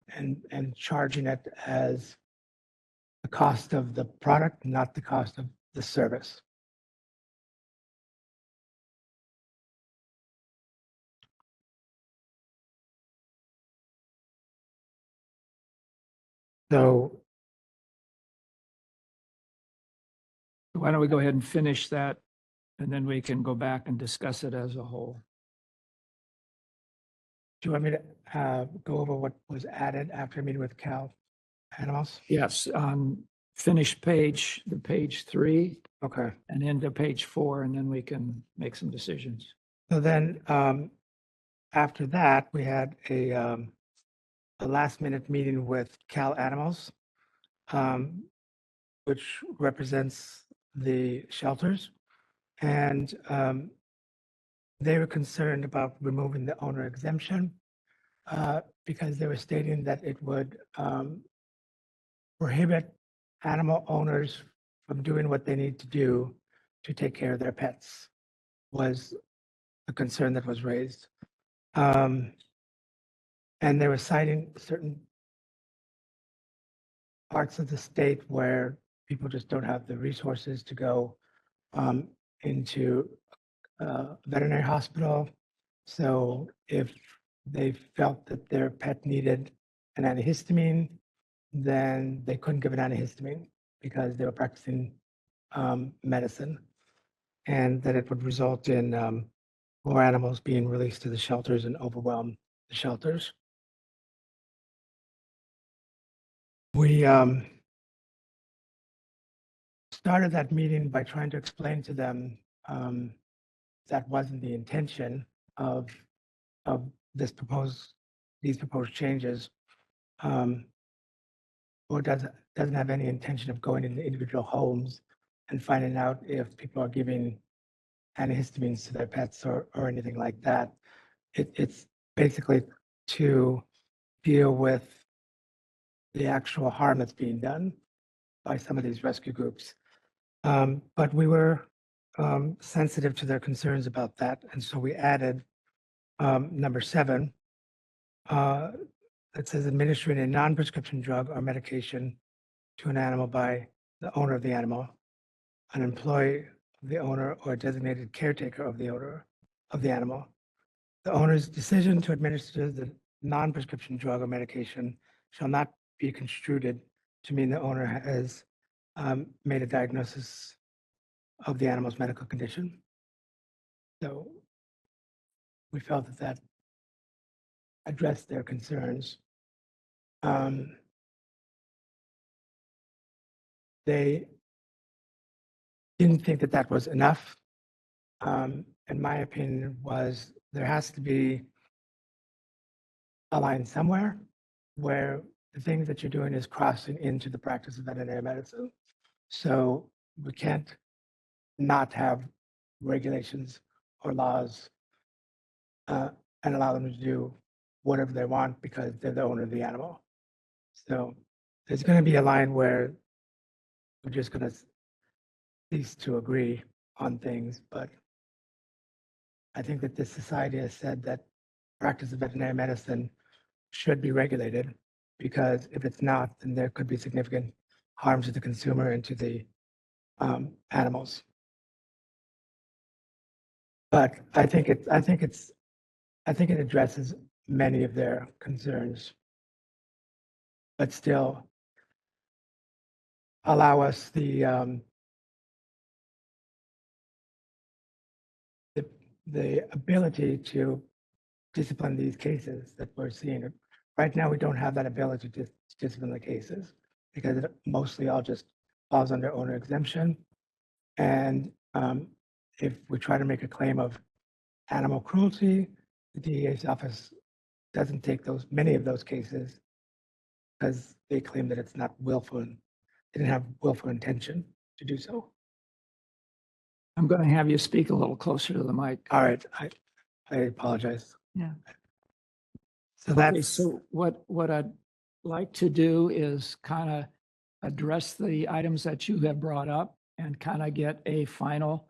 and charging it as the cost of the product, not the cost of the service. So Why don't we go ahead and finish that, and then we can go back and discuss it as a whole. do you want me to go over what was added after meeting with Cal? animals? Yes, finish the page 3 Okay. and into page 4, and then we can make some decisions. So then, after that, we had a last minute meeting with Cal Animals, which represents the shelters. And they were concerned about removing the owner exemption because they were stating that it would prohibit animal owners from doing what they need to do to take care of their pets, was a concern that was raised. And they were citing certain parts of the state where people just don't have the resources to go into a veterinary hospital. So if they felt that their pet needed an antihistamine, then they couldn't give an antihistamine because they were practicing medicine, and that it would result in more animals being released to the shelters and overwhelm the shelters. We started that meeting by trying to explain to them that wasn't the intention of these proposed changes, or doesn't have any intention of going into individual homes and finding out if people are giving antihistamines to their pets or anything like that. It's basically to deal with the actual harm that's being done by some of these rescue groups. But we were sensitive to their concerns about that, and so we added number 7. That says administering a non-prescription drug or medication to an animal by the owner of the animal, an employee of the owner, or a designated caretaker of the owner of the animal. The owner's decision to administer the non-prescription drug or medication shall not be construed to mean the owner has made a diagnosis of the animal's medical condition. So we felt that that addressed their concerns. They didn't think that that was enough. In my opinion, was there has to be a line somewhere where the things that you're doing is crossing into the practice of veterinary medicine. So we can't not have regulations or laws and allow them to do whatever they want because they're the owner of the animal. So there's going to be a line where we're just going to cease to agree on things, but I think that this society has said that practice of veterinary medicine should be regulated, because if it's not, then there could be significant harm to the consumer and to the animals. But I think it addresses many of their concerns, but still allow us the ability to discipline these cases that we're seeing. Right now, we don't have that ability to discipline the cases because it mostly all just falls under owner exemption. And if we try to make a claim of animal cruelty, the DEA's office doesn't take many of those cases because they claim that it's not willful and they didn't have willful intention to do so. I'm going to have you speak a little closer to the mic. All right, I apologize. Yeah. So Okay, that's, so what I'd like to do is kind of address the items that you have brought up and kind of get a final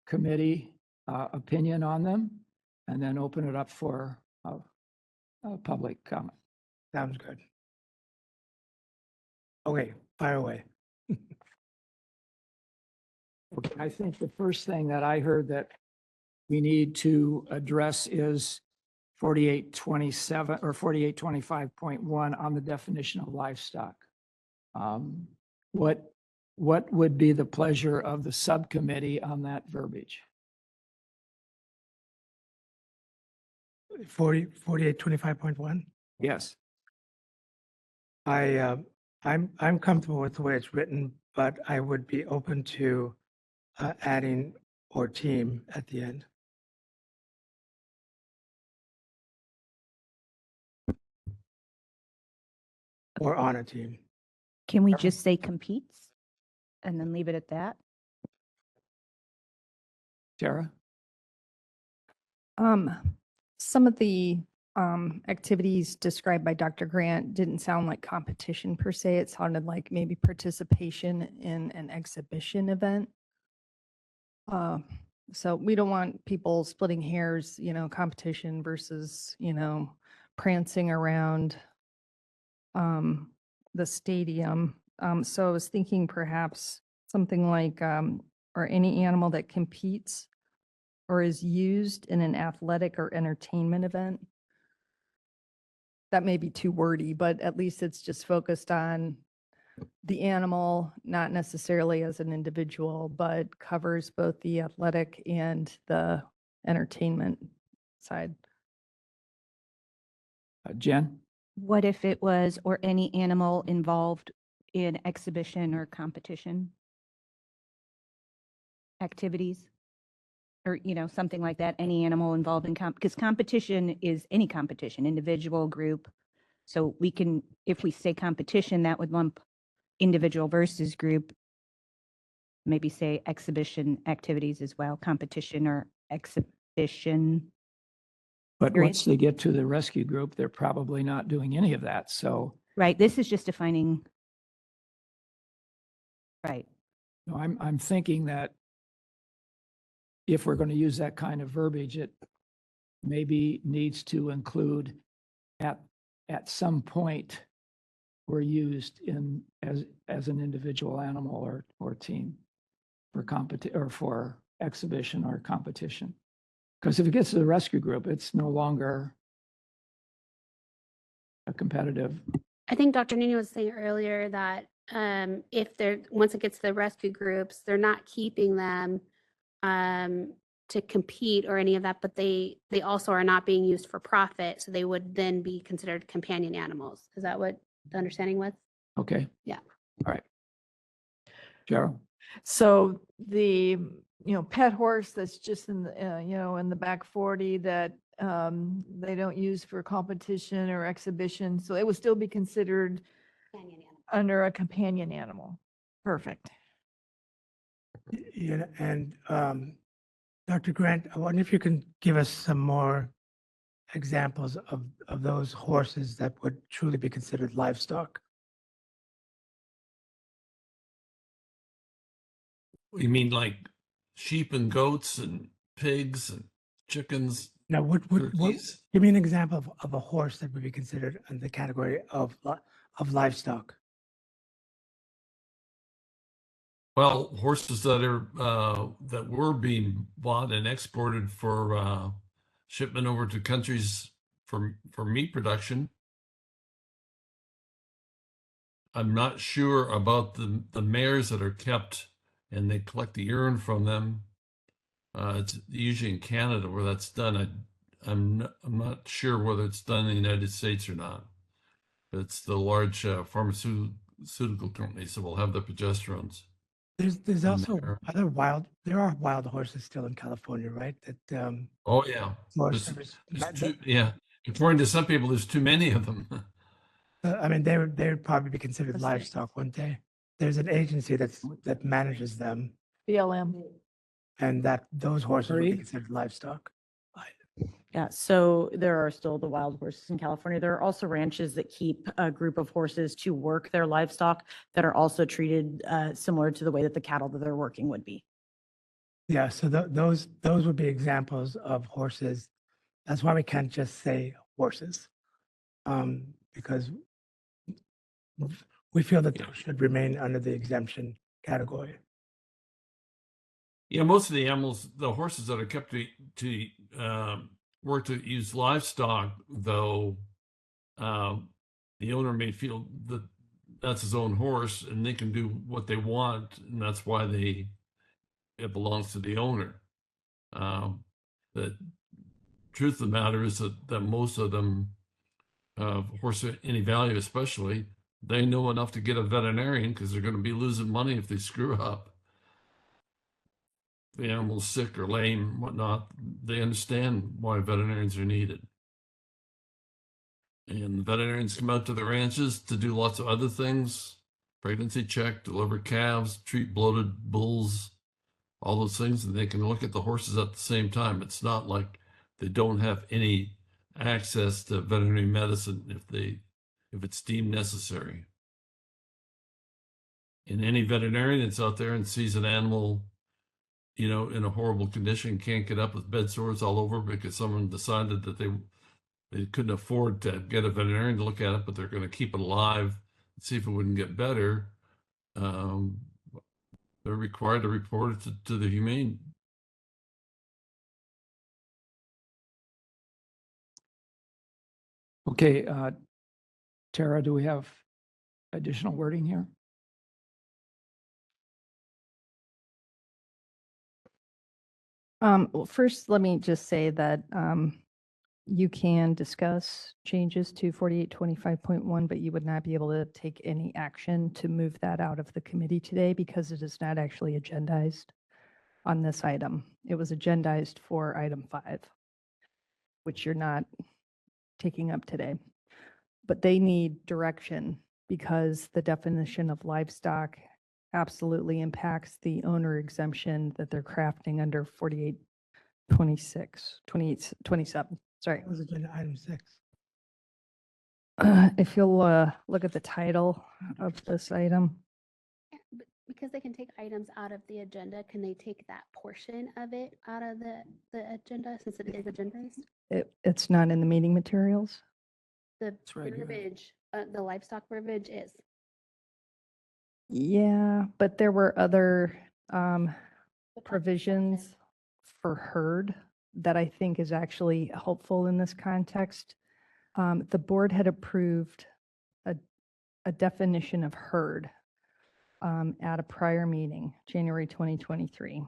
committee opinion on them, and then open it up for public comment. sounds good. Okay, fire away. Okay, I think the first thing that I heard that we need to address is 4827 or 4825.1 on the definition of livestock. What would be the pleasure of the subcommittee on that verbiage? 4825.1. Yes. I I'm comfortable with the way it's written, but I would be open to adding or team at the end. Or on a team. Can we just say competes and then leave it at that? Tara? Some of the activities described by Dr. Grant didn't sound like competition per se. It sounded like maybe participation in an exhibition event. So we don't want people splitting hairs, competition versus, prancing around the stadium. So I was thinking perhaps something like, or any animal that competes or is used in an athletic or entertainment event. That may be too wordy, but at least it's just focused on the animal, not necessarily as an individual, but covers both the athletic and the entertainment side. Jen? What if it was, or any animal involved in exhibition or competition activities? Or, something like that, any animal involved in because competition is any competition, individual, group. So we can, if we say competition, that would lump individual versus group, maybe say exhibition activities as well, competition or exhibition. But Period. once they get to the rescue group, they're probably not doing any of that. So Right, this is just defining. Right, no, I'm thinking that if we're going to use that kind of verbiage, it maybe needs to include at some point were used in as an individual animal or team for or for exhibition or competition. Because if it gets to the rescue group, it's no longer a competitive. I think Dr. Nino was saying earlier that if they're, once it gets to the rescue groups, they're not keeping them to compete or any of that, but they also are not being used for profit. So they would then be considered companion animals. Is that what the understanding was? Okay. Yeah. All right. Cheryl? So the, pet horse that's just in the, in the back 40 that they don't use for competition or exhibition. So it would still be considered Companion animal. under a companion animal. Perfect. Yeah, and Dr. Grant, I wonder if you can give us some more examples of those horses that would truly be considered livestock. You mean like sheep and goats and pigs and chickens, Now, what turkeys? give me an example of a horse that would be considered in the category of livestock? Well, horses that are that were being bought and exported for shipment over to countries for meat production. I'm not sure about the mares that are kept and they collect the urine from them. It's usually in Canada where that's done. I'm not sure whether it's done in the United States or not. But it's the large pharmaceutical companies that will have the progesterones. There's also there. there are wild horses still in California, right? That Oh yeah, Forest there's Service. yeah. According to some people, there's too many of them. I mean, they would probably be considered That's livestock, wouldn't they? There's an agency that manages them, BLM. and those horses would be Marie? considered livestock. Yeah, so there are still the wild horses in California. There are also ranches that keep a group of horses to work their livestock that are also treated similar to the way that the cattle that they're working would be. Yeah, so those would be examples of horses. That's why we can't just say horses, because we feel that those should remain under the exemption category. Yeah, most of the animals, the horses that are kept to work to use livestock, though, the owner may feel that that's his own horse and they can do what they want, and that's why it belongs to the owner. The truth of the matter is that most of them, horse of any value especially, they know enough to get a veterinarian because they're going to be losing money if they screw up. If the animal's sick or lame, whatnot, they understand why veterinarians are needed. And the veterinarians come out to the ranches to do lots of other things, pregnancy check, deliver calves, treat bloated bulls, all those things, and they can look at the horses at the same time. It's not like they don't have any access to veterinary medicine if it's deemed necessary. And any veterinarian that's out there and sees an animal, you know, in a horrible condition, can't get up with bed sores all over because someone decided that they couldn't afford to get a veterinarian to look at it, but they're going to keep it alive and see if it wouldn't get better. They're required to report it to the humane. Okay, Tara, do we have additional wording here? Well, first, let me just say that you can discuss changes to 4825.1, but you would not be able to take any action to move that out of the committee today because it is not actually agendized on this item. It was agendized for item 5, which you're not taking up today. But they need direction because the definition of livestock absolutely impacts the owner exemption that they're crafting under 4826, 28, 27. Sorry. That was agenda item 6. If you'll look at the title of this item, But because they can take items out of the agenda, can they take that portion of it out of the agenda since it is agendized? it's not in the meeting materials. The right here. verbiage, the livestock verbiage is. Yeah, but there were other but that's the provisions section. for herd that I think is actually helpful in this context. The board had approved a definition of herd at a prior meeting, January 2023.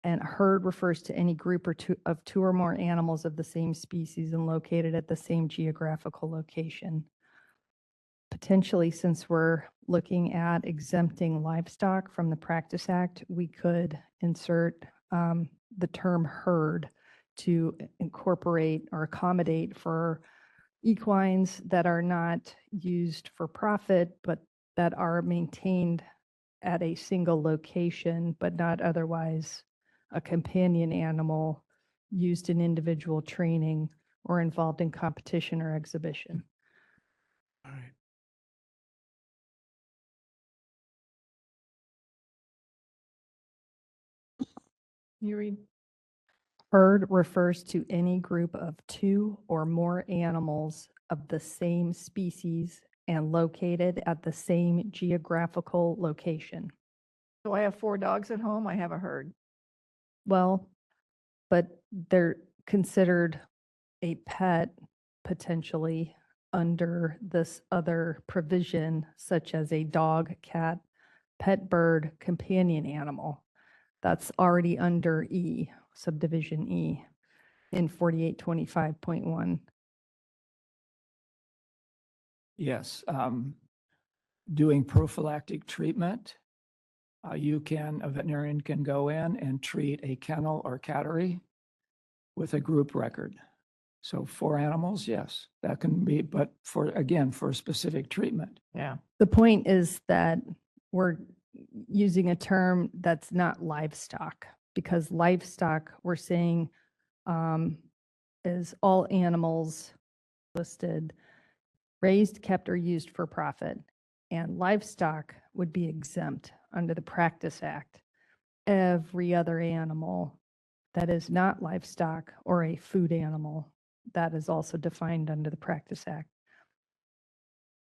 And herd refers to any group of two or more animals of the same species and located at the same geographical location. Potentially, since we're looking at exempting livestock from the Practice Act, we could insert the term herd to incorporate or accommodate for equines that are not used for profit, but that are maintained at a single location, but not otherwise a companion animal used in individual training or involved in competition or exhibition. All right. You read. Herd refers to any group of two or more animals of the same species and located at the same geographical location. So I have 4 dogs at home. I have a herd. Well, but they're considered a pet potentially under this other provision, such as a dog, cat, pet bird, companion animal. That's already under E, subdivision E, in 4825.1. Yes, doing prophylactic treatment. A veterinarian can go in and treat a kennel or cattery with a group record. So 4 animals, yes, that can be, but for a specific treatment. Yeah. The point is that we're using a term that's not livestock, because livestock, we're saying, is all animals listed, raised, kept, or used for profit. And livestock would be exempt under the Practice Act. Every other animal that is not livestock or a food animal that is also defined under the Practice Act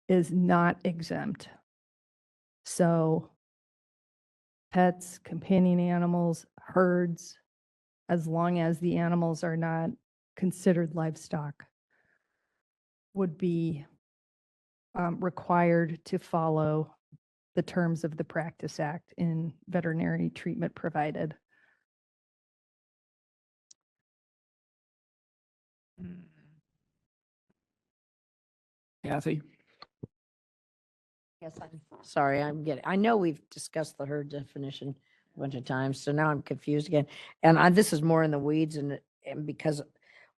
is not exempt. So pets, companion animals, herds, as long as the animals are not considered livestock, would be required to follow the terms of the Practice Act in veterinary treatment provided. Kathy? Yes, I'm sorry, I know we've discussed the herd definition a bunch of times, so now I'm confused again. And this is more in the weeds and because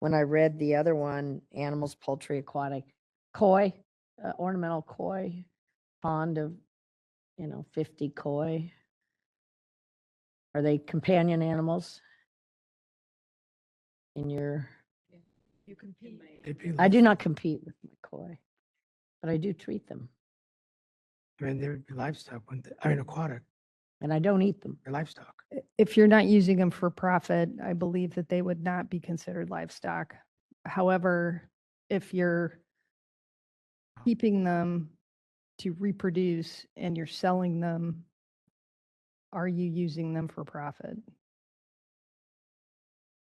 when I read the other one, animals, poultry, aquatic, koi, ornamental koi, pond of, 50 koi. Are they companion animals? In your, You compete. I do not compete with my koi, but I do treat them I mean, they would be livestock, wouldn't they? I mean, aquatic, and I don't eat them. they're livestock. If you're not using them for profit, I believe that they would not be considered livestock. However, if you're keeping them to reproduce and you're selling them, are you using them for profit?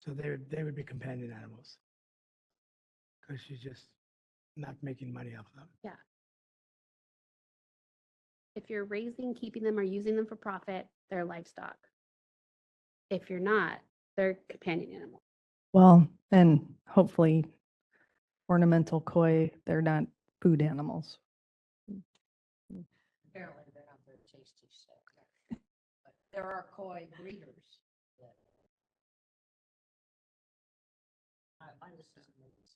So they would be companion animals. Because she's just not making money off them. Yeah. If you're raising, keeping them, or using them for profit, they're livestock. If you're not, they're companion animals. Well, and hopefully ornamental koi, they're not food animals. Apparently, they're not very tasty, so. But there are koi breeders. that- I listen to movies.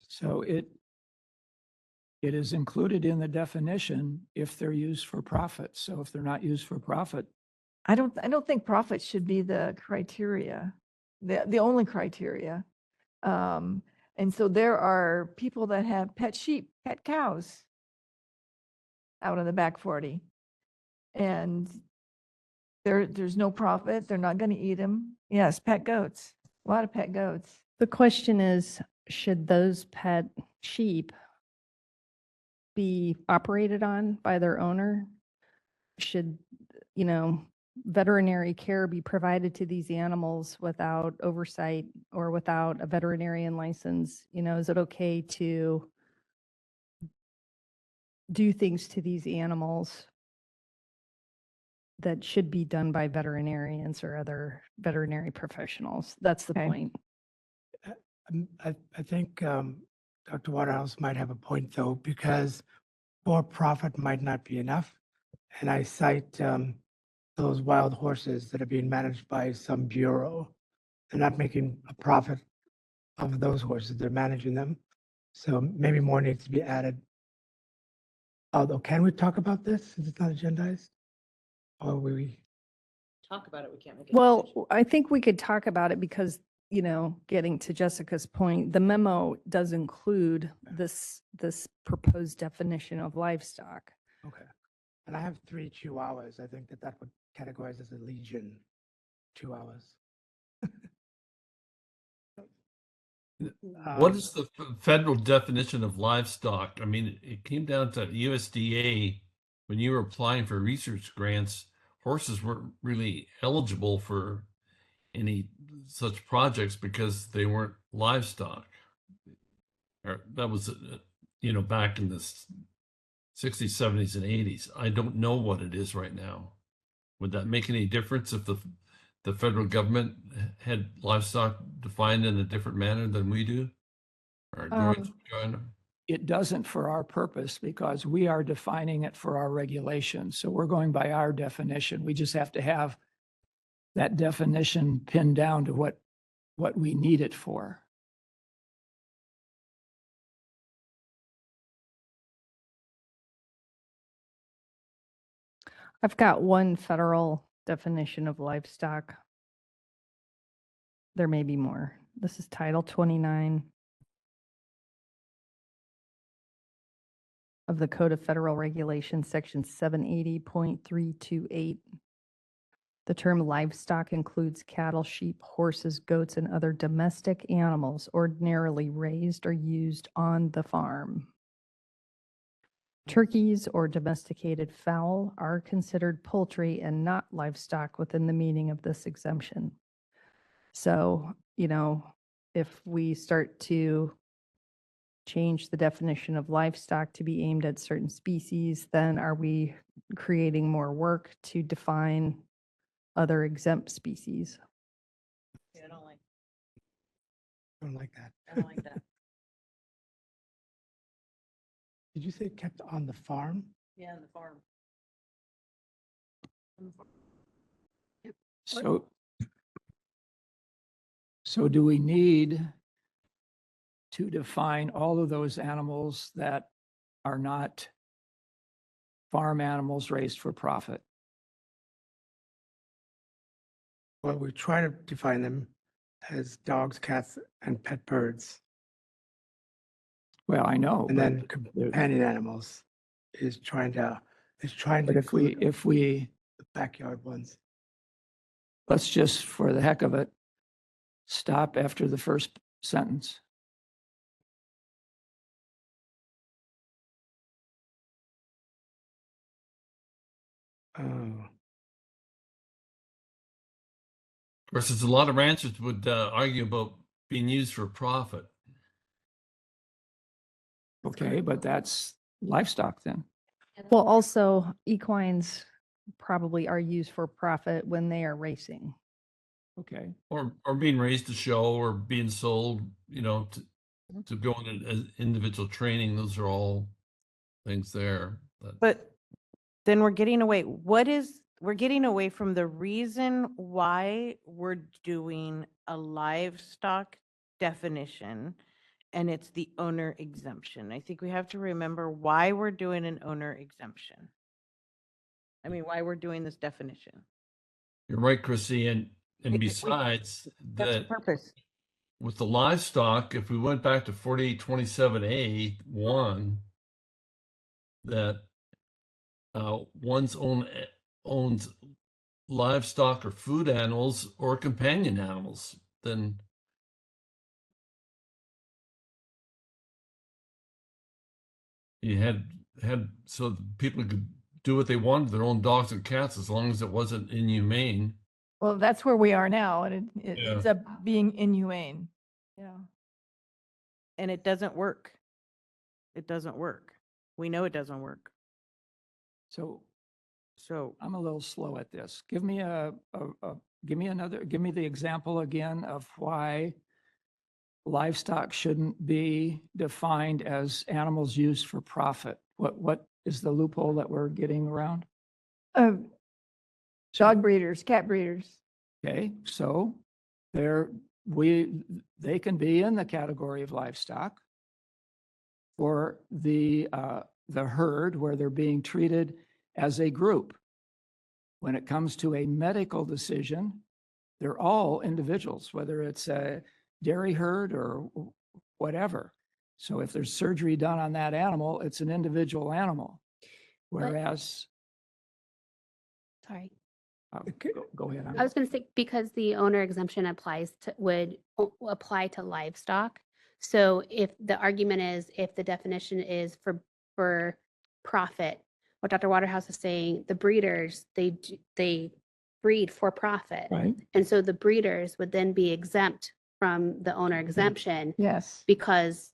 So it is included in the definition if they're used for profit. So if they're not used for profit, I don't think profit should be the criteria, the only criteria. And so there are people that have pet sheep, pet cows out on the back 40. And there's no profit. They're not going to eat them. Yes, pet goats, a lot of pet goats. The question is, should those pet sheep be operated on by their owner? Should, veterinary care be provided to these animals without oversight or without a veterinarian license? Is it okay to do things to these animals that should be done by veterinarians or other veterinary professionals? That's the Okay. point. I think Dr. Waterhouse might have a point though, because for profit might not be enough. And I cite those wild horses that are being managed by some bureau. They're not making a profit of those horses. They're managing them. So maybe more needs to be added. Although, can we talk about this since it's not agendized? Or will we? Talk about it, we can't make it. Well, I think we could talk about it because, getting to Jessica's point, the memo does include this proposed definition of livestock. Okay. And I have 3 chihuahuas. I think that would categorize as a legion chihuahuas. What is the federal definition of livestock? I mean, it came down to USDA when you were applying for research grants, horses weren't really eligible for any such projects because they weren't livestock. Or that was, back in the 60s, 70s, and 80s. I don't know what it is right now. Would that make any difference if the federal government had livestock defined in a different manner than we do? Or going to China? it doesn't for our purpose because we are defining it for our regulations. So we're going by our definition. We just have to have that definition pinned down to what we need it for. I've got one federal definition of livestock. There may be more. This is Title 29 of the Code of Federal Regulations, Section 780.328. The term livestock includes cattle, sheep, horses, goats, and other domestic animals ordinarily raised or used on the farm. Turkeys or domesticated fowl are considered poultry and not livestock within the meaning of this exemption. So, if we start to change the definition of livestock to be aimed at certain species, then are we creating more work to define other exempt species? Yeah, I don't like I don't like that. that. Did you say kept on the farm? Yeah, on the farm. So, so do we need to define all of those animals that are not farm animals raised for profit? Well, we're trying to define them as dogs, cats, and pet birds. Well, I know, And but then companion animals is trying to but if we, include the backyard ones. let's just, for the heck of it, stop after the first sentence. Oh, Versus a lot of ranchers would argue about being used for profit. Okay, but that's livestock then. Well, also equines probably are used for profit when they are racing. Okay, Or being raised to show or being sold, you know, to go into as individual training. Those are all things there. But then we're getting away, we're getting away from the reason why we're doing a livestock definition, and it's the owner exemption. I think we have to remember why we're doing an owner exemption. I mean, why we're doing this definition. You're right, Chrissy. And We- besides That's the that, purpose. with the livestock, if we went back to 4827A1, that one's owns livestock or food animals or companion animals, then you had so people could do what they wanted to their own dogs and cats as long as it wasn't inhumane. Well, that's where we are now, and it Yeah. ends up being inhumane. Yeah. And it doesn't work. It doesn't work. We know it doesn't work. so So I'm a little slow at this. Give me give me the example again of why livestock shouldn't be defined as animals used for profit. What is the loophole that we're getting around? Dog breeders, cat breeders. Okay, so they can be in the category of livestock for the herd where they're being treated as a group. When it comes to a medical decision, they're all individuals, whether it's a dairy herd or whatever. So if there's surgery done on that animal, it's an individual animal. Whereas, Sorry. go ahead. I was going to say, because the owner exemption would apply to livestock. So if the argument is, if the definition is for profit, what Dr. Waterhouse is saying, the breeders, they breed for profit. Right. And so the breeders would then be exempt from the owner exemption Yes. because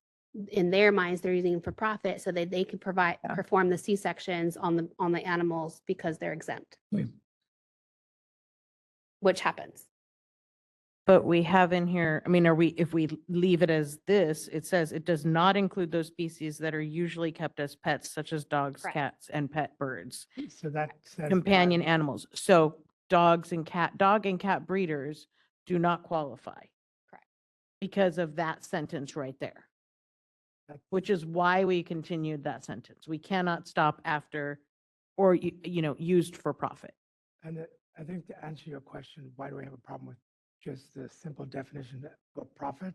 in their minds, they're using it for profit so that they can Yeah. perform the C-sections on the animals because they're exempt. Wait. Which happens. but we have in here, I mean, if we leave it as this, it says it does not include those species that are usually kept as pets, such as dogs, Correct. cats, and pet birds, so that says. companion animals. So dog and cat breeders do not qualify. Correct. Because of that sentence right there, that- which is why we continued that sentence. We cannot stop after, or, used for profit. And I think to answer your question, why do we have a problem with just the simple definition of profit?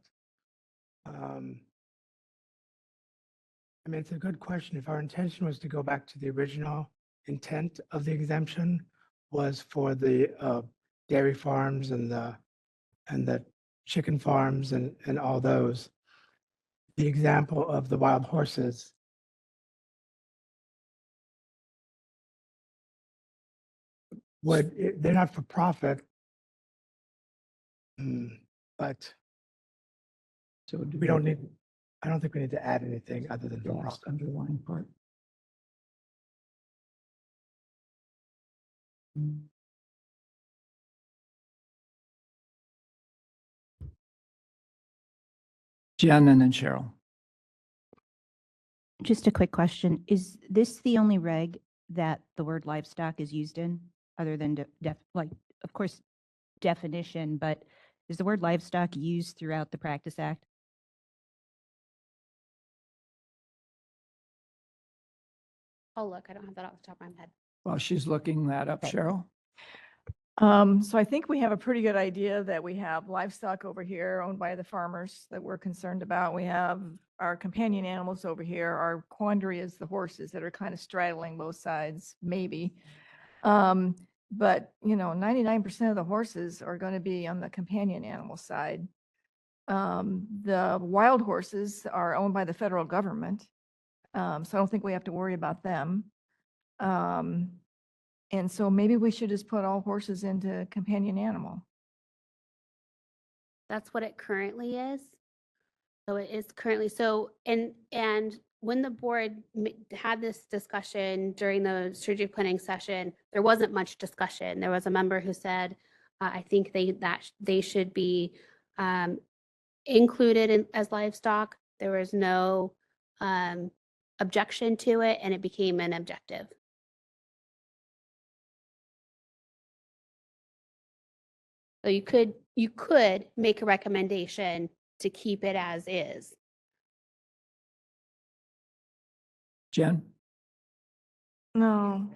I mean, it's a good question. If our intention was to go back to the original intent of the exemption was for the dairy farms and the chicken farms and all those, the example of the wild horses they're not for profit, but So do we don't need, I don't think we need to add anything other than the for last profit. underlying part. Jen and then Cheryl. Just a quick question. Is this the only reg that the word livestock is used in, other than like, of course, definition, but is the word livestock used throughout the Practice Act? Oh, look, I don't have that off the top of my head. While she's looking that up, Okay. Cheryl? So I think we have a pretty good idea that we have livestock over here owned by the farmers that we're concerned about. We have our companion animals over here. Our quandary is the horses that are kind of straddling both sides, maybe. But 99% of the horses are going to be on the companion animal side. The wild horses are owned by the federal government. So I don't think we have to worry about them. And so maybe we should just put all horses into companion animal. That's what it currently is. So it is currently, so, and when the board had this discussion during the strategic planning session, there wasn't much discussion. There was a member who said, I think they should be included as livestock. There was no objection to it, and it became an objective. So you could make a recommendation to keep it as is. Jen? No.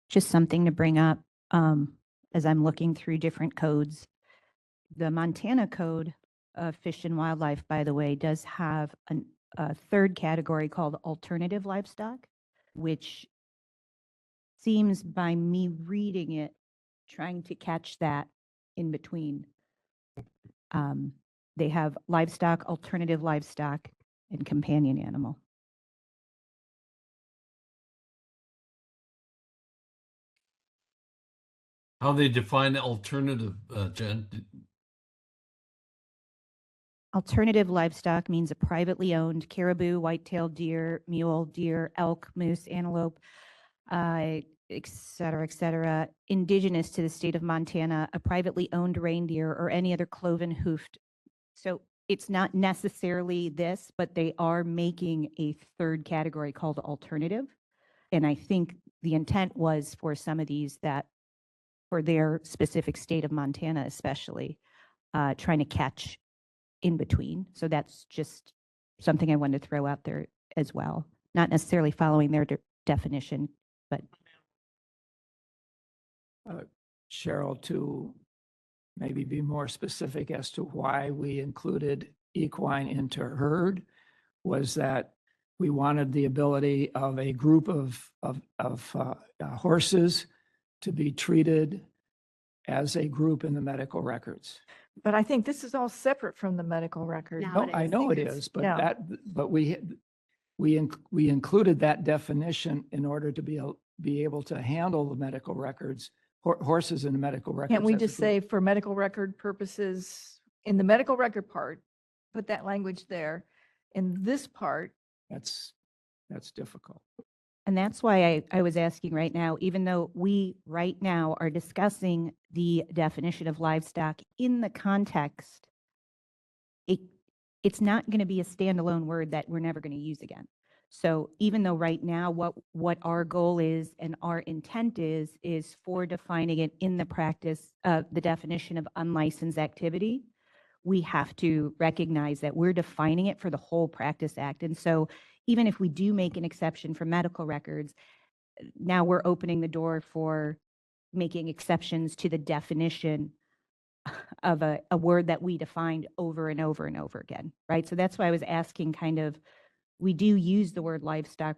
Just something to bring up as I'm looking through different codes. The Montana Code of Fish and Wildlife, by the way, does have a third category called alternative livestock, which seems, by me reading it, trying to catch that in between. They have livestock, alternative livestock, and companion animal. How they define alternative, Jen? Alternative livestock means a privately owned caribou, white-tailed deer, mule, deer, elk, moose, antelope, et cetera, indigenous to the state of Montana, a privately owned reindeer, or any other cloven hoofed. So it's not necessarily this, but they are making a third category called alternative. And I think the intent was for some of these that, for their specific state of Montana especially, trying to catch in between. So that's just something I wanted to throw out there as well. Not necessarily following their definition, but. Cheryl, to maybe be more specific as to why we included equine into herd, was that we wanted the ability of a group of horses to be treated as a group in the medical records. But I think this is all separate from the medical record. No, No, it I is. know it It's- is, but yeah. but we included that definition in order to be able to handle the medical records, horses in the medical records. Can't we as a just group. say for medical record purposes, in the medical record part, put that language there. In this part, That's difficult. And that's why I was asking right now, even though we right now are discussing the definition of livestock in the context, it's not going to be a standalone word that we're never going to use again. So even though right now what our goal is and our intent is for defining it in the practice of the definition of unlicensed activity, we have to recognize that we're defining it for the whole Practice Act. And so even if we do make an exception for medical records, now we're opening the door for making exceptions to the definition of a word that we defined over and over and over again, right? So that's why I was asking kind of, we do use the word livestock,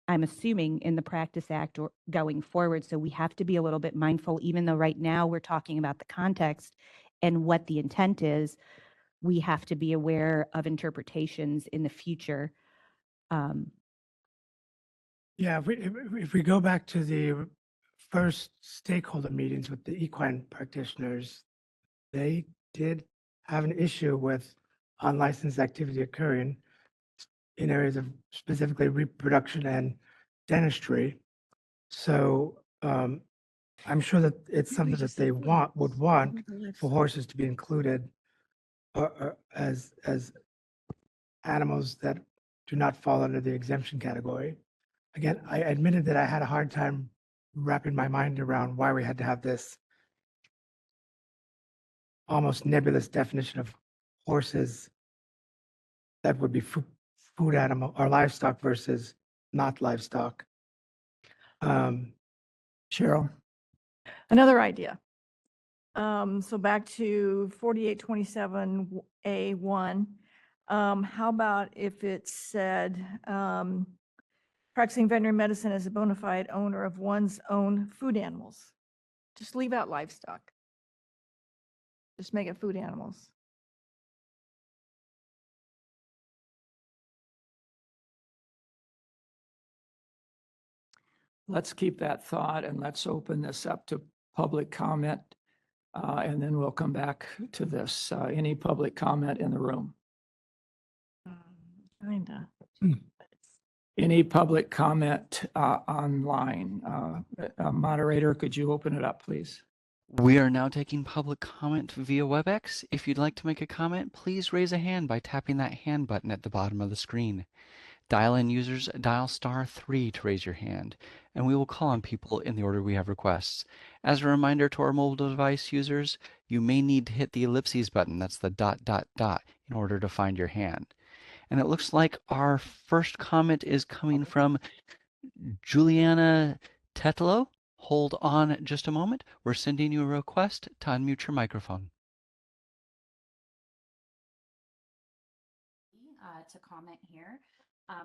I'm assuming, in the Practice Act or going forward. So we have to be a little bit mindful, even though right now we're talking about the context and what the intent is, we have to be aware of interpretations in the future. Yeah, if we go back to the first stakeholder meetings with the equine practitioners, they did have an issue with unlicensed activity occurring in areas of specifically reproduction and dentistry. So I'm sure that it's something that they would want for horses to be included as animals that do not fall under the exemption category. Again, I admitted that I had a hard time wrapping my mind around why we had to have this almost nebulous definition of horses that would be food animal or livestock versus not livestock. Cheryl? Another idea. So back to 4827A1. How about if it said, practicing veterinary medicine as a bona fide owner of one's own food animals? Just leave out livestock. Just make it food animals. Let's keep that thought and let's open this up to public comment. And then we'll come back to this. Any public comment in the room? Kinda. Any public comment online? Moderator, could you open it up, please? We are now taking public comment via WebEx. If you'd like to make a comment, please raise a hand by tapping that hand button at the bottom of the screen. Dial-in users dial *3 to raise your hand, and we will call on people in the order we have requests. As a reminder to our mobile device users, you may need to hit the ellipses button, that's the ... in order to find your hand. And it looks like our first comment is coming from Juliana Tetlow. Hold on just a moment. We're sending you a request to unmute your microphone. To comment here.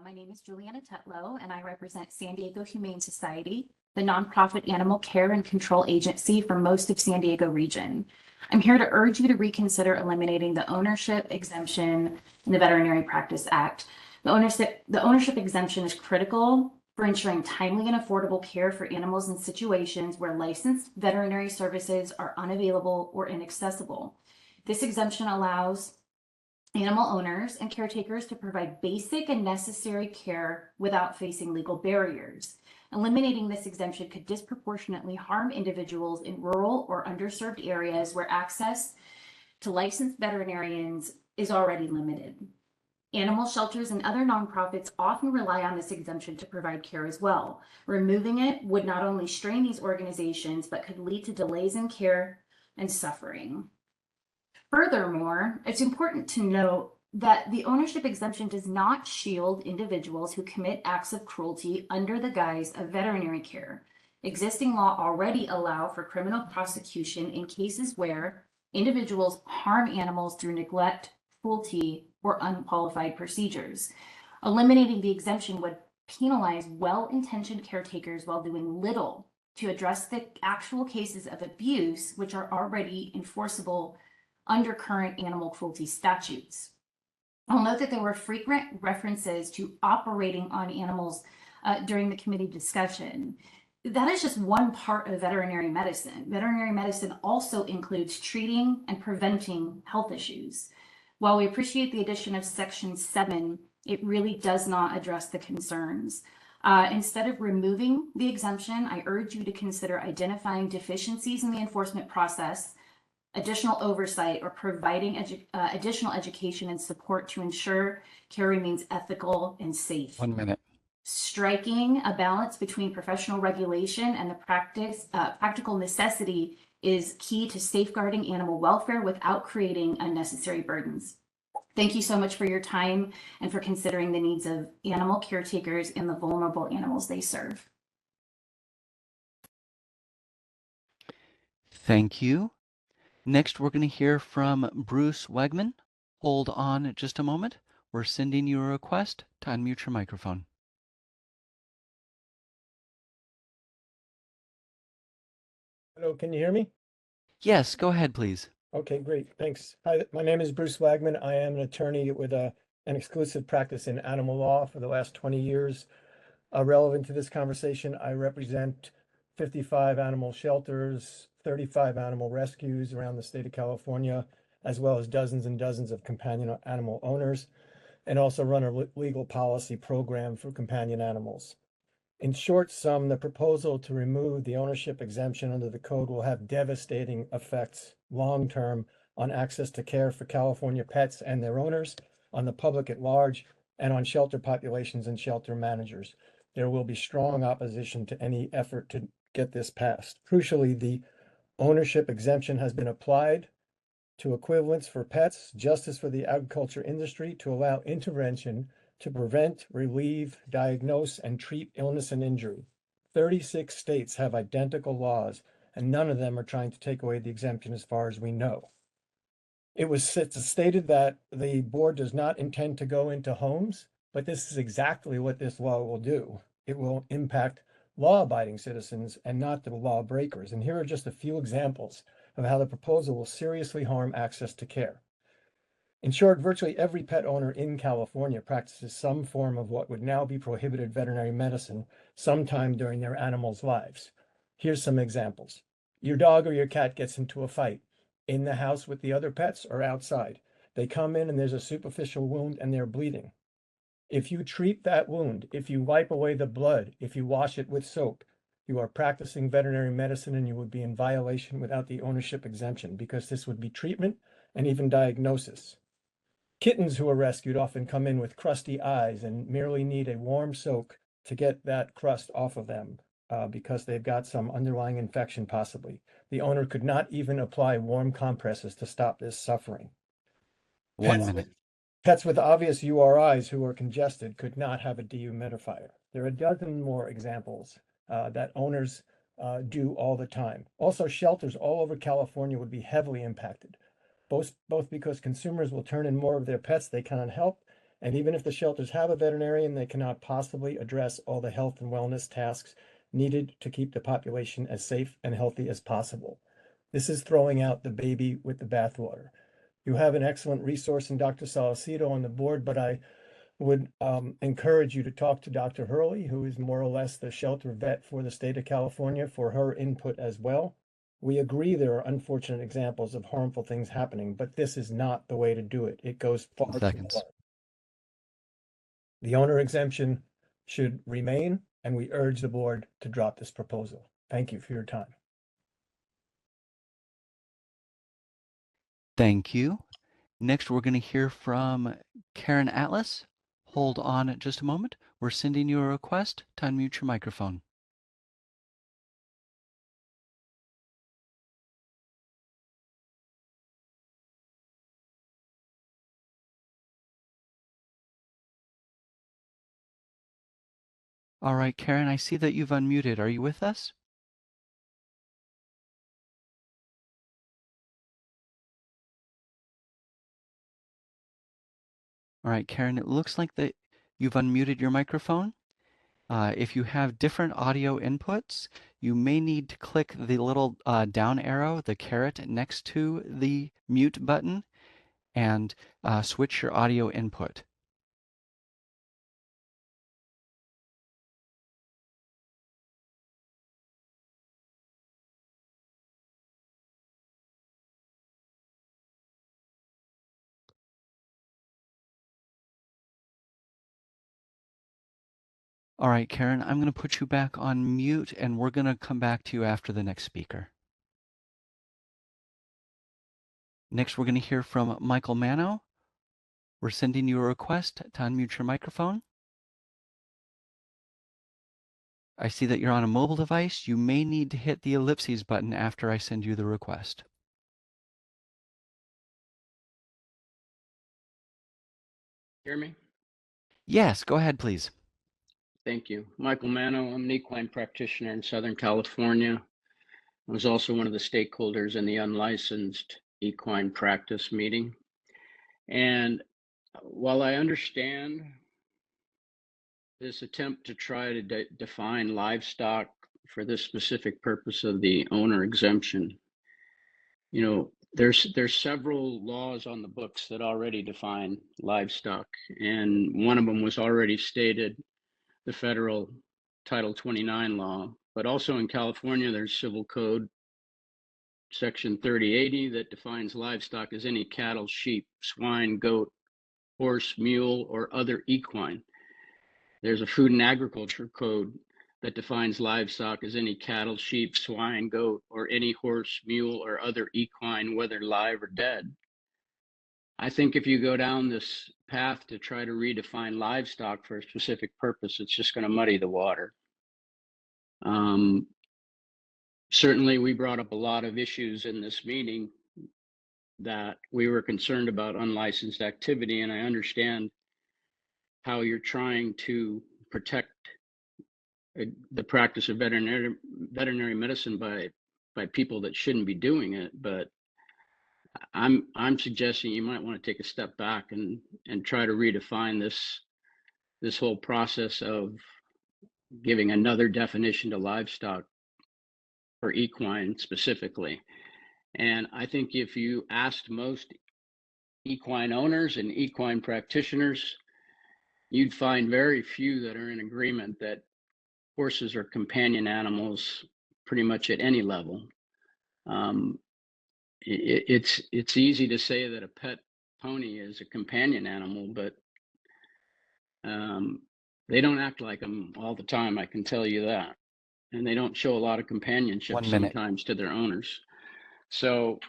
My name is Juliana Tetlow, and I represent San Diego Humane Society, the nonprofit animal care and control agency for most of San Diego region. I'm here to urge you to reconsider eliminating the ownership exemption in the Veterinary Practice Act. The ownership exemption is critical for ensuring timely and affordable care for animals in situations where licensed veterinary services are unavailable or inaccessible. This exemption allows animal owners and caretakers to provide basic and necessary care without facing legal barriers. Eliminating this exemption could disproportionately harm individuals in rural or underserved areas where access to licensed veterinarians is already limited. Animal shelters and other nonprofits often rely on this exemption to provide care as well. Removing it would not only strain these organizations, but could lead to delays in care and suffering. Furthermore, it's important to note that the ownership exemption does not shield individuals who commit acts of cruelty under the guise of veterinary care. Existing law already allow for criminal prosecution in cases where individuals harm animals through neglect, cruelty, or unqualified procedures. Eliminating the exemption would penalize well-intentioned caretakers while doing little to address the actual cases of abuse, which are already enforceable under current animal cruelty statutes. I'll note that there were frequent references to operating on animals during the committee discussion. That is just one part of veterinary medicine. Veterinary medicine also includes treating and preventing health issues. While we appreciate the addition of Section 7, it really does not address the concerns. Instead of removing the exemption, I urge you to consider identifying deficiencies in the enforcement process, additional oversight, or providing additional education and support to ensure care remains ethical and safe. 1 minute. Striking a balance between professional regulation and the practical necessity is key to safeguarding animal welfare without creating unnecessary burdens. Thank you so much for your time and for considering the needs of animal caretakers and the vulnerable animals they serve. Thank you. Next, we're going to hear from Bruce Wegman. Hold on just a moment. We're sending you a request to unmute your microphone. Hello, can you hear me? Yes, go ahead, please. Okay, great, thanks. Hi, my name is Bruce Wagman. I am an attorney with an exclusive practice in animal law for the last 20 years. Relevant to this conversation, I represent 55 animal shelters, 35 animal rescues around the state of California, as well as dozens and dozens of companion animal owners, and also run a legal policy program for companion animals. In short sum, the proposal to remove the ownership exemption under the code will have devastating effects long-term on access to care for California pets and their owners, on the public at large, and on shelter populations and shelter managers. There will be strong opposition to any effort to get this passed. Crucially, the ownership exemption has been applied to equivalents for pets, justice for the agriculture industry to allow intervention to prevent, relieve, diagnose, and treat illness and injury. 36 states have identical laws, and none of them are trying to take away the exemption as far as we know. It's stated that the board does not intend to go into homes, but this is exactly what this law will do. It will impact law-abiding citizens and not the law breakers. And here are just a few examples of how the proposal will seriously harm access to care. In short, virtually every pet owner in California practices some form of what would now be prohibited veterinary medicine sometime during their animals' lives. Here's some examples. Your dog or your cat gets into a fight in the house with the other pets or outside. They come in and there's a superficial wound and they're bleeding. If you treat that wound, if you wipe away the blood, if you wash it with soap, you are practicing veterinary medicine and you would be in violation without the ownership exemption because this would be treatment and even diagnosis. Kittens who are rescued often come in with crusty eyes and merely need a warm soak to get that crust off of them because they've got some underlying infection possibly. The owner could not even apply warm compresses to stop this suffering. 1 minute. Pets with obvious URIs who are congested could not have a dehumidifier. There are a dozen more examples that owners do all the time. Also, shelters all over California would be heavily impacted, both because consumers will turn in more of their pets they cannot help, and even if the shelters have a veterinarian, they cannot possibly address all the health and wellness tasks needed to keep the population as safe and healthy as possible. This is throwing out the baby with the bathwater. You have an excellent resource in Dr. Salcedo on the board, but I would encourage you to talk to Dr. Hurley, who is more or less the shelter vet for the state of California, for her input as well. We agree there are unfortunate examples of harmful things happening, but this is not the way to do it. It goes far too Seconds. far. The owner exemption should remain, and we urge the board to drop this proposal. Thank you for your time. Thank you. Next, we're going to hear from Karen Atlas. Hold on just a moment. We're sending you a request to unmute your microphone. All right, Karen, I see that you've unmuted. Are you with us? All right, Karen, it looks like that you've unmuted your microphone. If you have different audio inputs, you may need to click the little down arrow, the caret next to the mute button, and switch your audio input. All right, Karen, I'm going to put you back on mute, and we're going to come back to you after the next speaker. Next, we're going to hear from Michael Mano. We're sending you a request to unmute your microphone. I see that you're on a mobile device. You may need to hit the ellipses button after I send you the request. Hear me? Yes, go ahead, please. Thank you. Michael Mano, I'm an equine practitioner in Southern California. I was also one of the stakeholders in the unlicensed equine practice meeting. And while I understand this attempt to try to define livestock for this specific purpose of the owner exemption, you know, there's several laws on the books that already define livestock, and one of them was already stated, the federal Title 29 law, but also in California, there's Civil Code Section 3080 that defines livestock as any cattle, sheep, swine, goat, horse, mule, or other equine. There's a Food and Agriculture Code that defines livestock as any cattle, sheep, swine, goat, or any horse, mule, or other equine, whether live or dead. I think if you go down this path to try to redefine livestock for a specific purpose, it's just going to muddy the water. Certainly, we brought up a lot of issues in this meeting that we were concerned about unlicensed activity, and I understand how you're trying to protect the practice of veterinary medicine by people that shouldn't be doing it. But I'm suggesting you might want to take a step back and try to redefine this whole process of giving another definition to livestock for equine specifically. And I think if you asked most equine owners and equine practitioners, you'd find very few that are in agreement that horses are companion animals pretty much at any level. It's easy to say that a pet pony is a companion animal, but they don't act like them all the time, I can tell you that. And they don't show a lot of companionship 1 minute. sometimes to their owners. So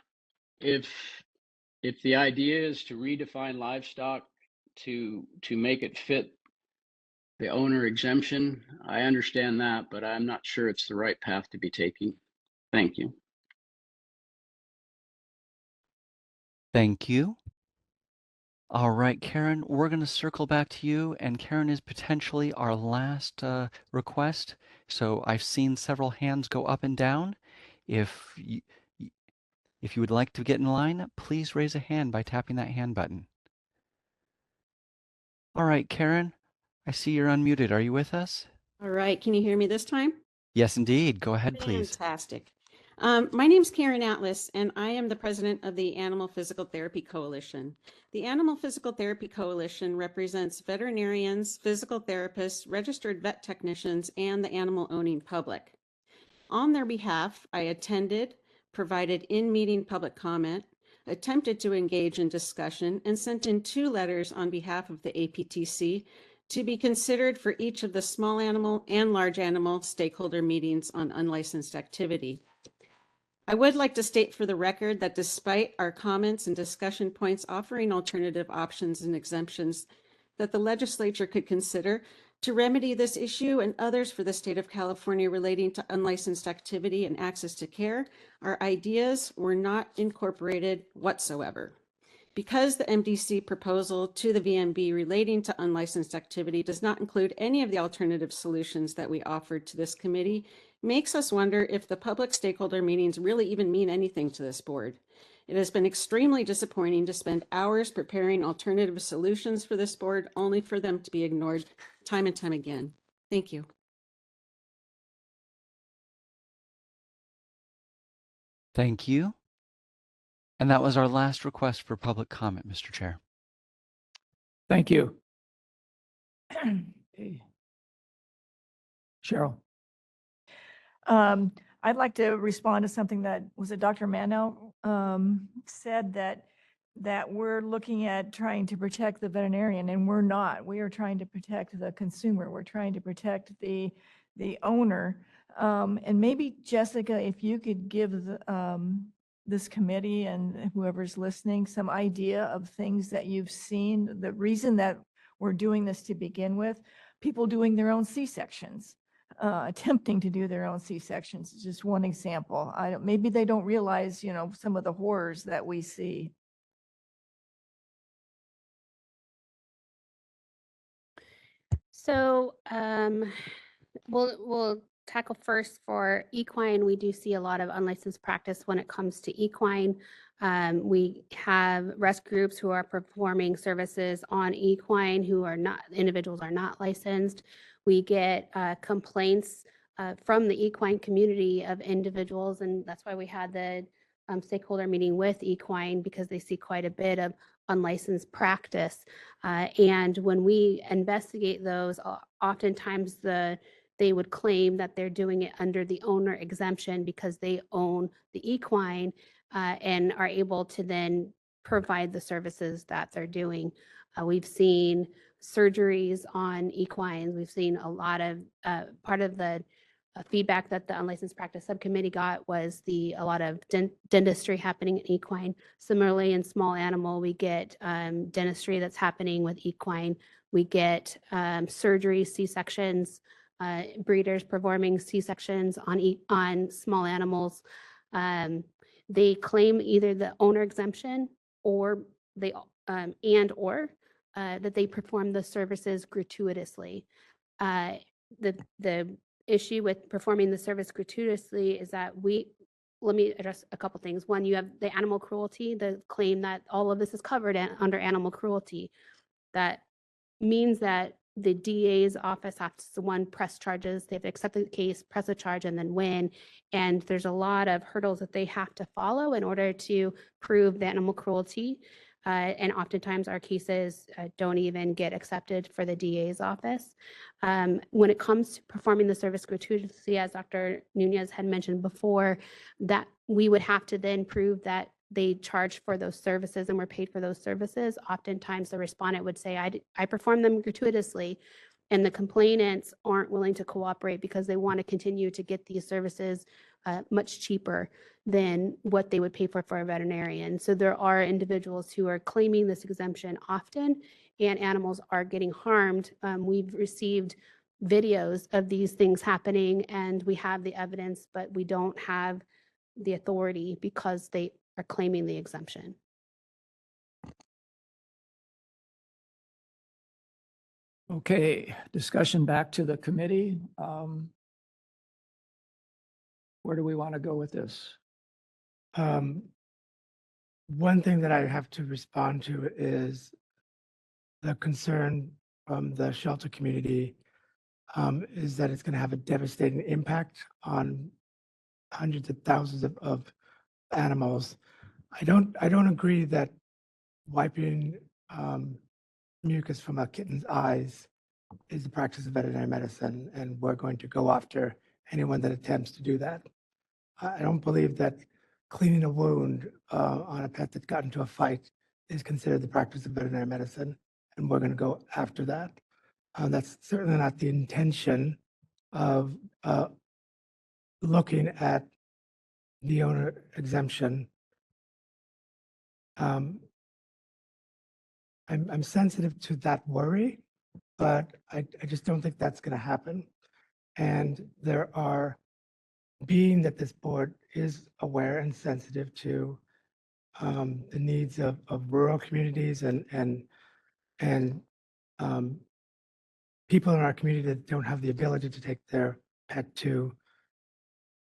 if the idea is to redefine livestock to make it fit the owner exemption, I understand that, but I'm not sure it's the right path to be taking. Thank you. Thank you. All right, Karen, we're going to circle back to you, and Karen is potentially our last request. So I've seen several hands go up and down. If you would like to get in line, please raise a hand by tapping that hand button. All right, Karen, I see you're unmuted. Are you with us? All right, can you hear me this time? Yes, indeed. Go ahead, please. Fantastic. My name's Karen Atlas, and I am the president of the Animal Physical Therapy Coalition. The Animal Physical Therapy Coalition represents veterinarians, physical therapists, registered vet technicians, and the animal owning public. On their behalf, I attended, provided in-meeting public comment, attempted to engage in discussion, and sent in 2 letters on behalf of the APTC to be considered for each of the small animal and large animal stakeholder meetings on unlicensed activity. I would like to state for the record that despite our comments and discussion points offering alternative options and exemptions that the legislature could consider to remedy this issue and others for the state of California relating to unlicensed activity and access to care, our ideas were not incorporated whatsoever. Because the MDC proposal to the VMB relating to unlicensed activity does not include any of the alternative solutions that we offered to this committee, makes us wonder if the public stakeholder meetings really even mean anything to this board. It has been extremely disappointing to spend hours preparing alternative solutions for this board, only for them to be ignored time and time again. Thank you. Thank you. And that was our last request for public comment, Mr. Chair. Thank you. Okay. Cheryl. I'd like to respond to something that was it Dr. Mano said that we're looking at trying to protect the veterinarian, and we're not. We are trying to protect the consumer. We're trying to protect the owner. And maybe Jessica, if you could give this committee and whoever's listening some idea of things that you've seen. The reason that we're doing this to begin with, people doing their own C-sections. Attempting to do their own C-sections is just one example. Maybe they don't realize, some of the horrors that we see. So we'll tackle first for equine. We do see a lot of unlicensed practice when it comes to equine. We have rest groups who are performing services on equine who are not, individuals are not licensed. We get complaints from the equine community of individuals, and that's why we had the stakeholder meeting with equine, because they see quite a bit of unlicensed practice. And when we investigate those, oftentimes they would claim that they're doing it under the owner exemption because they own the equine and are able to then provide the services that they're doing. We've seen surgeries on equines. We've seen a lot of part of the feedback that the unlicensed practice subcommittee got was a lot of dentistry happening in equine. Similarly, in small animal, we get dentistry that's happening with equine. We get surgery, C-sections, breeders performing C-sections on small animals. They claim either the owner exemption or they that they perform the services gratuitously. The issue with performing the service gratuitously is that let me address a couple things. One, you have the animal cruelty, the claim that all of this is covered under animal cruelty. That means that the DA's office has to, one, press charges. They have to accept the case, press a charge, and then win. And there's a lot of hurdles that they have to follow in order to prove the animal cruelty. And oftentimes our cases don't even get accepted for the DA's office. When it comes to performing the service gratuitously, as Dr. Nunez had mentioned before, that we would have to then prove that they charge for those services and were paid for those services. Oftentimes the respondent would say, I perform them gratuitously, and the complainants aren't willing to cooperate because they want to continue to get these services much cheaper than what they would pay for a veterinarian. So there are individuals who are claiming this exemption often, and animals are getting harmed. We've received videos of these things happening, and we have the evidence, but we don't have the authority because they are claiming the exemption. Okay, discussion back to the committee. Where do we want to go with this? One thing that I have to respond to is the concern from the shelter community is that it's going to have a devastating impact on hundreds of thousands of animals. I don't agree that wiping mucus from a kitten's eyes is the practice of veterinary medicine, and we're going to go after anyone that attempts to do that. I don't believe that cleaning a wound on a pet that got into a fight is considered the practice of veterinary medicine, and we're going to go after that. That's certainly not the intention of looking at the owner exemption. I'm sensitive to that worry, but I just don't think that's going to happen. And there are, being that this board is aware and sensitive to the needs of rural communities and people in our community that don't have the ability to take their pet to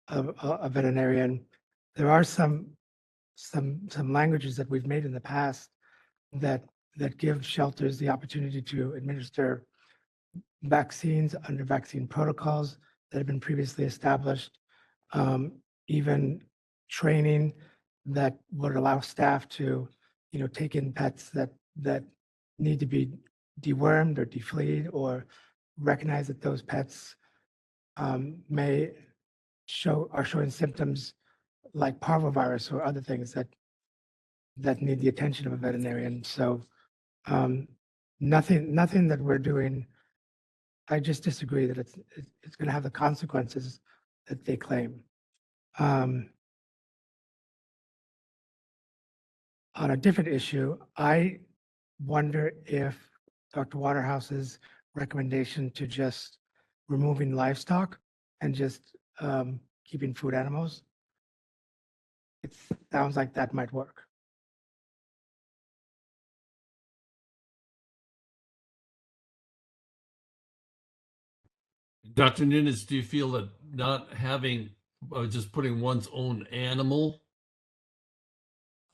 a veterinarian, there are some languages that we've made in the past that give shelters the opportunity to administer vaccines under vaccine protocols that have been previously established, even training that would allow staff to, take in pets that need to be dewormed or defleed, or recognize that those pets are showing symptoms like parvovirus or other things that need the attention of a veterinarian. So nothing that we're doing. I just disagree that it's going to have the consequences that they claim. On a different issue, I wonder if Dr. Waterhouse's recommendation to just removing livestock and just keeping food animals, it sounds like that might work. Dr. Nunes, do you feel that not having, just putting one's own animal,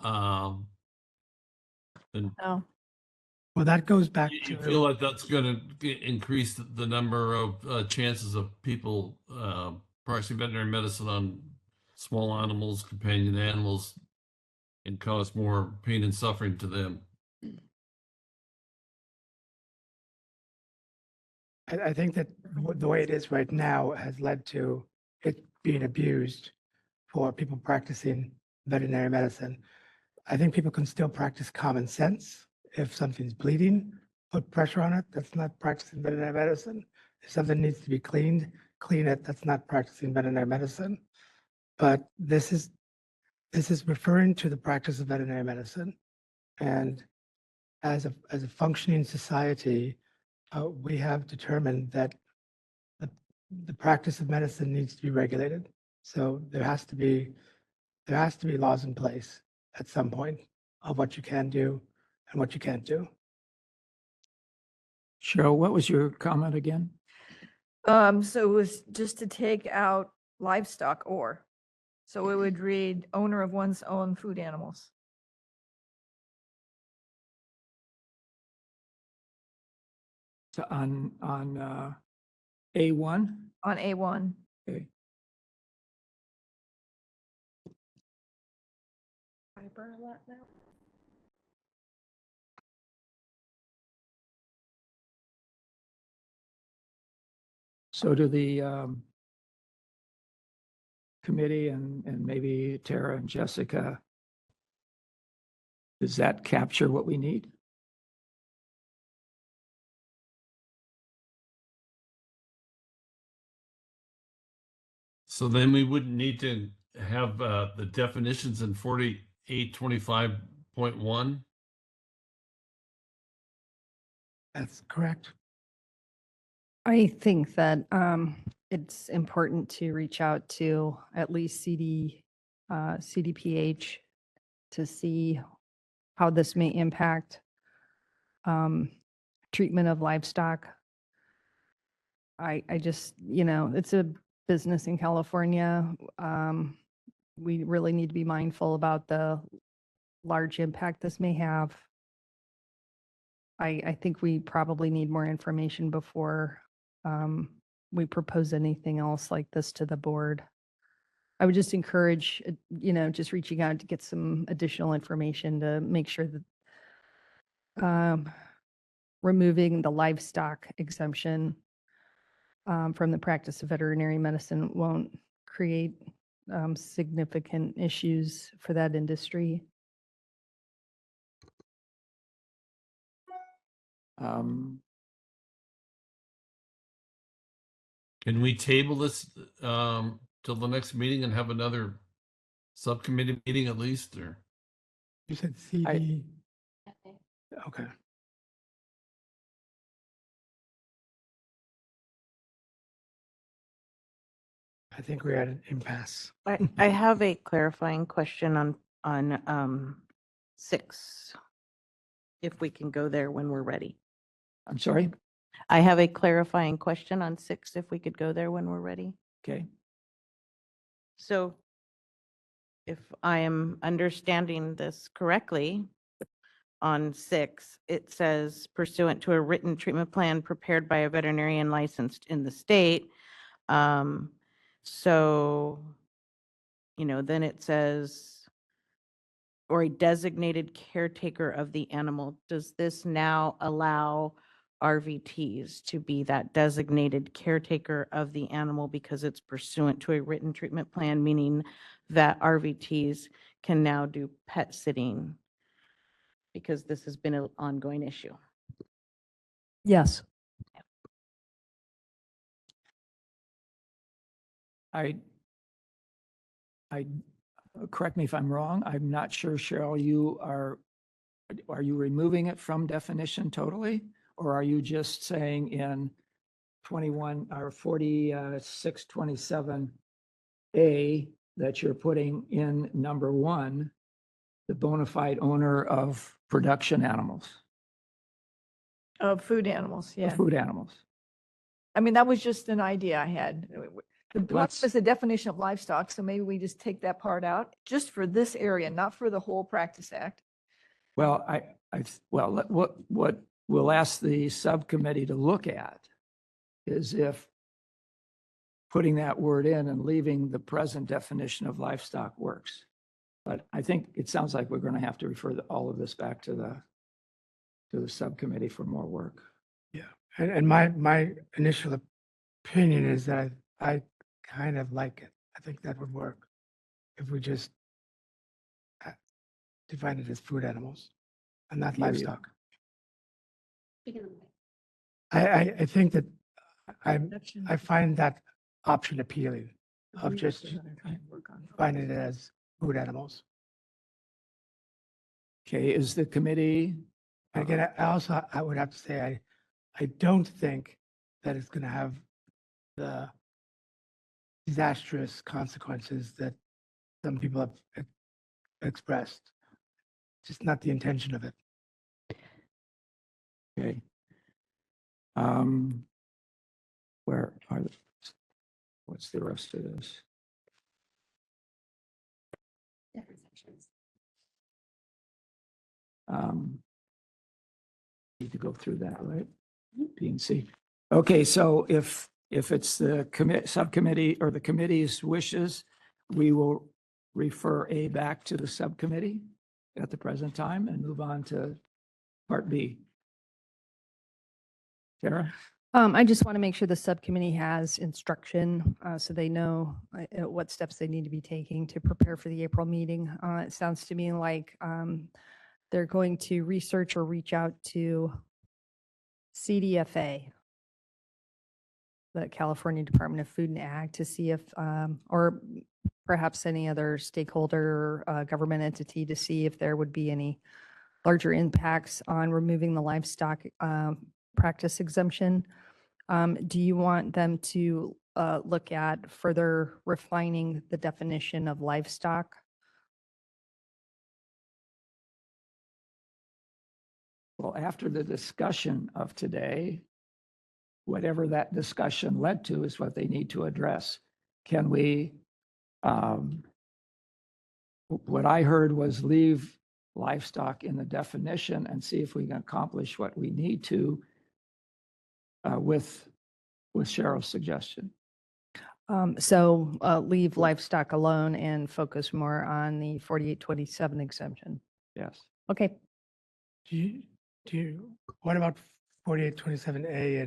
and No. Well, that goes back you to. feel like that's going to increase the number of chances of people practicing veterinary medicine on small animals, companion animals, and cause more pain and suffering to them? I think that the way it is right now has led to it being abused for people practicing veterinary medicine. I think people can still practice common sense. If something's bleeding, put pressure on it. That's not practicing veterinary medicine. If something needs to be cleaned, clean it, that's not practicing veterinary medicine. But this is referring to the practice of veterinary medicine. And as a functioning society, we have determined that the practice of medicine needs to be regulated. So there has to be laws in place at some point of what you can do and what you can't do. Cheryl, what was your comment again? So it was just to take out livestock or, so it would read owner of one's own food animals. So on A1? On A1. Okay. So do the committee and maybe Tara and Jessica, does that capture what we need? So then we wouldn't need to have the definitions in 4825.1. That's correct. I think that it's important to reach out to at least CDPH to see how this may impact treatment of livestock. I just, it's a business in California. We really need to be mindful about the large impact this may have. I think we probably need more information before we propose anything else like this to the board. I would just encourage, just reaching out to get some additional information to make sure that removing the livestock exemption from the practice of veterinary medicine won't create significant issues for that industry. Can we table this till the next meeting and have another subcommittee meeting at least, or? You said CD. Okay. I think we're at an impasse. I have a clarifying question on 6, if we can go there when we're ready. I'm sorry? I have a clarifying question on 6, if we could go there when we're ready. Okay. So if I am understanding this correctly, on 6, it says pursuant to a written treatment plan prepared by a veterinarian licensed in the state. So, then it says, or a designated caretaker of the animal. Does this now allow RVTs to be that designated caretaker of the animal because it's pursuant to a written treatment plan, meaning that RVTs can now do pet sitting? Because this has been an ongoing issue. Yes. I correct me if I'm wrong. I'm not sure, Cheryl, are you removing it from definition totally? Or are you just saying in 21 or 4627A that you're putting in number 1, the bona fide owner of production animals, Of food animals, of yeah. food animals? I mean, that was just an idea I had. The plus Let's- is the definition of livestock, so maybe we just take that part out, just for this area, not for the whole Practice Act. Well, what we'll ask the subcommittee to look at is if putting that word in and leaving the present definition of livestock works. But I think it sounds like we're going to have to refer all of this back to the subcommittee for more work. Yeah. And my initial opinion is that I kind of like it. I think that would work if we just define it as food animals and not livestock. I think that I find that option appealing of just finding it as food animals. Okay, is the committee? And again, I would have to say, I don't think that it's going to have the disastrous consequences that some people have expressed. Just not the intention of it. Okay. Where are, what's the rest of this? Different sections. Need to go through that, right? B and C. Okay, so if it's the subcommittee or the committee's wishes, we will refer A back to the subcommittee at the present time and move on to part B. Tara? I just want to make sure the subcommittee has instruction, so they know what steps they need to be taking to prepare for the April meeting. It sounds to me like they're going to research or reach out to CDFA, the California Department of Food and Ag, to see if, or perhaps any other stakeholder, government entity, to see if there would be any larger impacts on removing the livestock practice exemption. Do you want them to look at further refining the definition of livestock? Well, after the discussion of today, whatever that discussion led to is what they need to address. Can we, what I heard was leave livestock in the definition and see if we can accomplish what we need to with Cheryl's suggestion. So leave livestock alone and focus more on the 4827 exemption. Yes. Okay. What about 4827A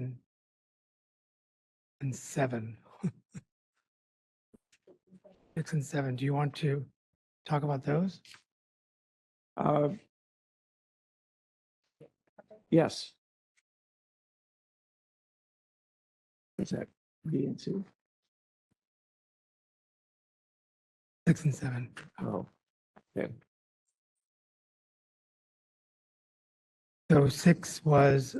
and 7? 6 and 7, do you want to talk about those? Yes. What's that? B and C? 6 and 7. Oh, okay. So 6 was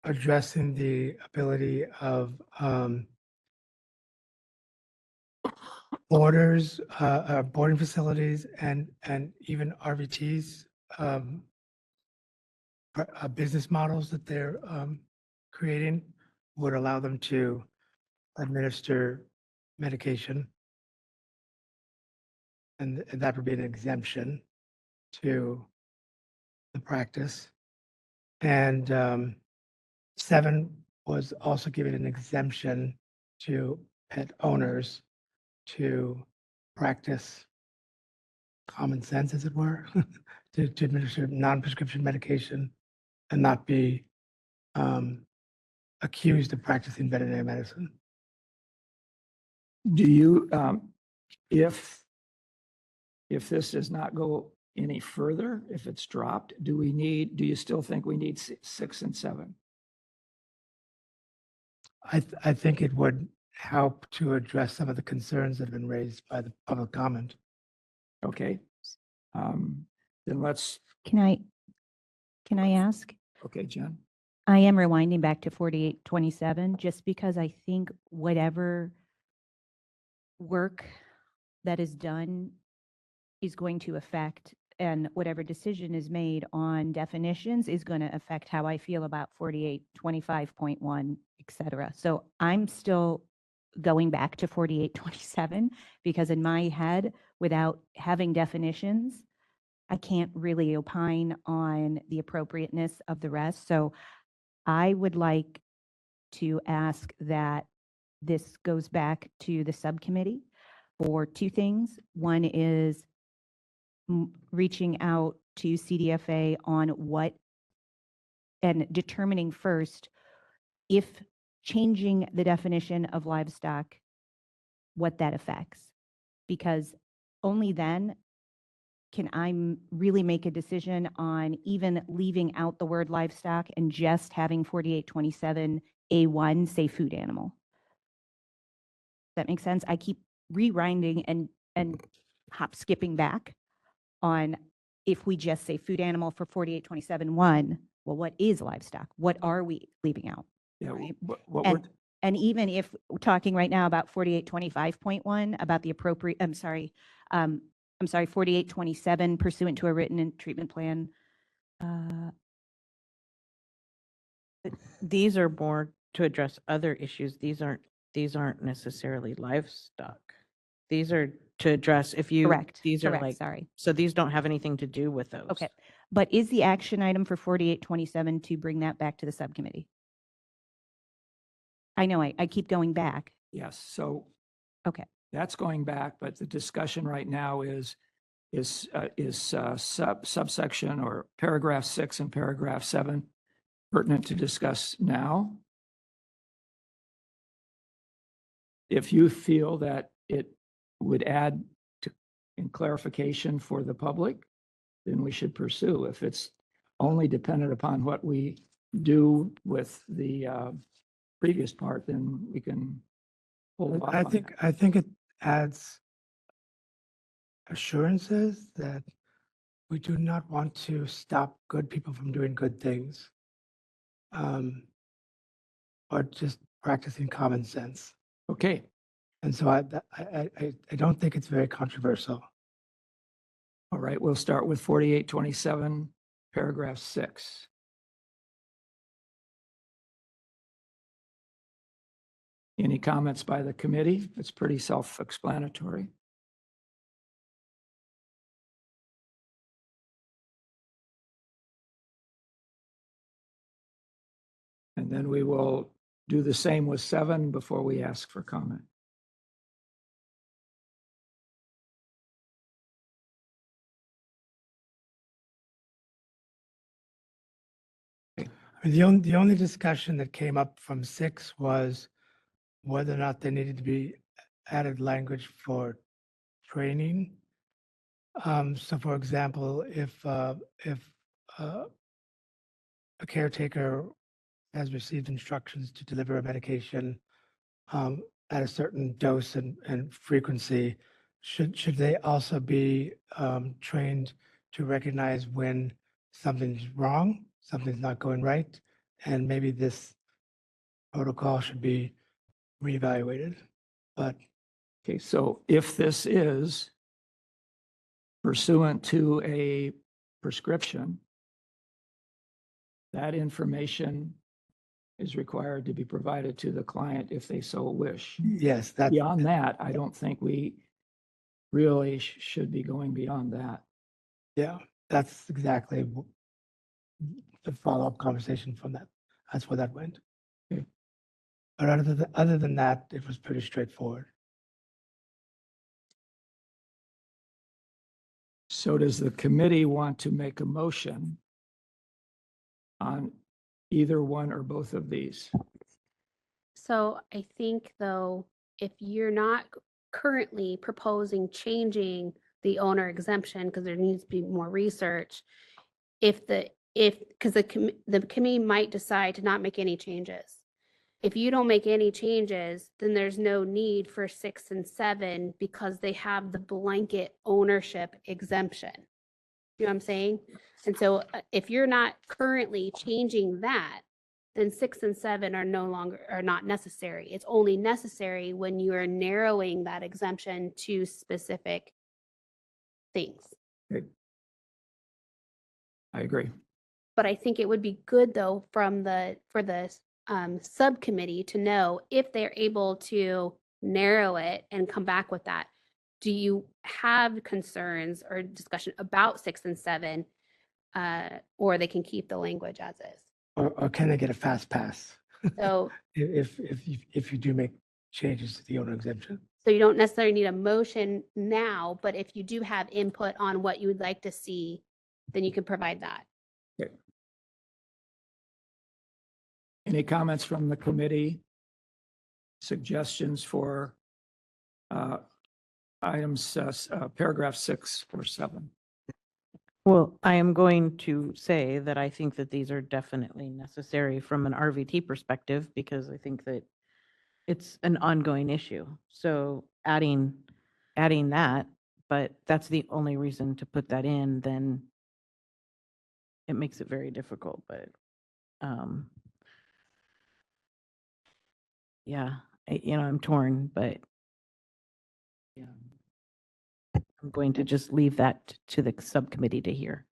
addressing the ability of boarding facilities and even RVTs, business models that they're creating would allow them to administer medication. And that would be an exemption to the practice. And 7 was also giving an exemption to pet owners to practice common sense, as it were, to administer non-prescription medication and not be accused of practicing veterinary medicine. Do you, if this does not go any further, if it's dropped, do you still think we need 6 and 7? I think it would help to address some of the concerns that have been raised by the public comment. Okay. Then let's, Can I ask? okay, Jen. I am rewinding back to 4827 just because I think whatever work that is done is going to affect, and whatever decision is made on definitions is going to affect how I feel about 4825.1, et cetera. So I'm still going back to 4827 because in my head, without having definitions, I can't really opine on the appropriateness of the rest. So I would like to ask that this goes back to the subcommittee for 2 things. One is reaching out to CDFA on what and determining first if changing the definition of livestock, what that affects. Because only then can I really make a decision on even leaving out the word livestock and just having 4827 A1 say food animal. That makes sense? I keep rewinding and hop skipping back on if we just say food animal for 4827.1, well, what is livestock? What are we leaving out? Yeah, Right. what we're, And even if we're talking right now about 4825.1, about the appropriate, I'm sorry, 4827 pursuant to a written and treatment plan. These are more to address other issues. These aren't necessarily livestock. These are to address if you, Correct, these are correct, like, sorry. so these don't have anything to do with those. Okay, but is the action item for 4827 to bring that back to the subcommittee? I know I keep going back. yes, so Okay, that's going back, but the discussion right now is subsection or paragraph 6 and paragraph 7 pertinent to discuss now? If you feel that it would add to in clarification for the public, then we should pursue. If it's only dependent upon what we do with the previous part, then we can hold off I on think, that. I think it adds assurances that we do not want to stop good people from doing good things. Or just practicing common sense. Okay, And so I don't think it's very controversial. all right, we'll start with 4827, paragraph 6. Any comments by the committee? It's pretty self-explanatory. And then we will do the same with 7 before we ask for comment. I mean, the only discussion that came up from 6 was whether or not there needed to be added language for training. So for example, if a caretaker has received instructions to deliver a medication at a certain dose and frequency, should they also be trained to recognize when something's wrong, something's not going right, and maybe this protocol should be reevaluated? But Okay, so if this is pursuant to a prescription, that information is required to be provided to the client if they so wish. yes, that, Beyond that, I don't think we really should be going beyond that. yeah, that's exactly the follow-up conversation from that. That's where that went. Okay. But other than that, it was pretty straightforward. So does the committee want to make a motion on either one or both of these? So I think though, if you're not currently proposing changing the owner exemption, because there needs to be more research, because the committee might decide to not make any changes. If you don't make any changes, then there's no need for 6 and 7 because they have the blanket ownership exemption. You know what I'm saying? And so if you're not currently changing that, then 6 and 7 are not necessary. It's only necessary when you are narrowing that exemption to specific things. Okay. I agree. But I think it would be good though for the subcommittee to know if they're able to narrow it and come back with that. Do you have concerns or discussion about 6 and 7, or they can keep the language as is? Or can they get a fast pass? So, If you do make changes to the owner exemption? so you don't necessarily need a motion now, but if you do have input on what you would like to see, then you can provide that. Okay. Any comments from the committee? Suggestions for items, paragraph 6 or 7? Well, I am going to say that I think that these are definitely necessary from an RVT perspective because I think that it's an ongoing issue. So adding that, but that's the only reason to put that in, then it makes it very difficult, but yeah, I'm torn, but yeah. I'm going to just leave that to the subcommittee to hear.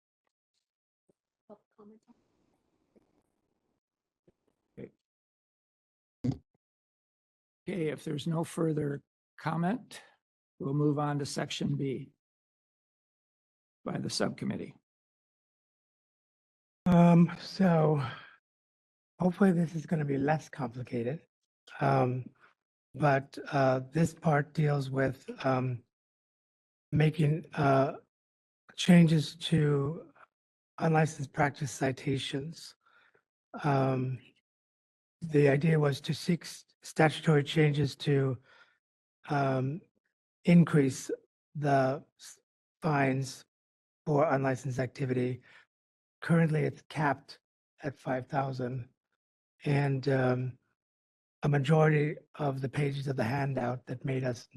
Okay, if there's no further comment, we'll move on to section B by the subcommittee. So hopefully this is going to be less complicated. But this part deals with making changes to unlicensed practice citations. The idea was to seek statutory changes to increase the fines for unlicensed activity. Currently, it's capped at 5,000. And a majority of the pages of the handout that made us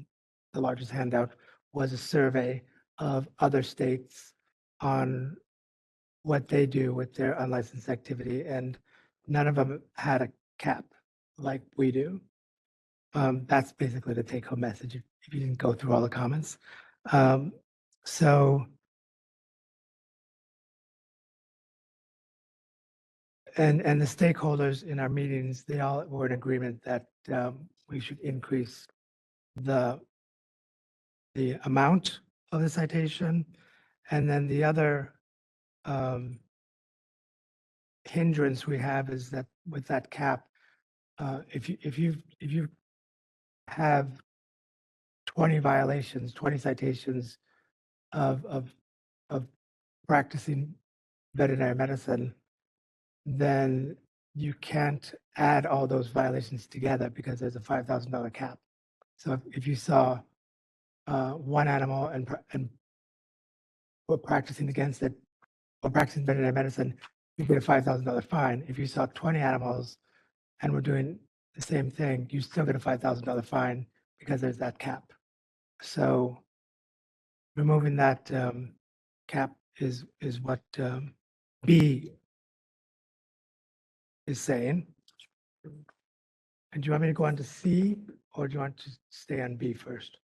the largest handout was a survey of other states on what they do with their unlicensed activity, and none of them had a cap like we do. That's basically the take-home message if you didn't go through all the comments. So, and the stakeholders in our meetings, they all were in agreement that we should increase the amount of the citation. And then the other hindrance we have is that with that cap, if you have 20 violations, 20 citations of practicing veterinary medicine, then you can't add all those violations together because there's a $5,000 cap. So if you saw one animal and were practicing against it or practicing veterinary medicine, you get a $5,000 fine. If you saw 20 animals and were doing the same thing, you still get a $5,000 fine because there's that cap. So removing that cap is what B is saying. And do you want me to go on to C, or do you want to stay on B first?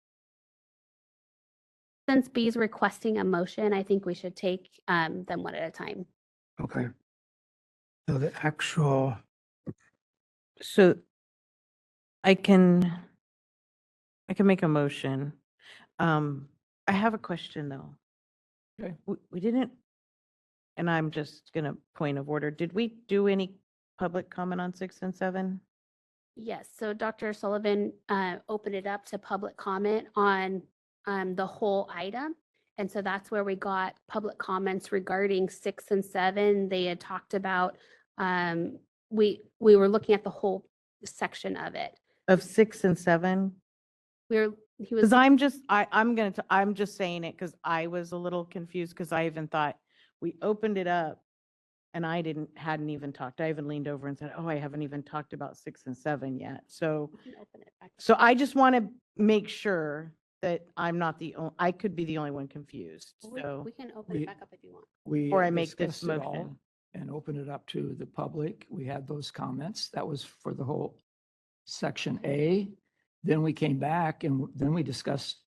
Since B is requesting a motion, I think we should take them one at a time. Okay. So the actual, So I can make a motion. I have a question though. Okay. We didn't, and I'm just gonna point of order. Did we do any public comment on 6 and 7? Yes, so Dr. Sullivan opened it up to public comment on the whole item. And so that's where we got public comments regarding 6 and 7. They had talked about, we were looking at the whole section of it. Of 6 and 7? He was, Because I'm just saying it because I was a little confused because I even thought we opened it up and I hadn't even talked. I even leaned over and said, oh, I haven't even talked about 6 and 7 yet. So, we can open it back. so I just want to make sure that I'm not I could be the only one confused. So, We can open We- it back up if you want. We Before I make this discussed it all motion. and open it up to the public. We had those comments. That was for the whole section A. Then we came back and then we discussed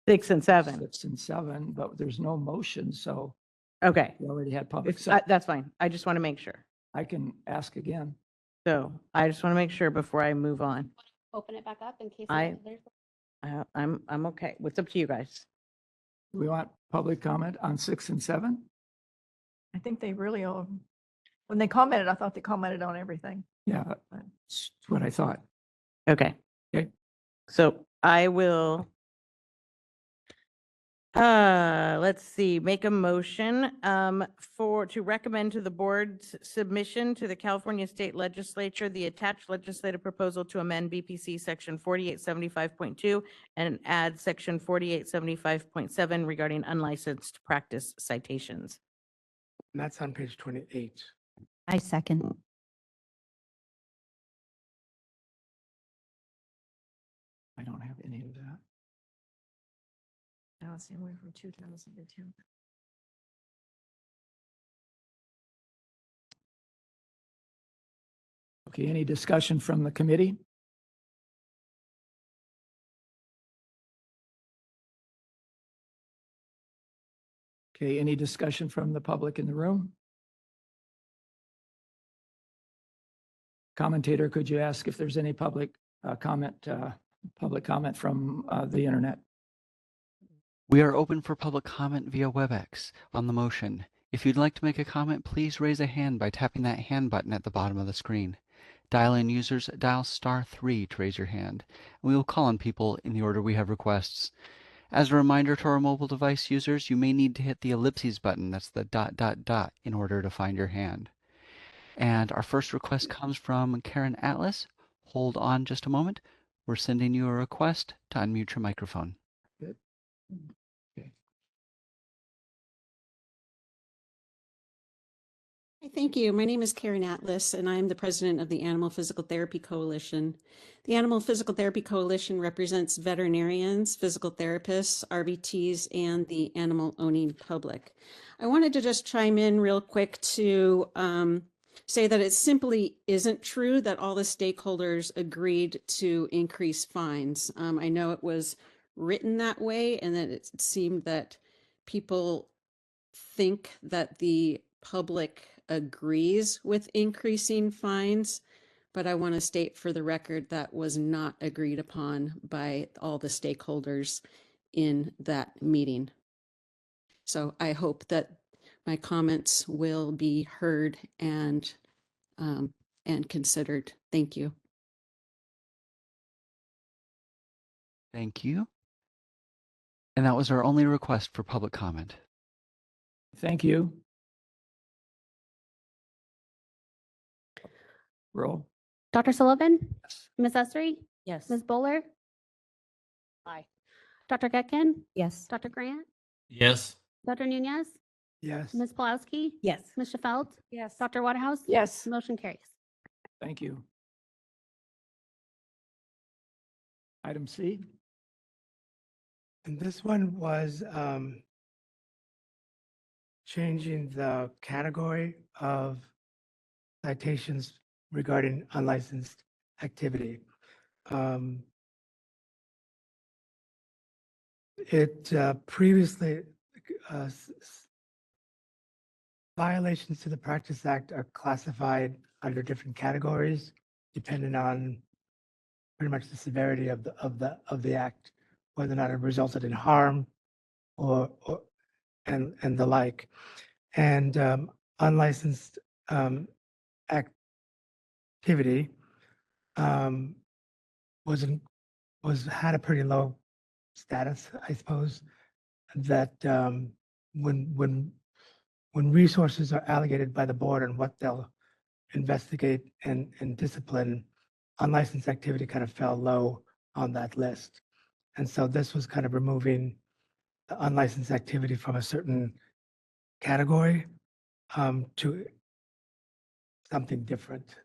6 and 7. 6 and 7, but there's no motion, so Okay. we already had public. If, So that's fine. I just want to make sure. I can ask again. So I just want to make sure before I move on. Open it back up in case there's. I'm okay. What's up to you guys? Do we want public comment on 6 and 7? I think they really all, when they commented, I thought they commented on everything. Yeah, that's what I thought. Okay. Okay. So I will, let's see, make a motion to recommend to the board's submission to the California State Legislature the attached legislative proposal to amend BPC section 4875.2 and add section 4875.7 regarding unlicensed practice citations. And that's on page 28. I second. I don't have any of that. Now it's anywhere from 2,000 to 2. Okay, any discussion from the committee? Okay, any discussion from the public in the room? Commentator, could you ask if there's any public comment from the internet? We are open for public comment via WebEx on the motion. If you'd like to make a comment, please raise a hand by tapping that hand button at the bottom of the screen. Dial-in users, dial *3 to raise your hand, and we will call on people in the order we have requests. As a reminder to our mobile device users, you may need to hit the ellipses button, that's the ... in order to find your hand. And our first request comes from Karen Atlas. Hold on just a moment. We're sending you a request to unmute your microphone. Good. Okay. Hi, thank you. My name is Karen Atlas, and I'm the president of the Animal Physical Therapy Coalition. The Animal Physical Therapy Coalition represents veterinarians, physical therapists, RVTs, and the animal owning public. I wanted to just chime in real quick to say that it simply isn't true that all the stakeholders agreed to increase fines. I know it was written that way, and that it seemed that people think that the public agrees with increasing fines, but I want to state for the record that was not agreed upon by all the stakeholders in that meeting. So I hope that my comments will be heard and considered. Thank you. Thank you. And that was our only request for public comment. Thank you. Roll. Dr. Sullivan? Ms. Esri? Yes. Ms. Bowler? Aye. Dr. Getkin? Yes. Dr. Grant? Yes. Dr. Nunez? Yes. Ms. Pulowski? Yes. Ms. Sheffield? Yes. Dr. Waterhouse? Yes. Motion carries. Thank you. Item C. And this one was changing the category of citations regarding unlicensed activity. It previously, violations to the Practice Act are classified under different categories depending on pretty much the severity of the act, whether or not it resulted in harm or and the like. And unlicensed activity had a pretty low status, I suppose, that when resources are allocated by the board and what they'll investigate and discipline, unlicensed activity kind of fell low on that list. And so this was kind of removing the unlicensed activity from a certain category to something different.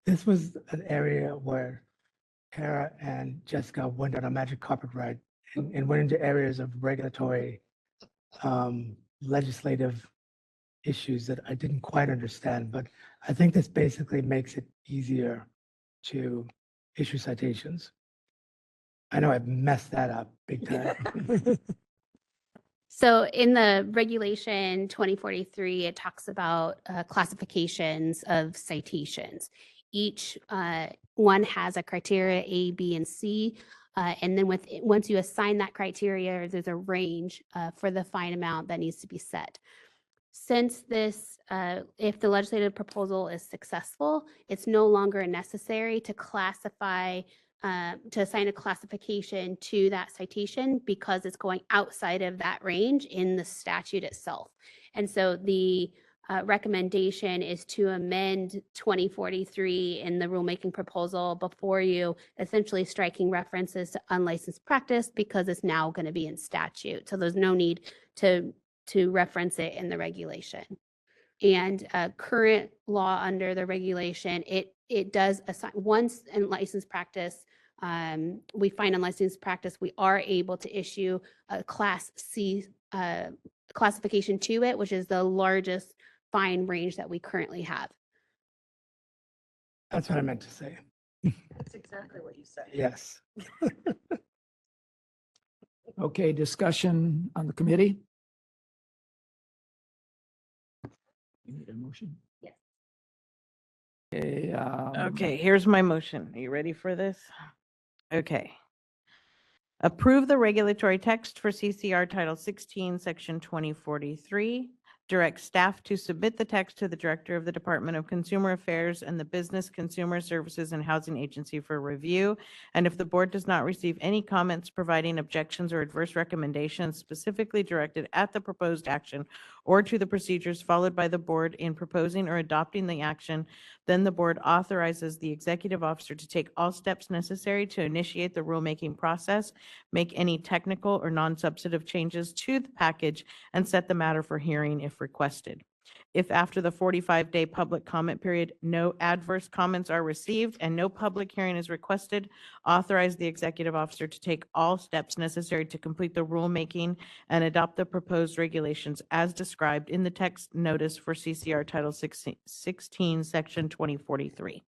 This was an area where Tara and Jessica went on a magic carpet ride and went into areas of regulatory, legislative issues that I didn't quite understand, but I think this basically makes it easier to issue citations. I know I've messed that up big time. So in the regulation 2043, it talks about classifications of citations. Each one has a criteria A, B, and C. And then once you assign that criteria, there's a range for the fine amount that needs to be set. Since this, if the legislative proposal is successful, it's no longer necessary to classify, to assign a classification to that citation because it's going outside of that range in the statute itself. And so the recommendation is to amend 2043 in the rulemaking proposal before you, essentially striking references to unlicensed practice because it's now going to be in statute. So there's no need to reference it in the regulation. And current law under the regulation, it does assign, once in licensed practice, we find unlicensed practice, we are able to issue a Class C classification to it, which is the largest fine range that we currently have. That's what I meant to say. That's exactly what you said. Yes. Okay, discussion on the committee? You need a motion? Yes. Okay. Okay, here's my motion. Are you ready for this? Okay. Approve the regulatory text for CCR Title 16, Section 2043. Direct staff to submit the text to the Director of the Department of Consumer Affairs and the Business Consumer Services and Housing Agency for review. And if the board does not receive any comments providing objections or adverse recommendations specifically directed at the proposed action or to the procedures followed by the board in proposing or adopting the action, then the board authorizes the executive officer to take all steps necessary to initiate the rulemaking process, make any technical or non-substantive changes to the package, and set the matter for hearing if requested. If after the 45-day public comment period, no adverse comments are received and no public hearing is requested, authorize the executive officer to take all steps necessary to complete the rulemaking and adopt the proposed regulations as described in the text notice for CCR Title 16, Section 2043.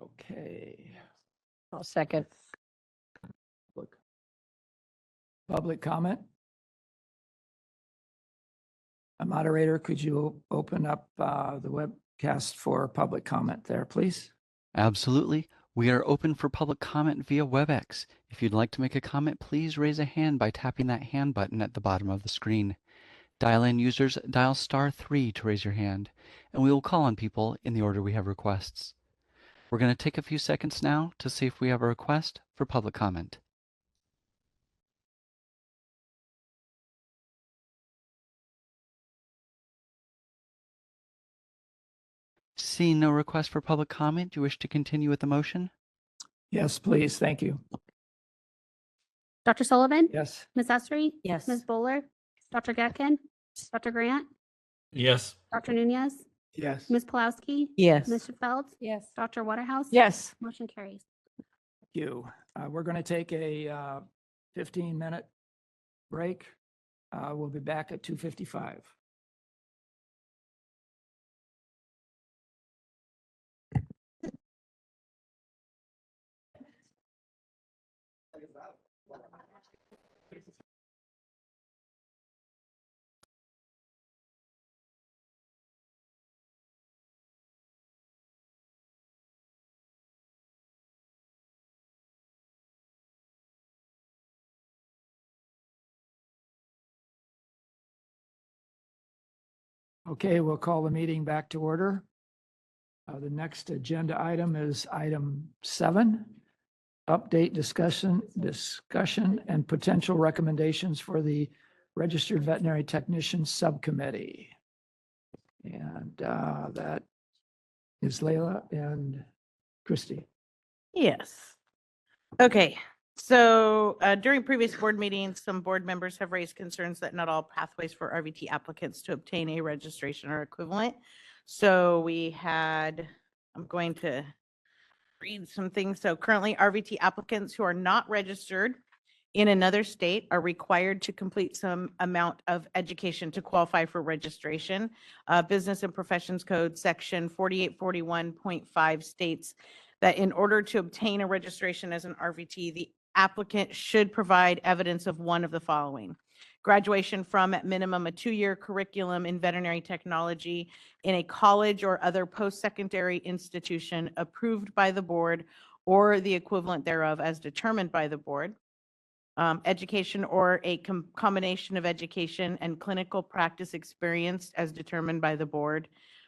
Okay. I'll second. Public comment? A moderator, could you open up the webcast for public comment there, please? Absolutely. We are open for public comment via WebEx. If you'd like to make a comment, please raise a hand by tapping that hand button at the bottom of the screen. Dial-in users dial *3 to raise your hand, and we will call on people in the order we have requests. We're going to take a few seconds now to see if we have a request for public comment. Seeing no request for public comment, do you wish to continue with the motion? Yes, please. Thank you. Dr. Sullivan? Yes. Ms. Esri? Yes. Ms. Bowler? Dr. Getkin? Dr. Grant? Yes. Dr. Nunez? Yes. Ms. Pulowski? Yes. Ms. Feld? Yes. Dr. Waterhouse? Yes. Motion carries. Thank you. We're going to take a 15-minute break. We'll be back at 2:55. Okay, we'll call the meeting back to order. The next agenda item is item 7, update discussion and potential recommendations for the Registered Veterinary Technician Subcommittee. And that is Layla and Christy. Yes. Okay, so during previous board meetings, some board members have raised concerns that not all pathways for RVT applicants to obtain a registration are equivalent. So I'm going to read some things. So currently RVT applicants who are not registered in another state are required to complete some amount of education to qualify for registration. Business and Professions Code Section 4841.5 states that in order to obtain a registration as an RVT, the applicant should provide evidence of one of the following: graduation from, at minimum, a 2-year curriculum in veterinary technology in a college or other post-secondary institution approved by the board or the equivalent thereof as determined by the board. Education or a combination of education and clinical practice experience as determined by the board.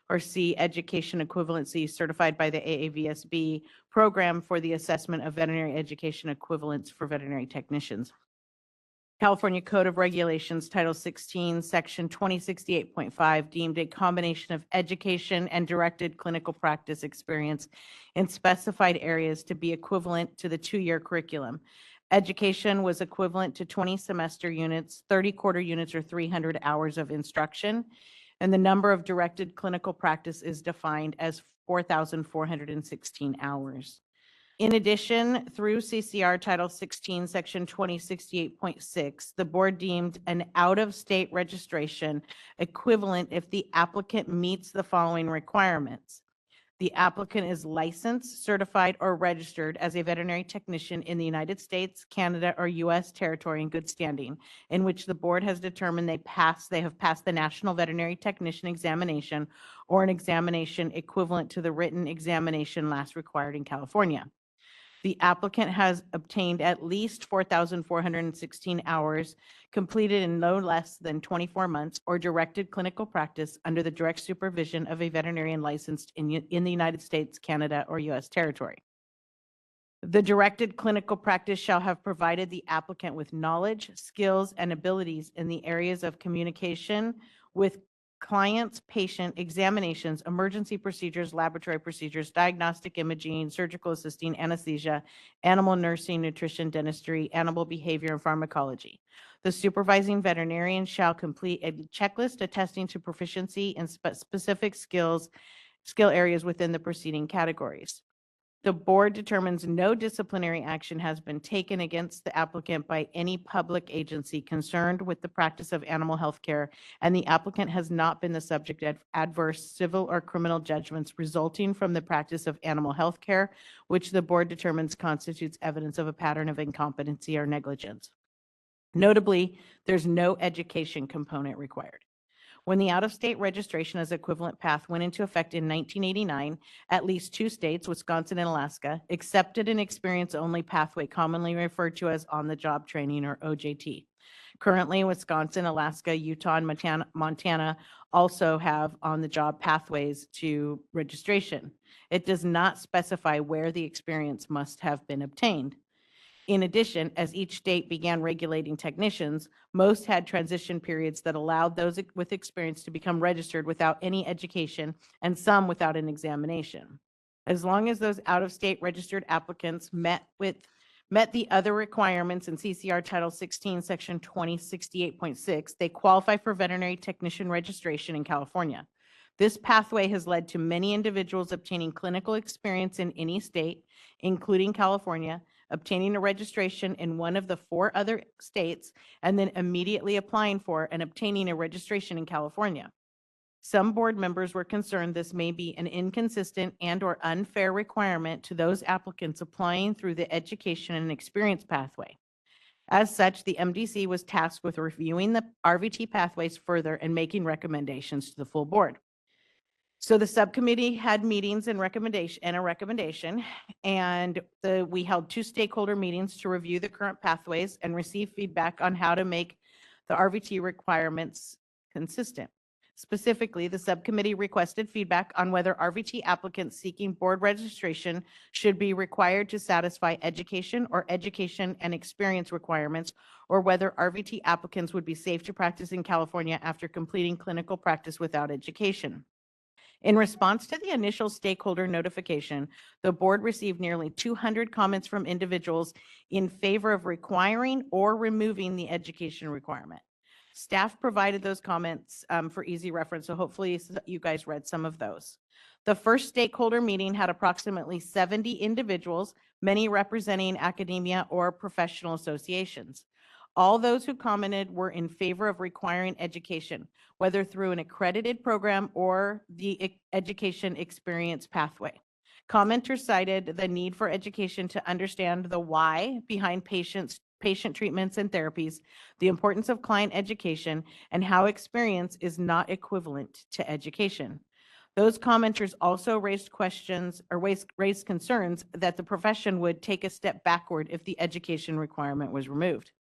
Or C, education equivalency certified by the AAVSB program for the assessment of veterinary education equivalents for veterinary technicians. California Code of Regulations, Title 16, Section 2068.5, deemed a combination of education and directed clinical practice experience in specified areas to be equivalent to the 2-year curriculum. Education was equivalent to 20 semester units, 30 quarter units, or 300 hours of instruction. And the number of directed clinical practice is defined as 4,416 hours. In addition, through CCR Title 16, Section 2068.6, the board deemed an out-of-state registration equivalent if the applicant meets the following requirements. The applicant is licensed, certified, or registered as a veterinary technician in the United States, Canada, or U.S. territory in good standing, in which the board has determined they have passed the National Veterinary Technician Examination or an examination equivalent to the written examination last required in California. The applicant has obtained at least 4,416 hours completed in no less than 24 months or directed clinical practice under the direct supervision of a veterinarian licensed in the United States, Canada, or U.S. territory. The directed clinical practice shall have provided the applicant with knowledge, skills, and abilities in the areas of communication with clients, patient examinations, emergency procedures, laboratory procedures, diagnostic imaging, surgical assisting, anesthesia, animal nursing, nutrition, dentistry, animal behavior, and pharmacology. The supervising veterinarian shall complete a checklist attesting to proficiency in specific skill areas within the preceding categories. The board determines no disciplinary action has been taken against the applicant by any public agency concerned with the practice of animal health care, and the applicant has not been the subject of adverse civil or criminal judgments resulting from the practice of animal health care, which the board determines constitutes evidence of a pattern of incompetency or negligence. Notably, there's no education component required. When the out-of-state registration as equivalent path went into effect in 1989, at least 2 states, Wisconsin and Alaska, accepted an experience-only pathway commonly referred to as on-the-job training, or OJT. Currently, Wisconsin, Alaska, Utah, and Montana also have on-the-job pathways to registration. It does not specify where the experience must have been obtained. In addition, as each state began regulating technicians, most had transition periods that allowed those with experience to become registered without any education and some without an examination. As long as those out-of-state registered applicants met the other requirements in CCR Title 16, Section 2068.6, they qualify for veterinary technician registration in California. This pathway has led to many individuals obtaining clinical experience in any state, including California, obtaining a registration in one of the 4 other states, and then immediately applying for and obtaining a registration in California. Some board members were concerned this may be an inconsistent and/or unfair requirement to those applicants applying through the education and experience pathway. As such, the MDC was tasked with reviewing the RVT pathways further and making recommendations to the full board. So the subcommittee had meetings and a recommendation, and we held 2 stakeholder meetings to review the current pathways and receive feedback on how to make the RVT requirements consistent. Specifically, the subcommittee requested feedback on whether RVT applicants seeking board registration should be required to satisfy education and experience requirements, or whether RVT applicants would be safe to practice in California after completing clinical practice without education. In response to the initial stakeholder notification, the board received nearly 200 comments from individuals in favor of requiring or removing the education requirement. Staff provided those comments for easy reference, so hopefully you guys read some of those. The first stakeholder meeting had approximately 70 individuals, many representing academia or professional associations. All those who commented were in favor of requiring education, whether through an accredited program or the education experience pathway. Commenters cited the need for education to understand the why behind patient treatments and therapies, the importance of client education, and how experience is not equivalent to education. Those commenters also raised concerns that the profession would take a step backward if the education requirement was removed.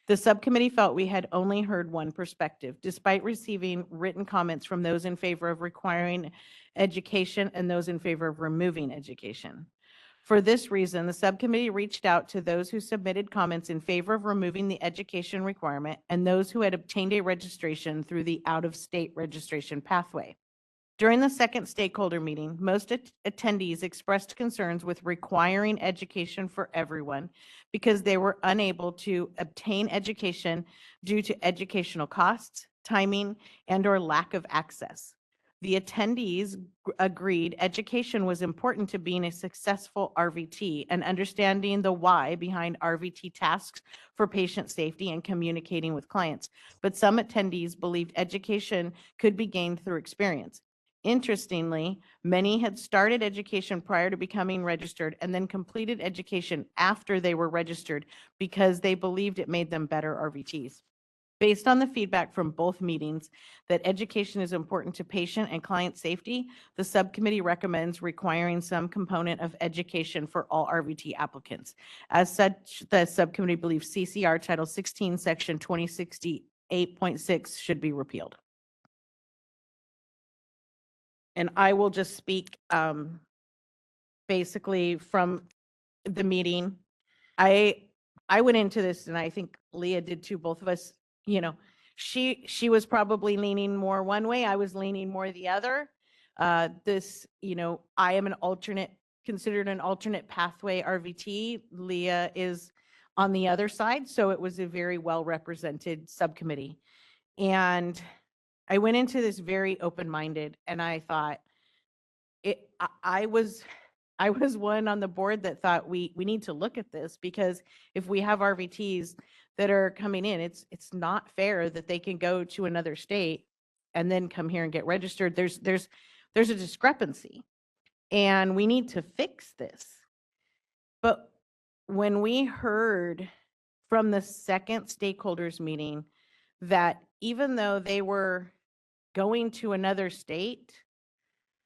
The subcommittee felt we had only heard one perspective, despite receiving written comments from those in favor of requiring education and those in favor of removing education. For this reason, the subcommittee reached out to those who submitted comments in favor of removing the education requirement and those who had obtained a registration through the out-of-state registration pathway. During the second stakeholder meeting, most attendees expressed concerns with requiring education for everyone because they were unable to obtain education due to educational costs, timing, and/or lack of access. The attendees agreed education was important to being a successful RVT and understanding the why behind RVT tasks for patient safety and communicating with clients. But some attendees believed education could be gained through experience. Interestingly, many had started education prior to becoming registered and then completed education after they were registered because they believed it made them better RVTs. Based on the feedback from both meetings that education is important to patient and client safety, the subcommittee recommends requiring some component of education for all RVT applicants. As such, the subcommittee believes CCR Title 16, Section 2068.6 should be repealed. And I will just speak basically from the meeting. I went into this, and I think Leah did too, both of us, you know, she was probably leaning more one way, I was leaning more the other. This, you know, I am considered an alternate pathway RVT. Leah is on the other side, so it was a very well-represented subcommittee. And I went into this very open-minded, and I thought, I was one on the board that thought we need to look at this, because if we have RVTs that are coming in, it's not fair that they can go to another state and then come here and get registered. There's a discrepancy, and we need to fix this. But when we heard from the second stakeholders meeting that even though they were going to another state,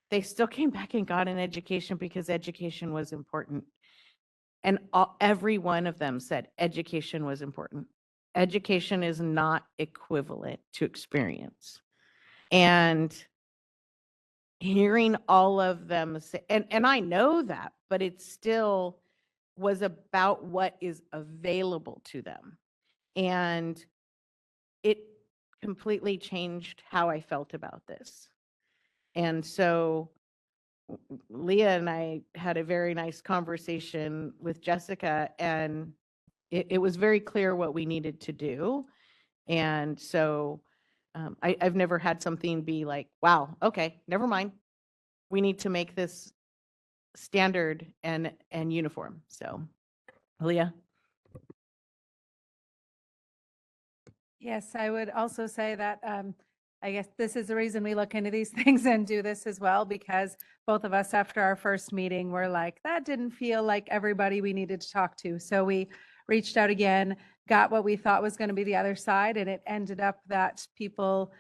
they still came back and got an education because education was important. And every one of them said education was important. Education is not equivalent to experience. And hearing all of them say, and I know that, but it still was about what is available to them. And it completely changed how I felt about this. And so Leah and I had a very nice conversation with Jessica, and it was very clear what we needed to do. And so I've never had something be like, wow, okay, never mind. We need to make this standard and uniform. So, Leah? Yes, I would also say that I guess this is the reason we look into these things and do this as well, because both of us after our first meeting were like, that didn't feel like everybody we needed to talk to. So we reached out again, got what we thought was going to be the other side, and it ended up that people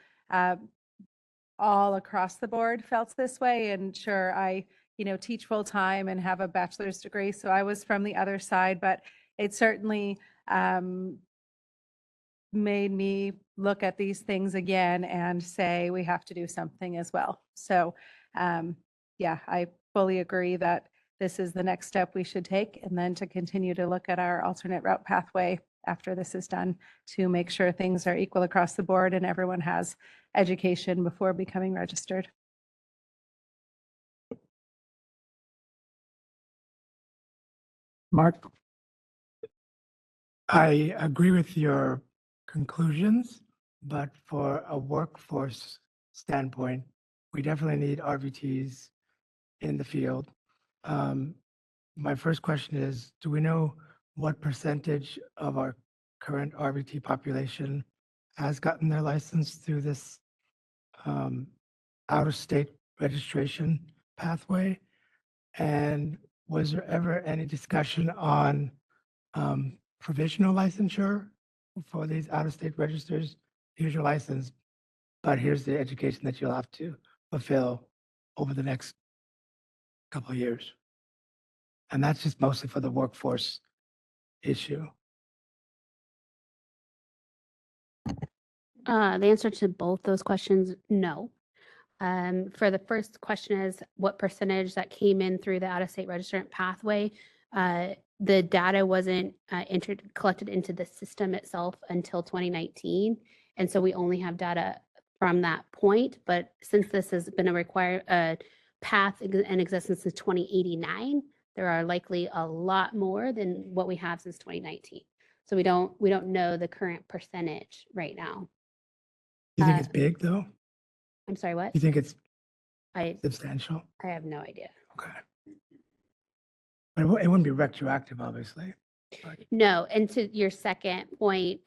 all across the board felt this way. And sure, I teach full time and have a bachelor's degree, so I was from the other side, but it certainly made me look at these things again and say we have to do something as well. So yeah, I fully agree that this is the next step we should take, and then to continue to look at our alternate route pathway after this is done to make sure things are equal across the board and everyone has education before becoming registered. Mark? I agree with your conclusions, but for a workforce standpoint, we definitely need RVTs in the field. My first question is, do we know what percentage of our current RVT population has gotten their license through this out-of-state registration pathway? And was there ever any discussion on provisional licensure for these out-of-state registers? Here's your license, but here's the education that you'll have to fulfill over the next couple of years. And that's just mostly for the workforce issue. The answer to both those questions, no. For the first question is what percentage that came in through the out-of-state registrant pathway. The data wasn't collected into the system itself until 2019. And so we only have data from that point. But since this has been a path in existence since 2089, there are likely a lot more than what we have since 2019. So we don't know the current percentage right now. You think it's big, though? I'm sorry, what? You think it's I substantial? I have no idea. Okay. But it wouldn't be retroactive, obviously. No, and to your second point,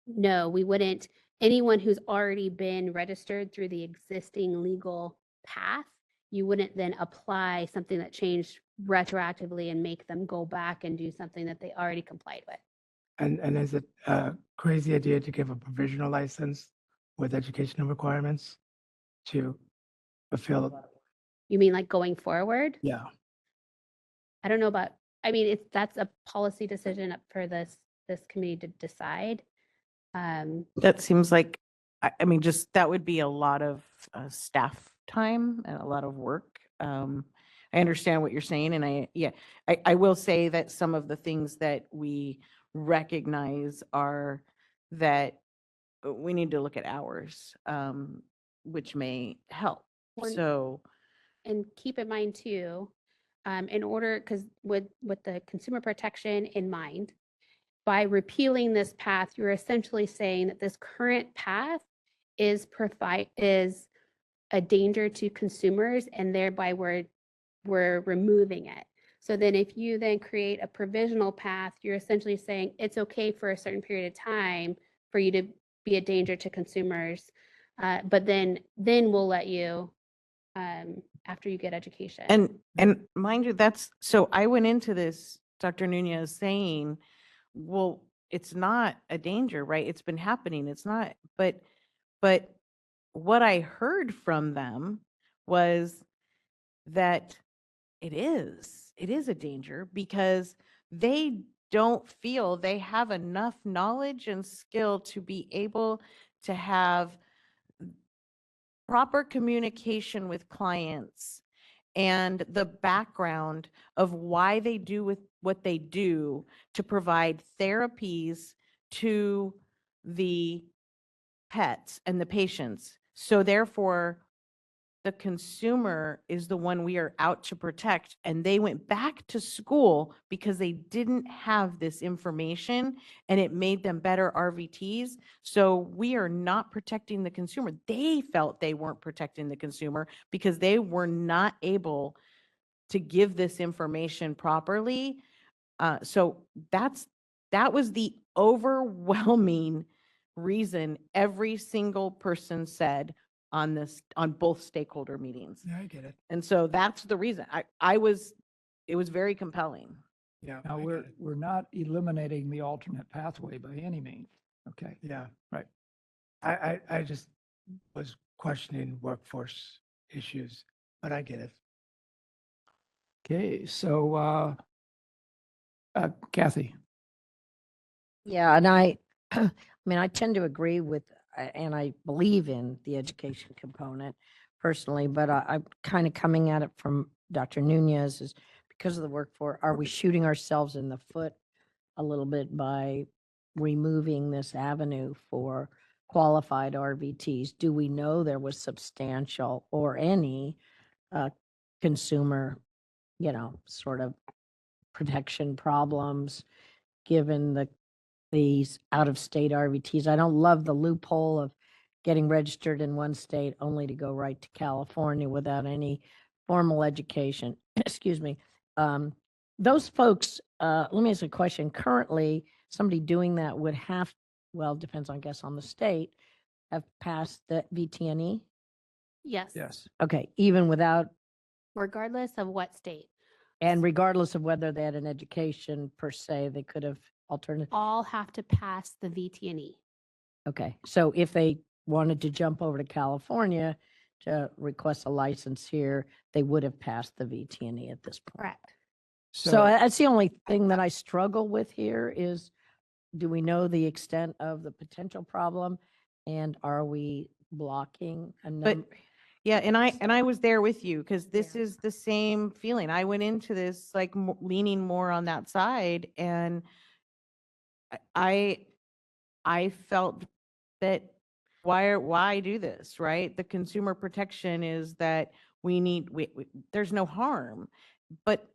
no, we wouldn't. Anyone who's already been registered through the existing legal path, you wouldn't then apply something that changed retroactively and make them go back and do something that they already complied with. And is it a crazy idea to give a provisional license with educational requirements to fulfill? You mean like going forward? Yeah. I don't know about, I mean, that's a policy decision up for this committee to decide. That seems like, I mean, just that would be a lot of staff time and a lot of work. I understand what you're saying, and I will say that some of the things that we recognize are that we need to look at hours, which may help. One- So, And keep in mind too, in order, because with the consumer protection in mind, by repealing this path, you're essentially saying that this current path is a danger to consumers, and thereby we're removing it. So then if you then create a provisional path, you're essentially saying it's okay for a certain period of time for you to be a danger to consumers, but then we'll let you after you get education. and mind you, so I went into this, Dr. Nunez, saying, well, it's not a danger, right? It's been happening. It's not, but what I heard from them was that it is a danger because they don't feel they have enough knowledge and skill to be able to have proper communication with clients and the background of why they do with what they do to provide therapies to the pets and the patients. So therefore, the consumer is the one we are out to protect. And they went back to school because they didn't have this information and it made them better RVTs. So we are not protecting the consumer. They felt they weren't protecting the consumer because they were not able to give this information properly. So that was the overwhelming reason every single person said on both stakeholder meetings. Yeah, I get it. And so that's the reason it was very compelling. Yeah. Now, I get we're it. not eliminating the alternate pathway by any means. Okay. Yeah. Right. I just was questioning workforce issues, but I get it. Okay, so Kathy. Yeah, and I mean, I tend to agree with, and I believe in the education component personally, but I'm kind of coming at it from Dr. Nunez is because of the workforce, are we shooting ourselves in the foot a little bit by removing this avenue for qualified RVTs? Do we know there was substantial or any consumer, sort of protection problems given these out-of-state RVTs? I don't love the loophole of getting registered in one state only to go right to California without any formal education. Excuse me. Those folks, let me ask a question. Currently, somebody doing that would have, well, depends, I guess, on the state, have passed the VTNE? Yes. Yes. Okay, even without, Regardless of what state. and regardless of whether they had an education per se, they could have alternative. All have to pass the VTNE. Okay, so if they wanted to jump over to California to request a license here, they would have passed the VTNE at this point. Correct. So that's the only thing that I struggle with here is, do we know the extent of the potential problem? And are we blocking a But number? yeah, and I was there with you because this is the same feeling. I went into this like leaning more on that side, and I felt that why do this, right? The consumer protection is that there's no harm. But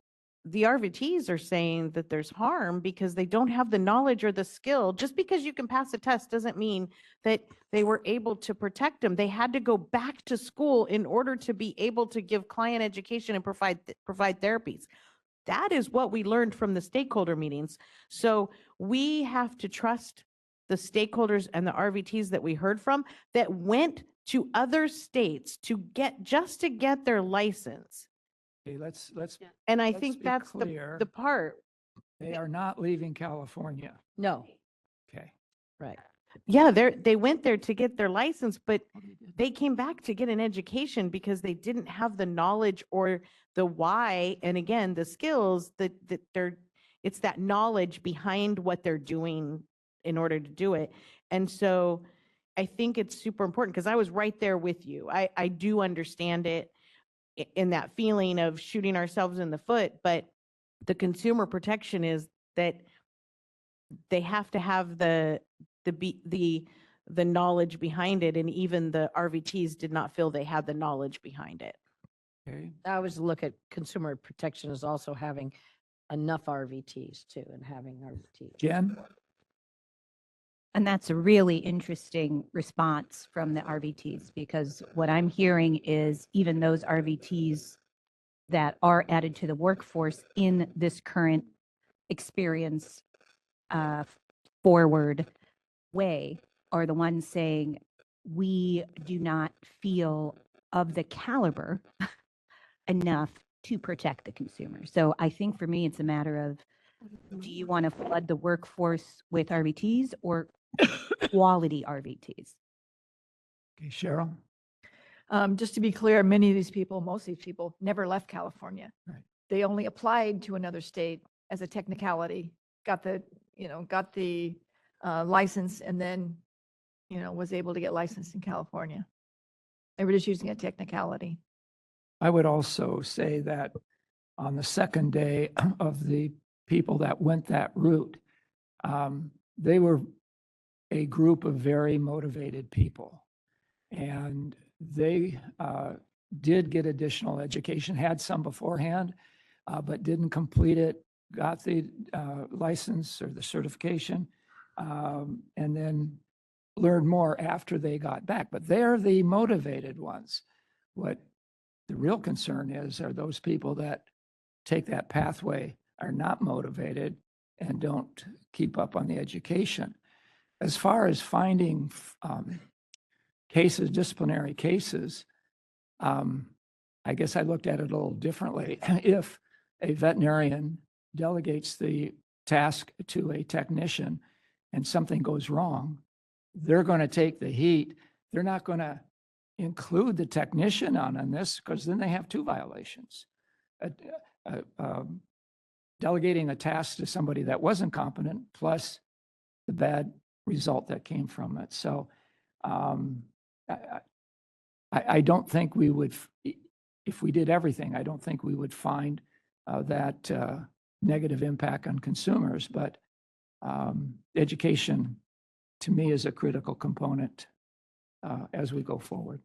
the RVTs are saying that there's harm because they don't have the knowledge or the skill. Just because you can pass a test doesn't mean that they were able to protect them. They had to go back to school in order to be able to give client education and provide therapies. That is what we learned from the stakeholder meetings. So we have to trust the stakeholders and the RVTs that we heard from that went to other states to get their license. Okay, let's, And I let's think be that's clear. the part. They are not leaving California. No. Okay. Right. Yeah, they went there to get their license, but they came back to get an education because they didn't have the knowledge or the why. And again, the skills it's that knowledge behind what they're doing in order to do it. And so I think it's super important because I was right there with you. I do understand it in that feeling of shooting ourselves in the foot, but the consumer protection is that they have to have the knowledge behind it, and even the RVTs did not feel they had the knowledge behind it. Okay. I always look at consumer protection as also having enough RVTs too, and having RVTs. Jen? And that's a really interesting response from the RVTs, because what I'm hearing is even those RVTs that are added to the workforce in this current experience forward way are the ones saying, we do not feel of the caliber enough to protect the consumer. So I think for me, it's a matter of, do you want to flood the workforce with RVTs or quality RVTs? Okay, Cheryl? Just to be clear, many of these people, most of these people never left California. Right. They only applied to another state as a technicality, got the license, and then, was able to get licensed in California. They were just using a technicality. I would also say that on the second day of the people that went that route, they were a group of very motivated people. And they did get additional education, had some beforehand, but didn't complete it, got the license or the certification, and then learned more after they got back. But they're the motivated ones. What the real concern is are those people that take that pathway, are not motivated, and don't keep up on the education. As far as finding cases, disciplinary cases, I guess I looked at it a little differently. If a veterinarian delegates the task to a technician and something goes wrong, they're going to take the heat. They're not going to include the technician on this, because then they have two violations. Delegating a task to somebody that wasn't competent, plus the bad result that came from it. So I don't think we would, if we did everything, I don't think we would find that negative impact on consumers. But education, to me, is a critical component as we go forward.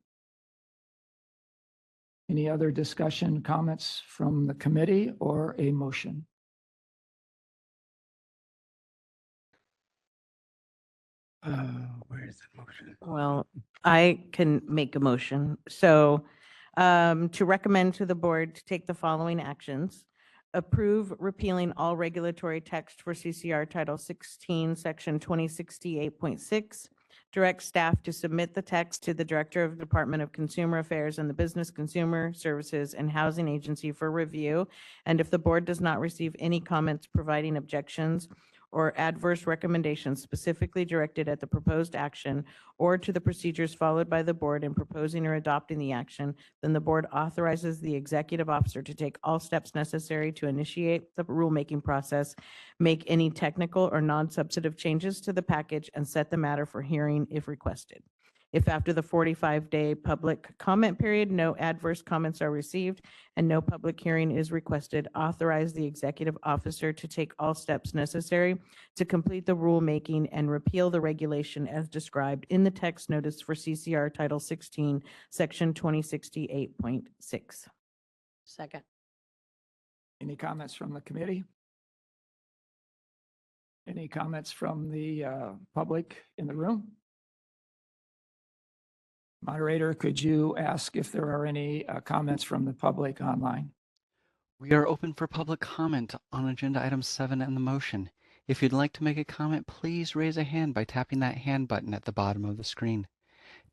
Any other discussion, comments from the committee, or a motion? Where is the motion? Well, I can make a motion. So to recommend to the board to take the following actions. Approve repealing all regulatory text for CCR Title 16, Section 2068.6. Direct staff to submit the text to the Director of Department of Consumer Affairs and the Business Consumer Services and Housing Agency for review. And if the board does not receive any comments providing objections or adverse recommendations specifically directed at the proposed action or to the procedures followed by the board in proposing or adopting the action, then the board authorizes the executive officer to take all steps necessary to initiate the rulemaking process, make any technical or non-substantive changes to the package, and set the matter for hearing if requested. If after the 45-day public comment period, no adverse comments are received and no public hearing is requested, authorize the executive officer to take all steps necessary to complete the rulemaking and repeal the regulation as described in the text notice for CCR Title 16, Section 2068.6. Second. Any comments from the committee? Any comments from the public in the room? Moderator, could you ask if there are any comments from the public online? We are open for public comment on agenda item 7 and the motion. If you'd like to make a comment, please raise a hand by tapping that hand button at the bottom of the screen.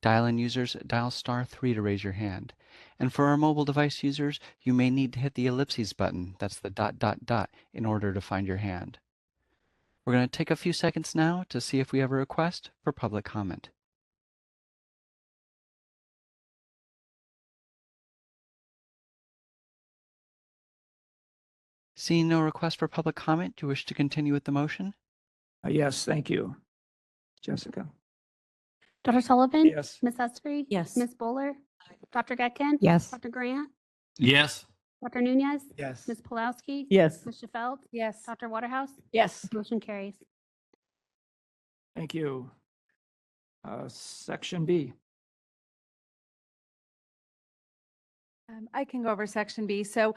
Dial-in users, dial *3 to raise your hand. And for our mobile device users, you may need to hit the ellipses button, that's the ... in order to find your hand. We're going to take a few seconds now to see if we have a request for public comment. Seeing no request for public comment, do you wish to continue with the motion? Yes, thank you. Jessica? Dr. Sullivan? Yes. Ms. Esri? Yes. Ms. Bowler? Dr. Getkin? Yes. Dr. Grant? Yes. Dr. Nunez? Yes. Ms. Pulowski? Yes. Ms. Sheffield? Yes. Dr. Waterhouse? Yes. Motion carries. Thank you. Section B. I can go over section B. So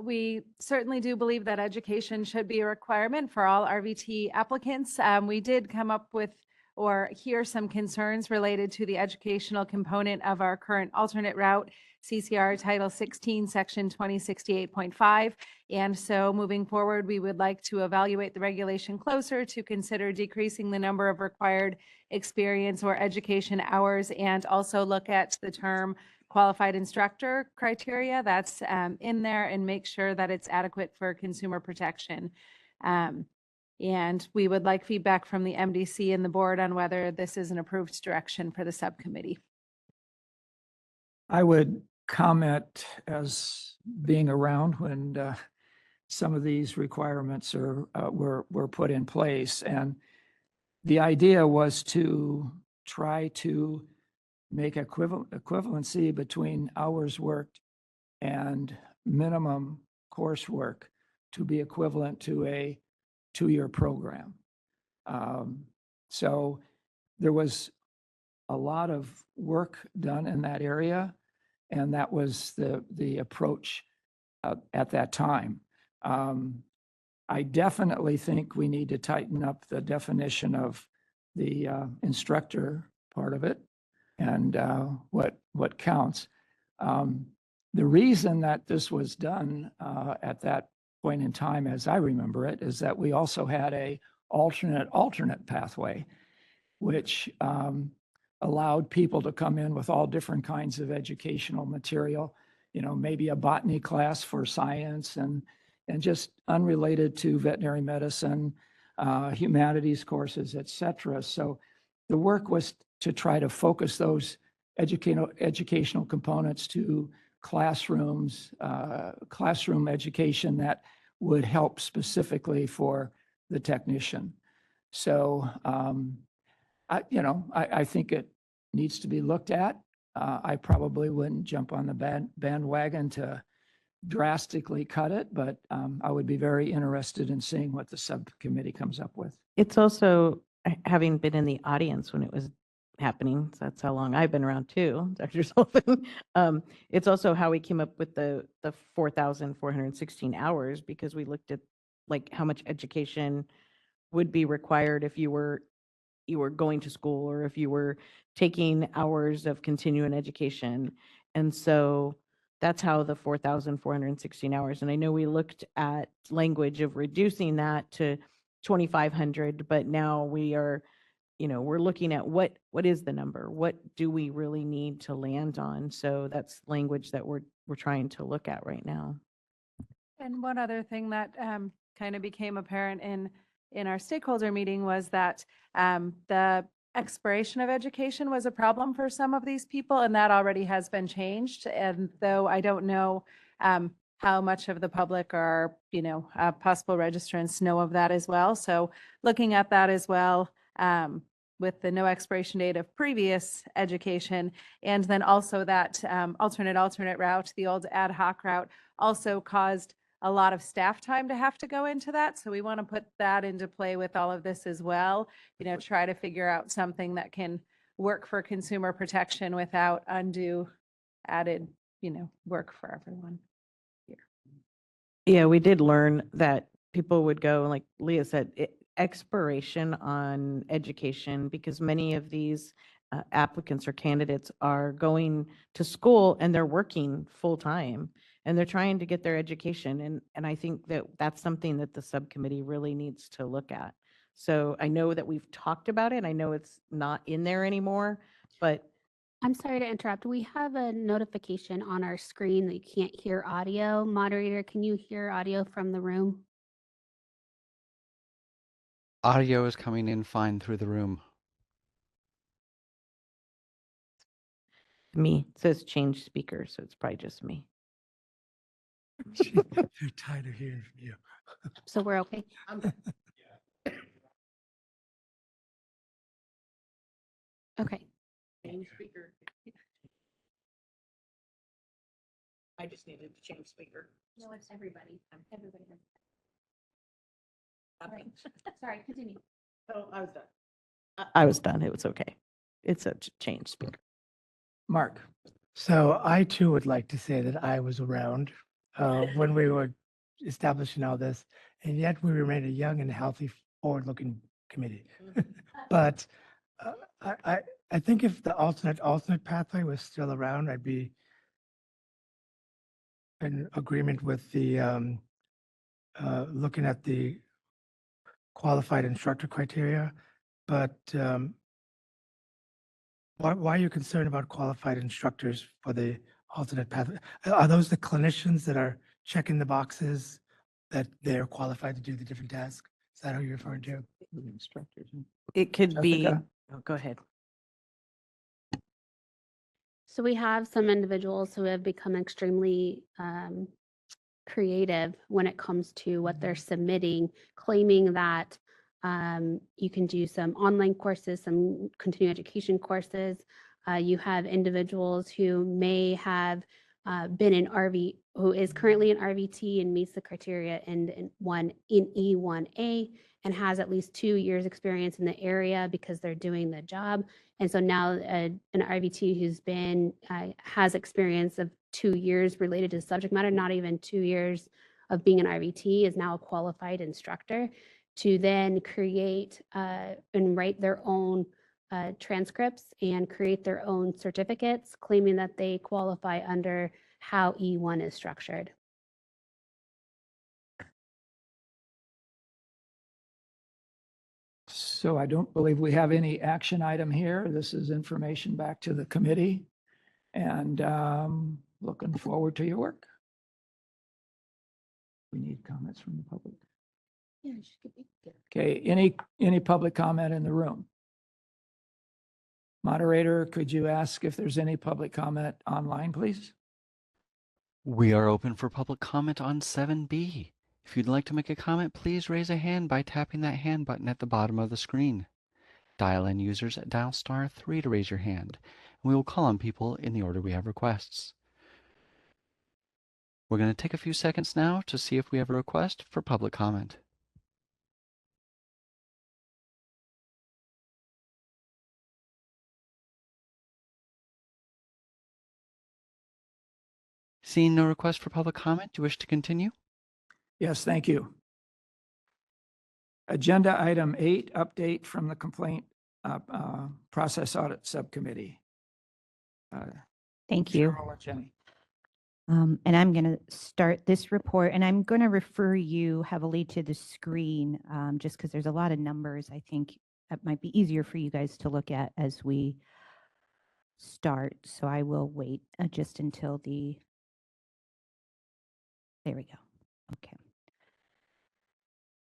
we certainly do believe that education should be a requirement for all RVT applicants. We did come up with or hear some concerns related to the educational component of our current alternate route, CCR Title 16, Section 2068.5. And so moving forward, we would like to evaluate the regulation closer to consider decreasing the number of required experience or education hours, and also look at the term qualified instructor criteria that's in there, and make sure that it's adequate for consumer protection. And we would like feedback from the MDC and the board on whether this is an approved direction for the subcommittee. I would comment as being around when some of these requirements were put in place. And the idea was to try to make equivalency between hours worked and minimum coursework to be equivalent to a 2-year program. So there was a lot of work done in that area, and that was the approach at that time. I definitely think we need to tighten up the definition of the instructor part of it and what counts. The reason that this was done at that point in time, as I remember it, is that we also had a alternate pathway, which allowed people to come in with all different kinds of educational material, maybe a botany class for science and just unrelated to veterinary medicine, humanities courses, et cetera. So the work was to try to focus those educational components to classrooms, classroom education that would help specifically for the technician. So, I think it needs to be looked at. I probably wouldn't jump on the bandwagon to drastically cut it, but I would be very interested in seeing what the subcommittee comes up with. It's also, having been in the audience when it was happening, so that's how long I've been around too, Dr. Sullivan. It's also how we came up with the 4,416 hours, because we looked at like how much education would be required if you were going to school or if you were taking hours of continuing education. And so that's how the 4,416 hours. And I know we looked at language of reducing that to 2,500, but now we are, we're looking at what is the number? What do we really need to land on? So that's language that we're trying to look at right now. And one other thing that kind of became apparent in our stakeholder meeting was that the expiration of education was a problem for some of these people, and that already has been changed. And though I don't know how much of the public or possible registrants know of that as well. So looking at that as well, with the no expiration date of previous education. And then also that alternate route, the old ad hoc route, also caused a lot of staff time to have to go into that. So we want to put that into play with all of this as well. Try to figure out something that can work for consumer protection without undue added, work for everyone. Yeah, we did learn that people would go, like Leah said, expiration on education, because many of these applicants or candidates are going to school and they're working full time and they're trying to get their education. And I think that that's something that the subcommittee really needs to look at. So I know that we've talked about it. I know it's not in there anymore, but I'm sorry to interrupt. We have a notification on our screen that you can't hear audio. Moderator, can you hear audio from the room? Audio is coming in fine through the room. me, it says change speaker, so it's probably just me. They're tired of hearing from you. So we're okay? Okay. Change speaker. I just needed to change speaker. No, it's everybody. Everybody. Right. Sorry, continue. Oh, I was done. I was done. It was okay. It's a change speaker. Mark. So I too would like to say that I was around when we were establishing all this, and yet we remain a young and healthy, forward-looking committee. But I think if the alternate pathway was still around, I'd be in agreement with the looking at the qualified instructor criteria. But why are you concerned about qualified instructors for the alternate pathway? Are those the clinicians that are checking the boxes that they're qualified to do the different tasks? Is that who you're referring to? Instructors. It could be, Jessica? oh, go ahead. So we have some individuals who have become extremely creative when it comes to what they're submitting, claiming that you can do some online courses, some continuing education courses. You have individuals who may have been in RV, who is currently in RVT and meets the criteria in E1A and has at least 2 years experience in the area because they're doing the job. And so now an RVT who's been, has experience of 2 years related to the subject matter, not even 2 years of being an RVT, is now a qualified instructor to then create and write their own transcripts and create their own certificates, claiming that they qualify under how E1 is structured. So I don't believe we have any action item here. This is information back to the committee. And looking forward to your work. We need comments from the public. Yeah, it should be good. Okay, any public comment in the room? Moderator, could you ask if there's any public comment online, please? We are open for public comment on 7B. If you'd like to make a comment, please raise a hand by tapping that hand button at the bottom of the screen. Dial-in users dial *3 to raise your hand, and we will call on people in the order we have requests. We're going to take a few seconds now to see if we have a request for public comment. Seeing no request for public comment, do you wish to continue? Yes, thank you. Agenda item 8, update from the complaint process audit subcommittee. Thank you. Cheryl or Jenny? And I'm going to start this report, and I'm going to refer you heavily to the screen just because there's a lot of numbers. I think that might be easier for you guys to look at as we start. So I will wait just until there we go. Okay.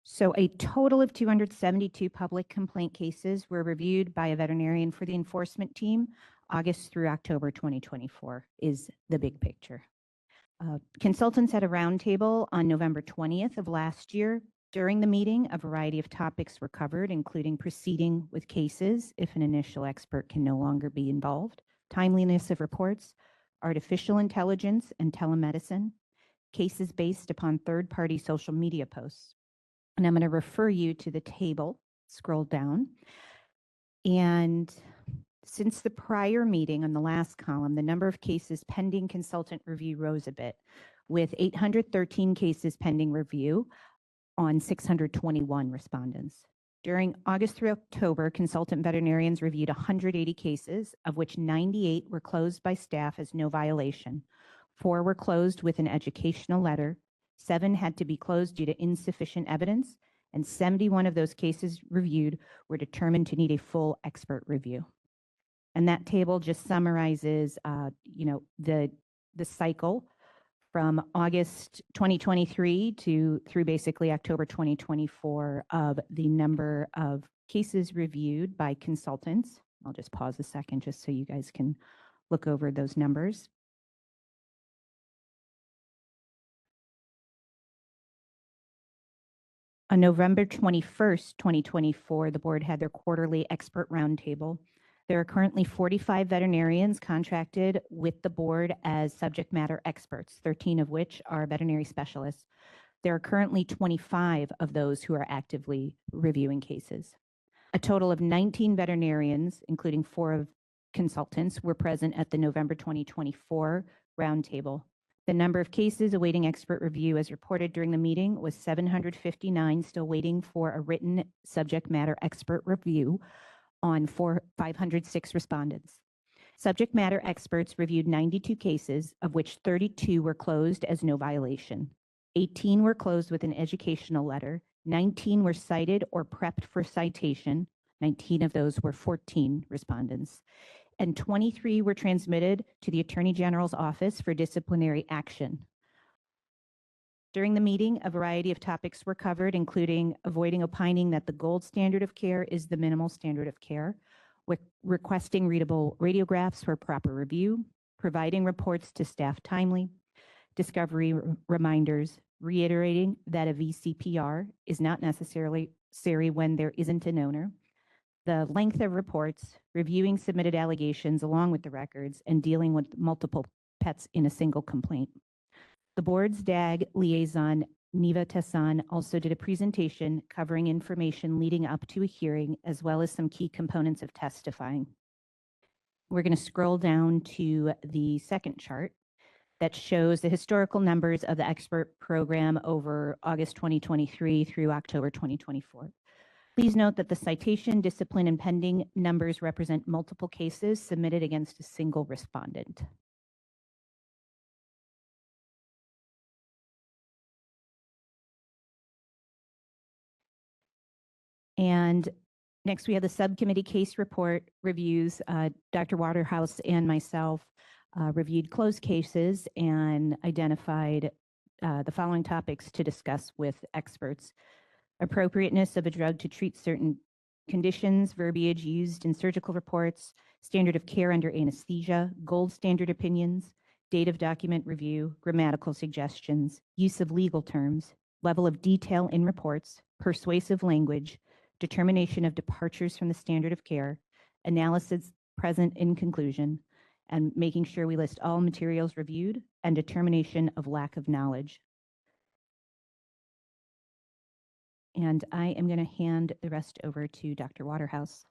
So a total of 272 public complaint cases were reviewed by a veterinarian for the enforcement team. August through October 2024 is the big picture. Consultants had a roundtable on November 20th of last year During the meeting, a variety of topics were covered, including proceeding with cases if an initial expert can no longer be involved, timeliness of reports, artificial intelligence and telemedicine, cases based upon third-party social media posts. And I'm going to refer you to the table, scroll down. And since the prior meeting on the last column, the number of cases pending consultant review rose a bit, with 813 cases pending review on 621 respondents. During August through October, consultant veterinarians reviewed 180 cases, of which 98 were closed by staff as no violation. 4 were closed with an educational letter. 7 had to be closed due to insufficient evidence, and 71 of those cases reviewed were determined to need a full expert review. And that table just summarizes, the cycle from August 2023 through basically October 2024 of the number of cases reviewed by consultants. I'll just pause a second just so you guys can look over those numbers. On November 21st, 2024, the board had their quarterly expert roundtable. There are currently 45 veterinarians contracted with the board as subject matter experts, 13 of which are veterinary specialists. There are currently 25 of those who are actively reviewing cases. A total of 19 veterinarians, including 4 of consultants, were present at the November 2024 roundtable. The number of cases awaiting expert review as reported during the meeting was 759, still waiting for a written subject matter expert review on 506 respondents. Subject matter experts reviewed 92 cases, of which 32 were closed as no violation. 18 were closed with an educational letter. 19 were cited or prepped for citation. 19 of those were 14 respondents. And 23 were transmitted to the Attorney General's office for disciplinary action. During the meeting, a variety of topics were covered, including avoiding opining that the gold standard of care is the minimal standard of care, requesting readable radiographs for proper review, providing reports to staff timely, discovery reminders, reiterating that a VCPR is not necessarily when there isn't an owner, the length of reports, reviewing submitted allegations along with the records, and dealing with multiple pets in a single complaint. The board's DAG liaison, Neva Tessan, also did a presentation covering information leading up to a hearing, as well as some key components of testifying. We're going to scroll down to the second chart that shows the historical numbers of the expert program over August 2023 through October 2024. Please note that the citation, discipline, and pending numbers represent multiple cases submitted against a single respondent. And next we have the subcommittee case report reviews. Dr. Waterhouse and myself reviewed closed cases and identified the following topics to discuss with experts: appropriateness of a drug to treat certain conditions, verbiage used in surgical reports, standard of care under anesthesia, gold standard opinions, date of document review, grammatical suggestions, use of legal terms, level of detail in reports, persuasive language, determination of departures from the standard of care, analysis present in conclusion, and making sure we list all materials reviewed, and determination of lack of knowledge. And I am going to hand the rest over to Dr. Waterhouse.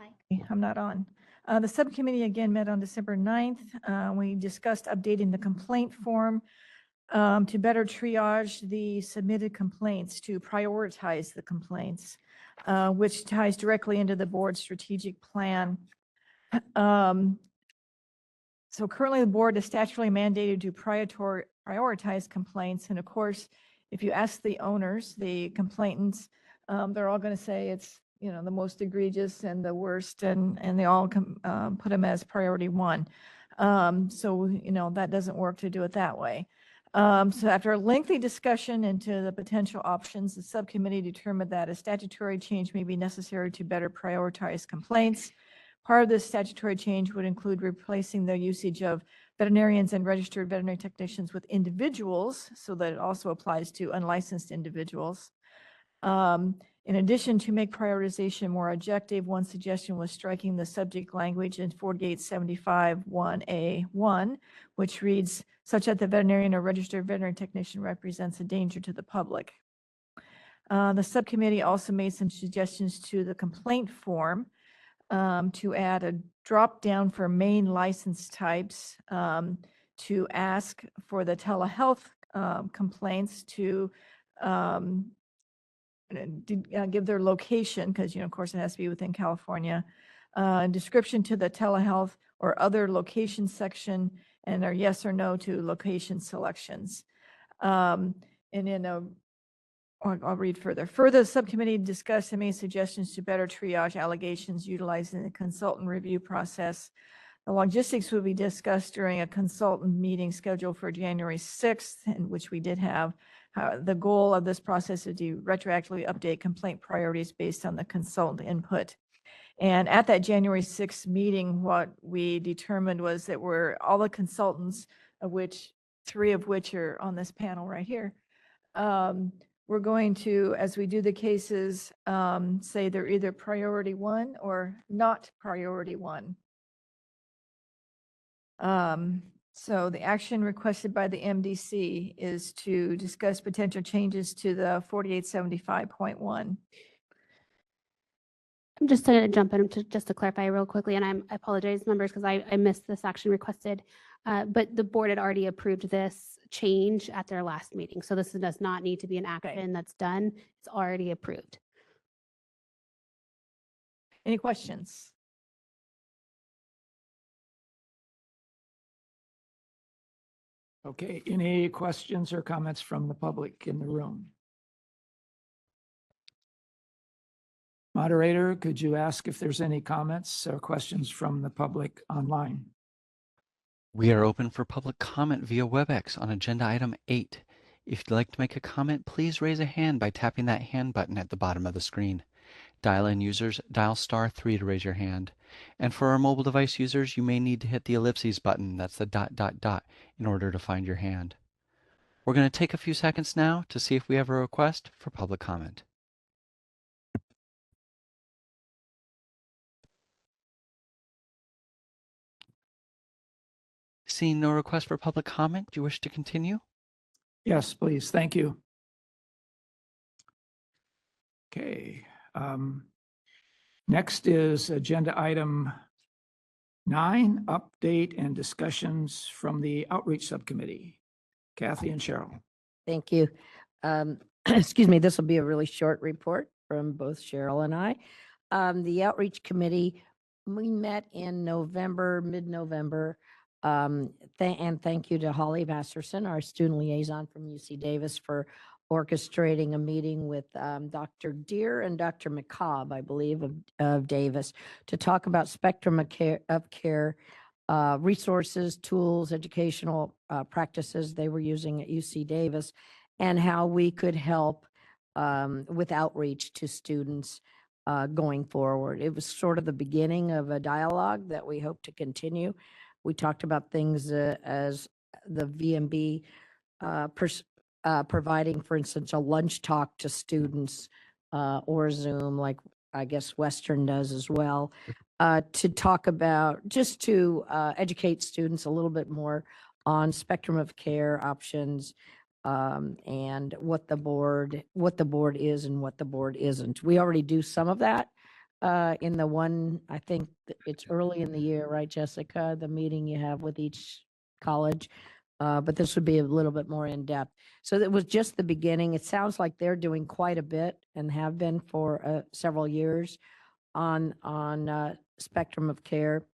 Hi. I'm not on. The subcommittee again met on December 9th. We discussed updating the complaint form to better triage the submitted complaints, to prioritize the complaints, which ties directly into the board's strategic plan. So currently the board is statutorily mandated to prioritize complaints. And of course, if you ask the owners, the complainants, they're all going to say it's, the most egregious and the worst, and they all put them as priority 1. So, that doesn't work to do it that way. So after a lengthy discussion into the potential options, the subcommittee determined that a statutory change may be necessary to better prioritize complaints. Part of this statutory change would include replacing the usage of veterinarians and registered veterinary technicians with individuals, so that it also applies to unlicensed individuals. In addition, to make prioritization more objective, one suggestion was striking the subject language in 4875-1A1, which reads, such that the veterinarian or registered veterinary technician represents a danger to the public. The subcommittee also made some suggestions to the complaint form to add a drop down for main license types, to ask for the telehealth complaints to give their location, because, of course, it has to be within California, description to the telehealth or other location section, and their yes or no to location selections. And then I'll read further. Further, the subcommittee discussed and made suggestions to better triage allegations utilizing the consultant review process. The logistics will be discussed during a consultant meeting scheduled for January 6th, in which we did have. The goal of this process is to retroactively update complaint priorities based on the consultant input. And at that January 6th meeting, what we determined was that all the consultants, of which 3 of which are on this panel right here, we're going to, as we do the cases, say they're either priority 1 or not priority 1. So the action requested by the MDC is to discuss potential changes to the 4875.1. I'm just going to jump in just to clarify real quickly, and I apologize, members, because I missed this action requested. But the board had already approved this change at their last meeting. So this does not need to be an action that's done. It's already approved. Any questions? Okay, any questions or comments from the public in the room? Moderator, could you ask if there's any comments or questions from the public online? We are open for public comment via WebEx on agenda item 8. If you'd like to make a comment, please raise a hand by tapping that hand button at the bottom of the screen. Dial-in users, dial *3 to raise your hand. And for our mobile device users, you may need to hit the ellipses button, that's the ... in order to find your hand. We're going to take a few seconds now to see if we have a request for public comment. Seeing no request for public comment, do you wish to continue? Yes, please. Thank you. Okay. Next is agenda item 9, update and discussions from the outreach subcommittee. Kathy and Cheryl. Thank you. Excuse me, this will be a really short report from both Cheryl and I. The outreach committee, we met in November, mid-November. And thank you to Holly Masterson, our student liaison from UC Davis, for orchestrating a meeting with Dr. Deere and Dr. McCobb, I believe, of Davis, to talk about spectrum of care, resources, tools, educational practices they were using at UC Davis, and how we could help with outreach to students going forward. It was sort of the beginning of a dialogue that we hope to continue. We talked about things as the VMB providing, for instance, a lunch talk to students or Zoom, like I guess Western does as well, to talk about, just to educate students a little bit more on spectrum of care options, and what the board is and what the board isn't. We already do some of that in the one, I think it's early in the year, right, Jessica? The meeting you have with each college, but this would be a little bit more in depth. So that was just the beginning. It sounds like they're doing quite a bit and have been for several years on spectrum of care.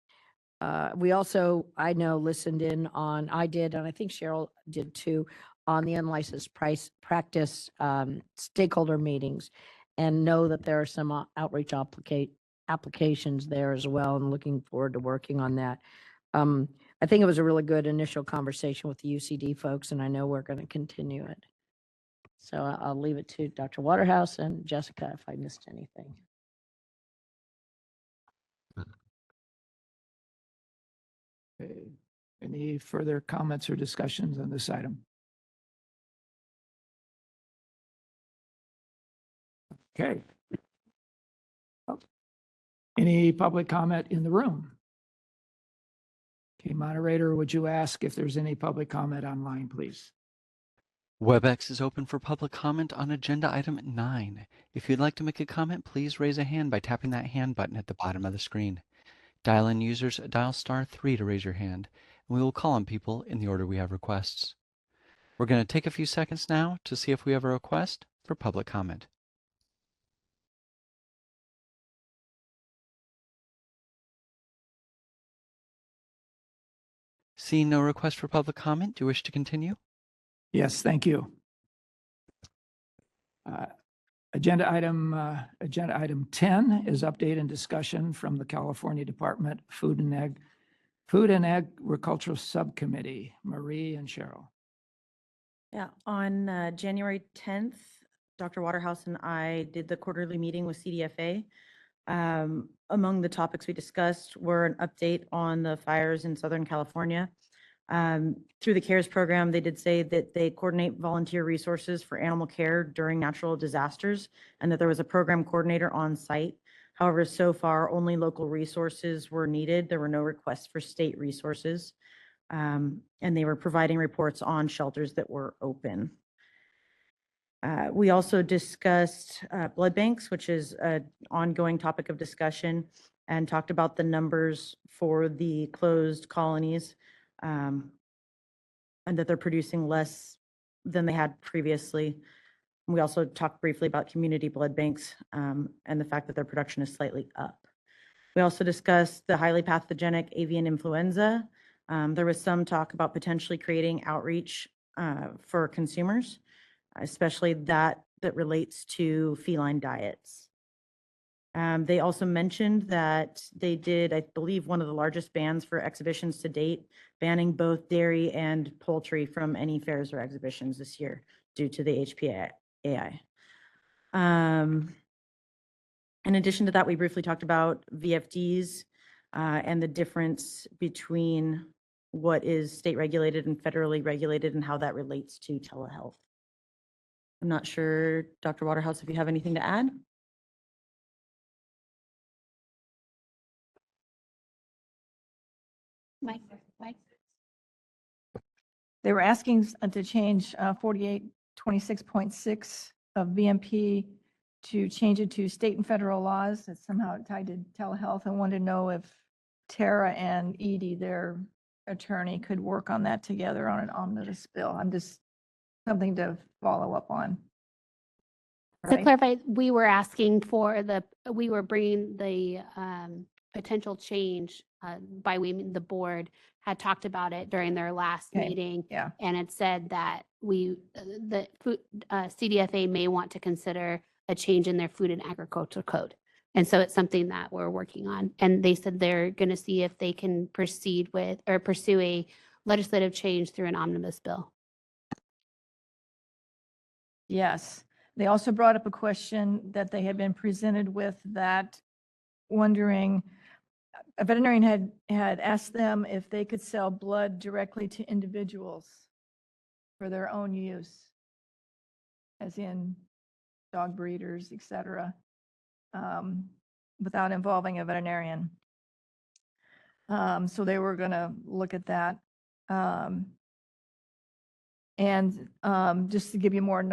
We also, I know, listened in on, I did, and I think Cheryl did too, on the unlicensed practice stakeholder meetings, and know that there are some outreach applications there as well, and looking forward to working on that. I think it was a really good initial conversation with the UCD folks, and I know we're going to continue it. So I'll leave it to Dr. Waterhouse and Jessica if I missed anything. Okay. Any further comments or discussions on this item? Okay. Oh. Any public comment in the room? Okay, moderator, would you ask if there's any public comment online, please? WebEx is open for public comment on agenda item 9. If you'd like to make a comment, please raise a hand by tapping that hand button at the bottom of the screen. Dial-in users dial *3 to raise your hand, and we will call on people in the order we have requests. We're going to take a few seconds now to see if we have a request for public comment. Seeing no request for public comment, do you wish to continue? Yes, thank you. Agenda item 10 is update and discussion from the California Department of Food and Agricultural Subcommittee. Marie and Cheryl. Yeah, on January 10th, Dr. Waterhouse and I did the quarterly meeting with CDFA. Among the topics we discussed were an update on the fires in Southern California. Through the CARES program, they did say that they coordinate volunteer resources for animal care during natural disasters and that there was a program coordinator on site. However, so far, only local resources were needed. There were no requests for state resources. And they were providing reports on shelters that were open. We also discussed blood banks, which is an ongoing topic of discussion, and talked about the numbers for the closed colonies, and that they're producing less than they had previously. We also talked briefly about community blood banks and the fact that their production is slightly up. We also discussed the highly pathogenic avian influenza. There was some talk about potentially creating outreach for consumers, especially that relates to feline diets. They also mentioned that they did, I believe, one of the largest bans for exhibitions to date, banning both dairy and poultry from any fairs or exhibitions this year due to the HPAI. In addition to that, we briefly talked about VFDs and the difference between what is state regulated and federally regulated and how that relates to telehealth. I'm not sure, Dr. Waterhouse, if you have anything to add? Mike. They were asking to change 4826.6 of VMP to change it to state and federal laws. It's somehow tied to telehealth. I wanted to know if Tara and Edie, their attorney, could work on that together on an omnibus bill. I'm just something to follow up on. To Right? clarify, we were asking for we were bringing the potential change by the board had talked about it during their last Okay, meeting. yeah. And it said that CDFA may want to consider a change in their food and agriculture code. And so it's something that we're working on. And they said they're going to see if they can proceed with or pursue a legislative change through an omnibus bill. Yes. They also brought up a question that they had been presented with, that wondering, a veterinarian had asked them if they could sell blood directly to individuals for their own use, as in dog breeders, et cetera, without involving a veterinarian. So they were going to look at that. And just to give you more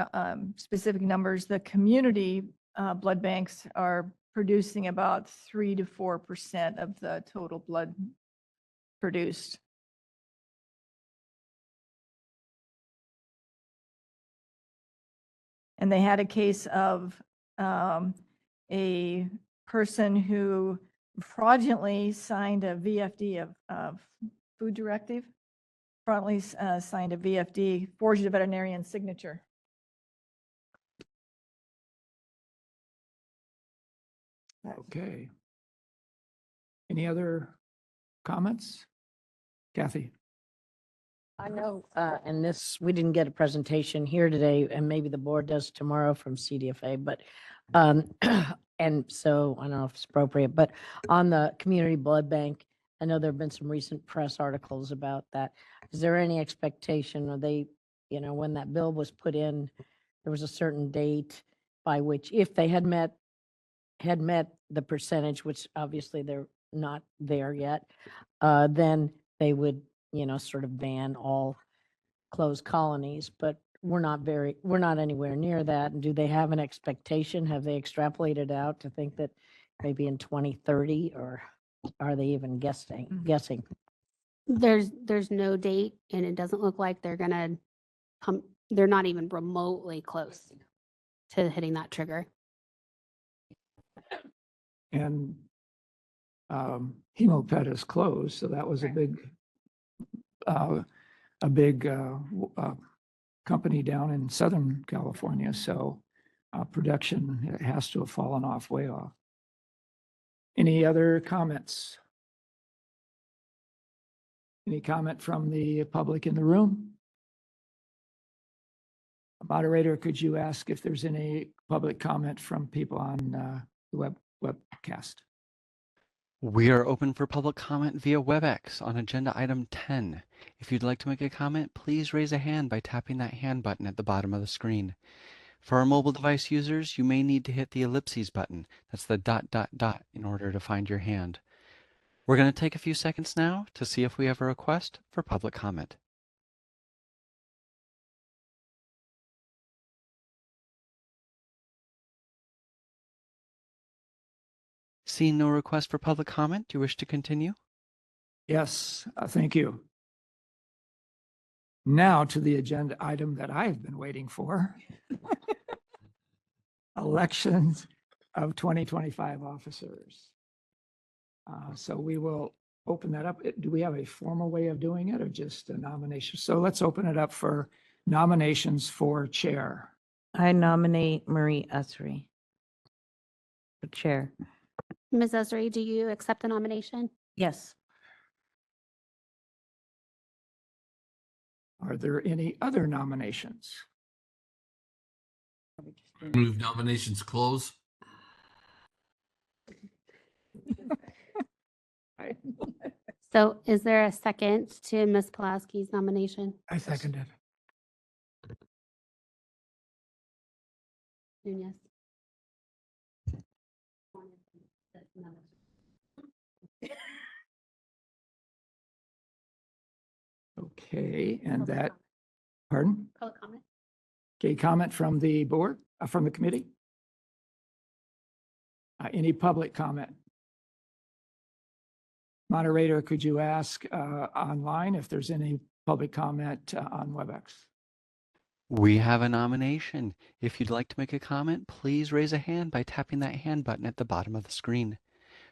specific numbers, the community blood banks are producing about 3 to 4% of the total blood produced. And they had a case of a person who fraudulently signed a VFD of food directive, fraudulently signed a VFD, forged a veterinarian signature. Okay. Any other comments? Kathy? I know, and this, we didn't get a presentation here today, and maybe the board does tomorrow from CDFA, but, and so I don't know if it's appropriate, but on the community blood bank, I know there've been some recent press articles about that. Is there any expectation, or they, when that bill was put in, there was a certain date by which if they had met the percentage, which obviously they're not there yet, then they would, sort of ban all closed colonies, but we're not anywhere near that. And do they have an expectation? Have they extrapolated out to think that maybe in 2030, or are they even guessing? There's no date, and it doesn't look like they're gonna come, they're not even remotely close to hitting that trigger. And Hemopet is closed, so that was a big company down in Southern California. So production has to have fallen off, way off. Any other comments? Any comment from the public in the room? Moderator, could you ask if there's any public comment from people on the webcast? We are open for public comment via WebEx on agenda item 10. If you'd like to make a comment, please raise a hand by tapping that hand button at the bottom of the screen. For our mobile device users, you may need to hit the ellipses button. That's the ... in order to find your hand. We're going to take a few seconds now to see if we have a request for public comment. Seeing no request for public comment, do you wish to continue? Yes, thank you. Now to the agenda item that I've been waiting for. Elections of 2025 officers. So we will open that up. Do we have a formal way of doing it, or just a nomination? So let's open it up for nominations for chair. I nominate Marie Usry for chair. Ms. Esri, do you accept the nomination? Yes. Are there any other nominations? Move nominations close. So is there a second to Ms. Pulaski's nomination? I second it. Nunez. Okay, and Public that, comment. pardon? Public comment? Okay, comment from the board, from the committee? Any public comment? Moderator, could you ask online if there's any public comment on WebEx? We have a nomination. If you'd like to make a comment, please raise a hand by tapping that hand button at the bottom of the screen.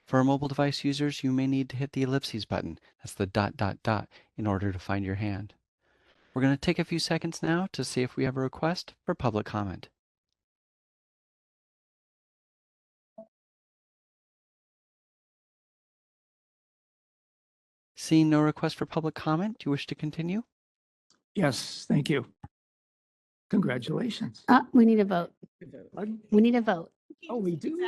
For our mobile device users, you may need to hit the ellipses button. That's the ... in order to find your hand. We're going to take a few seconds now to see if we have a request for public comment. Seeing no request for public comment, do you wish to continue? Yes, thank you. Congratulations. We need a vote. Pardon? We need a vote. Oh, we do?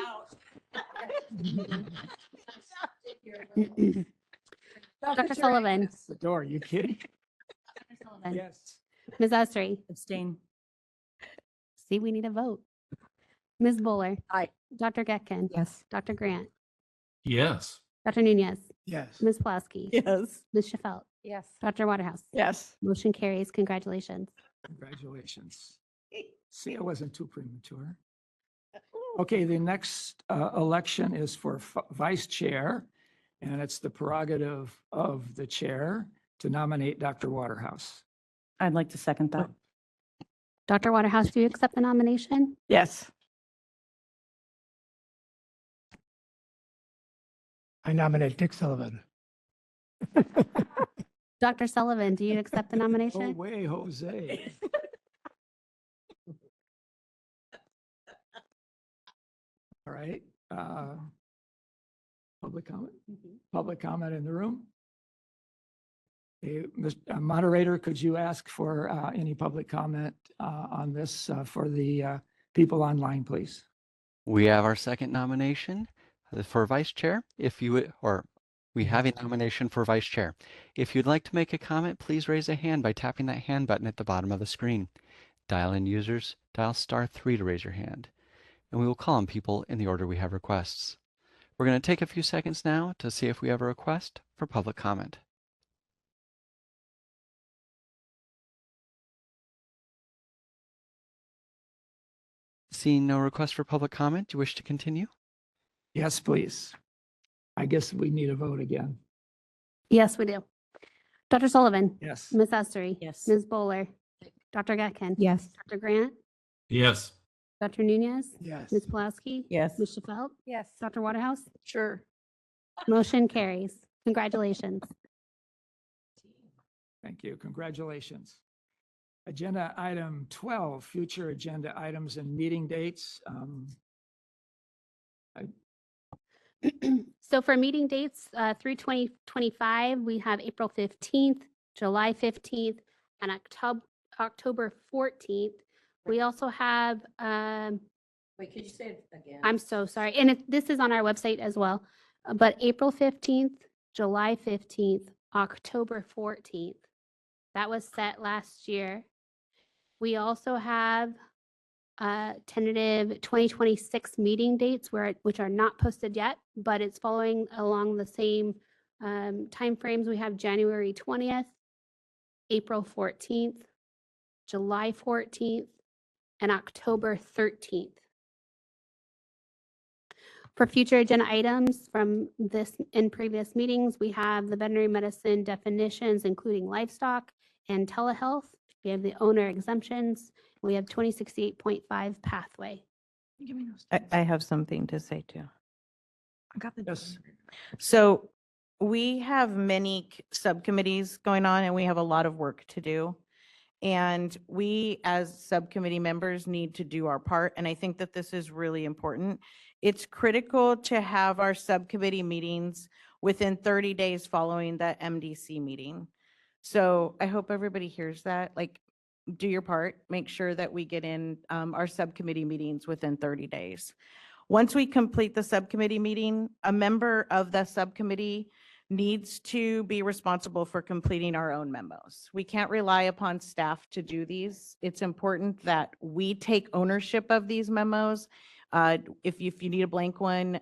Dr. Sullivan. The door, you kidding? Dr. Sullivan. Yes. Ms. Esri. Abstain. See, we need a vote. Ms. Bowler. Aye. Dr. Getkin. Yes. Dr. Grant. Yes. Dr. Nunez. Yes. Ms. Pulaski. Yes. Ms. Shefelt. Yes. Dr. Waterhouse. Yes. Motion carries. Congratulations. Congratulations. See, I wasn't too premature. Okay, the next election is for vice chair, and it's the prerogative of the chair to nominate Dr. Waterhouse. I'd like to second that. Dr. Waterhouse, do you accept the nomination? Yes. I nominate Dick Sullivan. Dr. Sullivan, do you accept the No nomination? way, Jose. All right. Public comment? Public comment in the room? Moderator, could you ask for any public comment on this for the people online, please? We have our second nomination for vice chair. If you would, or We have a nomination for vice chair. If you'd like to make a comment, please raise a hand by tapping that hand button at the bottom of the screen. Dial-in users, dial *3 to raise your hand, and we will call on people in the order we have requests. We're going to take a few seconds now to see if we have a request for public comment. Seeing no request for public comment, do you wish to continue? Yes, please. I guess we need a vote again. Yes, we do. Dr. Sullivan? Yes. Ms. Essery? Yes. Ms. Bowler? Dr. Getkin? Yes. Dr. Grant? Yes. Dr. Nunez? Yes. Ms. Pulaski? Yes. Ms. Schafelt? Yes. Dr. Waterhouse? Sure. Motion carries. Congratulations. Thank you. Congratulations. Agenda item 12, future agenda items and meeting dates. So for meeting dates through 2025, we have April 15th, July 15th, and October 14th. We also have, Wait, could you say it again? I'm so sorry, and this is on our website as well, but April 15th, July 15th, October 14th. That was set last year. We also have tentative 2026 meeting dates which are not posted yet, but it's following along the same timeframes. We have January 20th, April 14th, July 14th, and October 13th. For future agenda items from this and previous meetings, we have the veterinary medicine definitions, including livestock and telehealth. We have the owner exemptions. We have 2068.5 pathway. Give me those. I have something to say too. I got the. Yes. So we have many subcommittees going on and we have a lot of work to do. And we as subcommittee members need to do our part. And I think that this is really important. It's critical to have our subcommittee meetings within 30 days following the MDC meeting. So I hope everybody hears that. Like, do your part, make sure that we get in our subcommittee meetings within 30 days. Once we complete the subcommittee meeting, a member of the subcommittee needs to be responsible for completing our own memos. We can't rely upon staff to do these. It's important that we take ownership of these memos. If you need a blank one,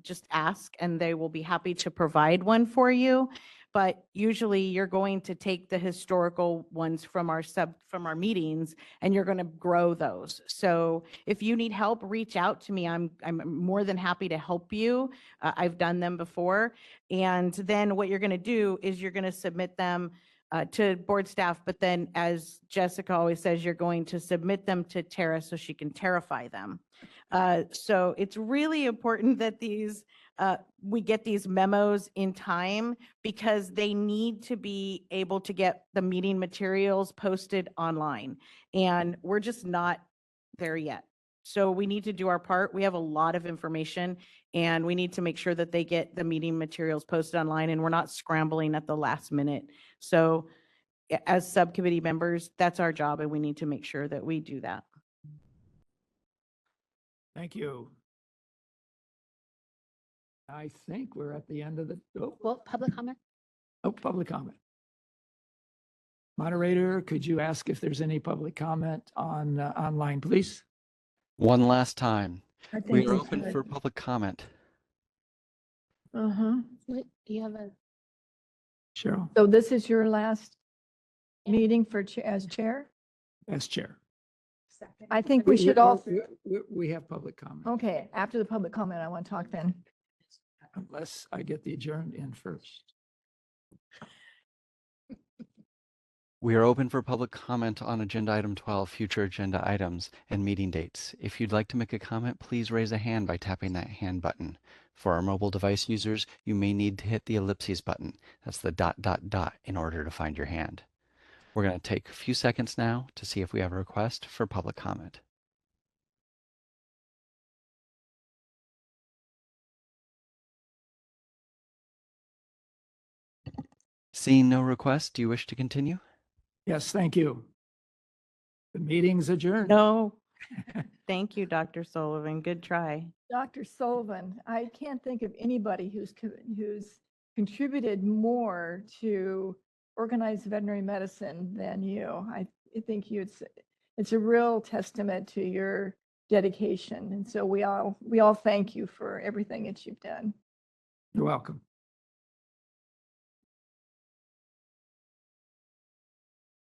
just ask and they will be happy to provide one for you. But usually you're going to take the historical ones from our meetings and you're going to grow those. So if you need help, reach out to me. I'm more than happy to help you. I've done them before. And then what you're going to do is you're going to submit them to board staff. But then as Jessica always says, you're going to submit them to Tara so she can terrify them. So it's really important that we get these memos in time because they need to be able to get the meeting materials posted online. And we're just not there yet. So we need to do our part. We have a lot of information and we need to make sure that they get the meeting materials posted online and we're not scrambling at the last minute. So as subcommittee members, that's our job and we need to make sure that we do that. Thank you. I think we're at the end of the, Well, public comment? public comment. Moderator, could you ask if there's any public comment on online, please? One last time. I think We are we open could. for public comment. What, do you have a? Cheryl, So this is your last meeting for, as chair? as chair. I think we should all, We have public comment, okay, after the public comment, I want to talk then. unless I get the adjourned in first. We are open for public comment on agenda item 12, future agenda items and meeting dates. If you'd like to make a comment, please raise a hand by tapping that hand button. For our mobile device users, you may need to hit the ellipses button. That's the ... in order to find your hand. We're going to take a few seconds now to see if we have a request for public comment. Seeing no request, do you wish to continue? Yes, thank you. The meeting's adjourned. No, thank you, Dr. Sullivan. Good try. Dr. Sullivan, I can't think of anybody who's contributed more to organized veterinary medicine than you. I think it's a real testament to your dedication. And so we all thank you for everything that you've done. You're welcome.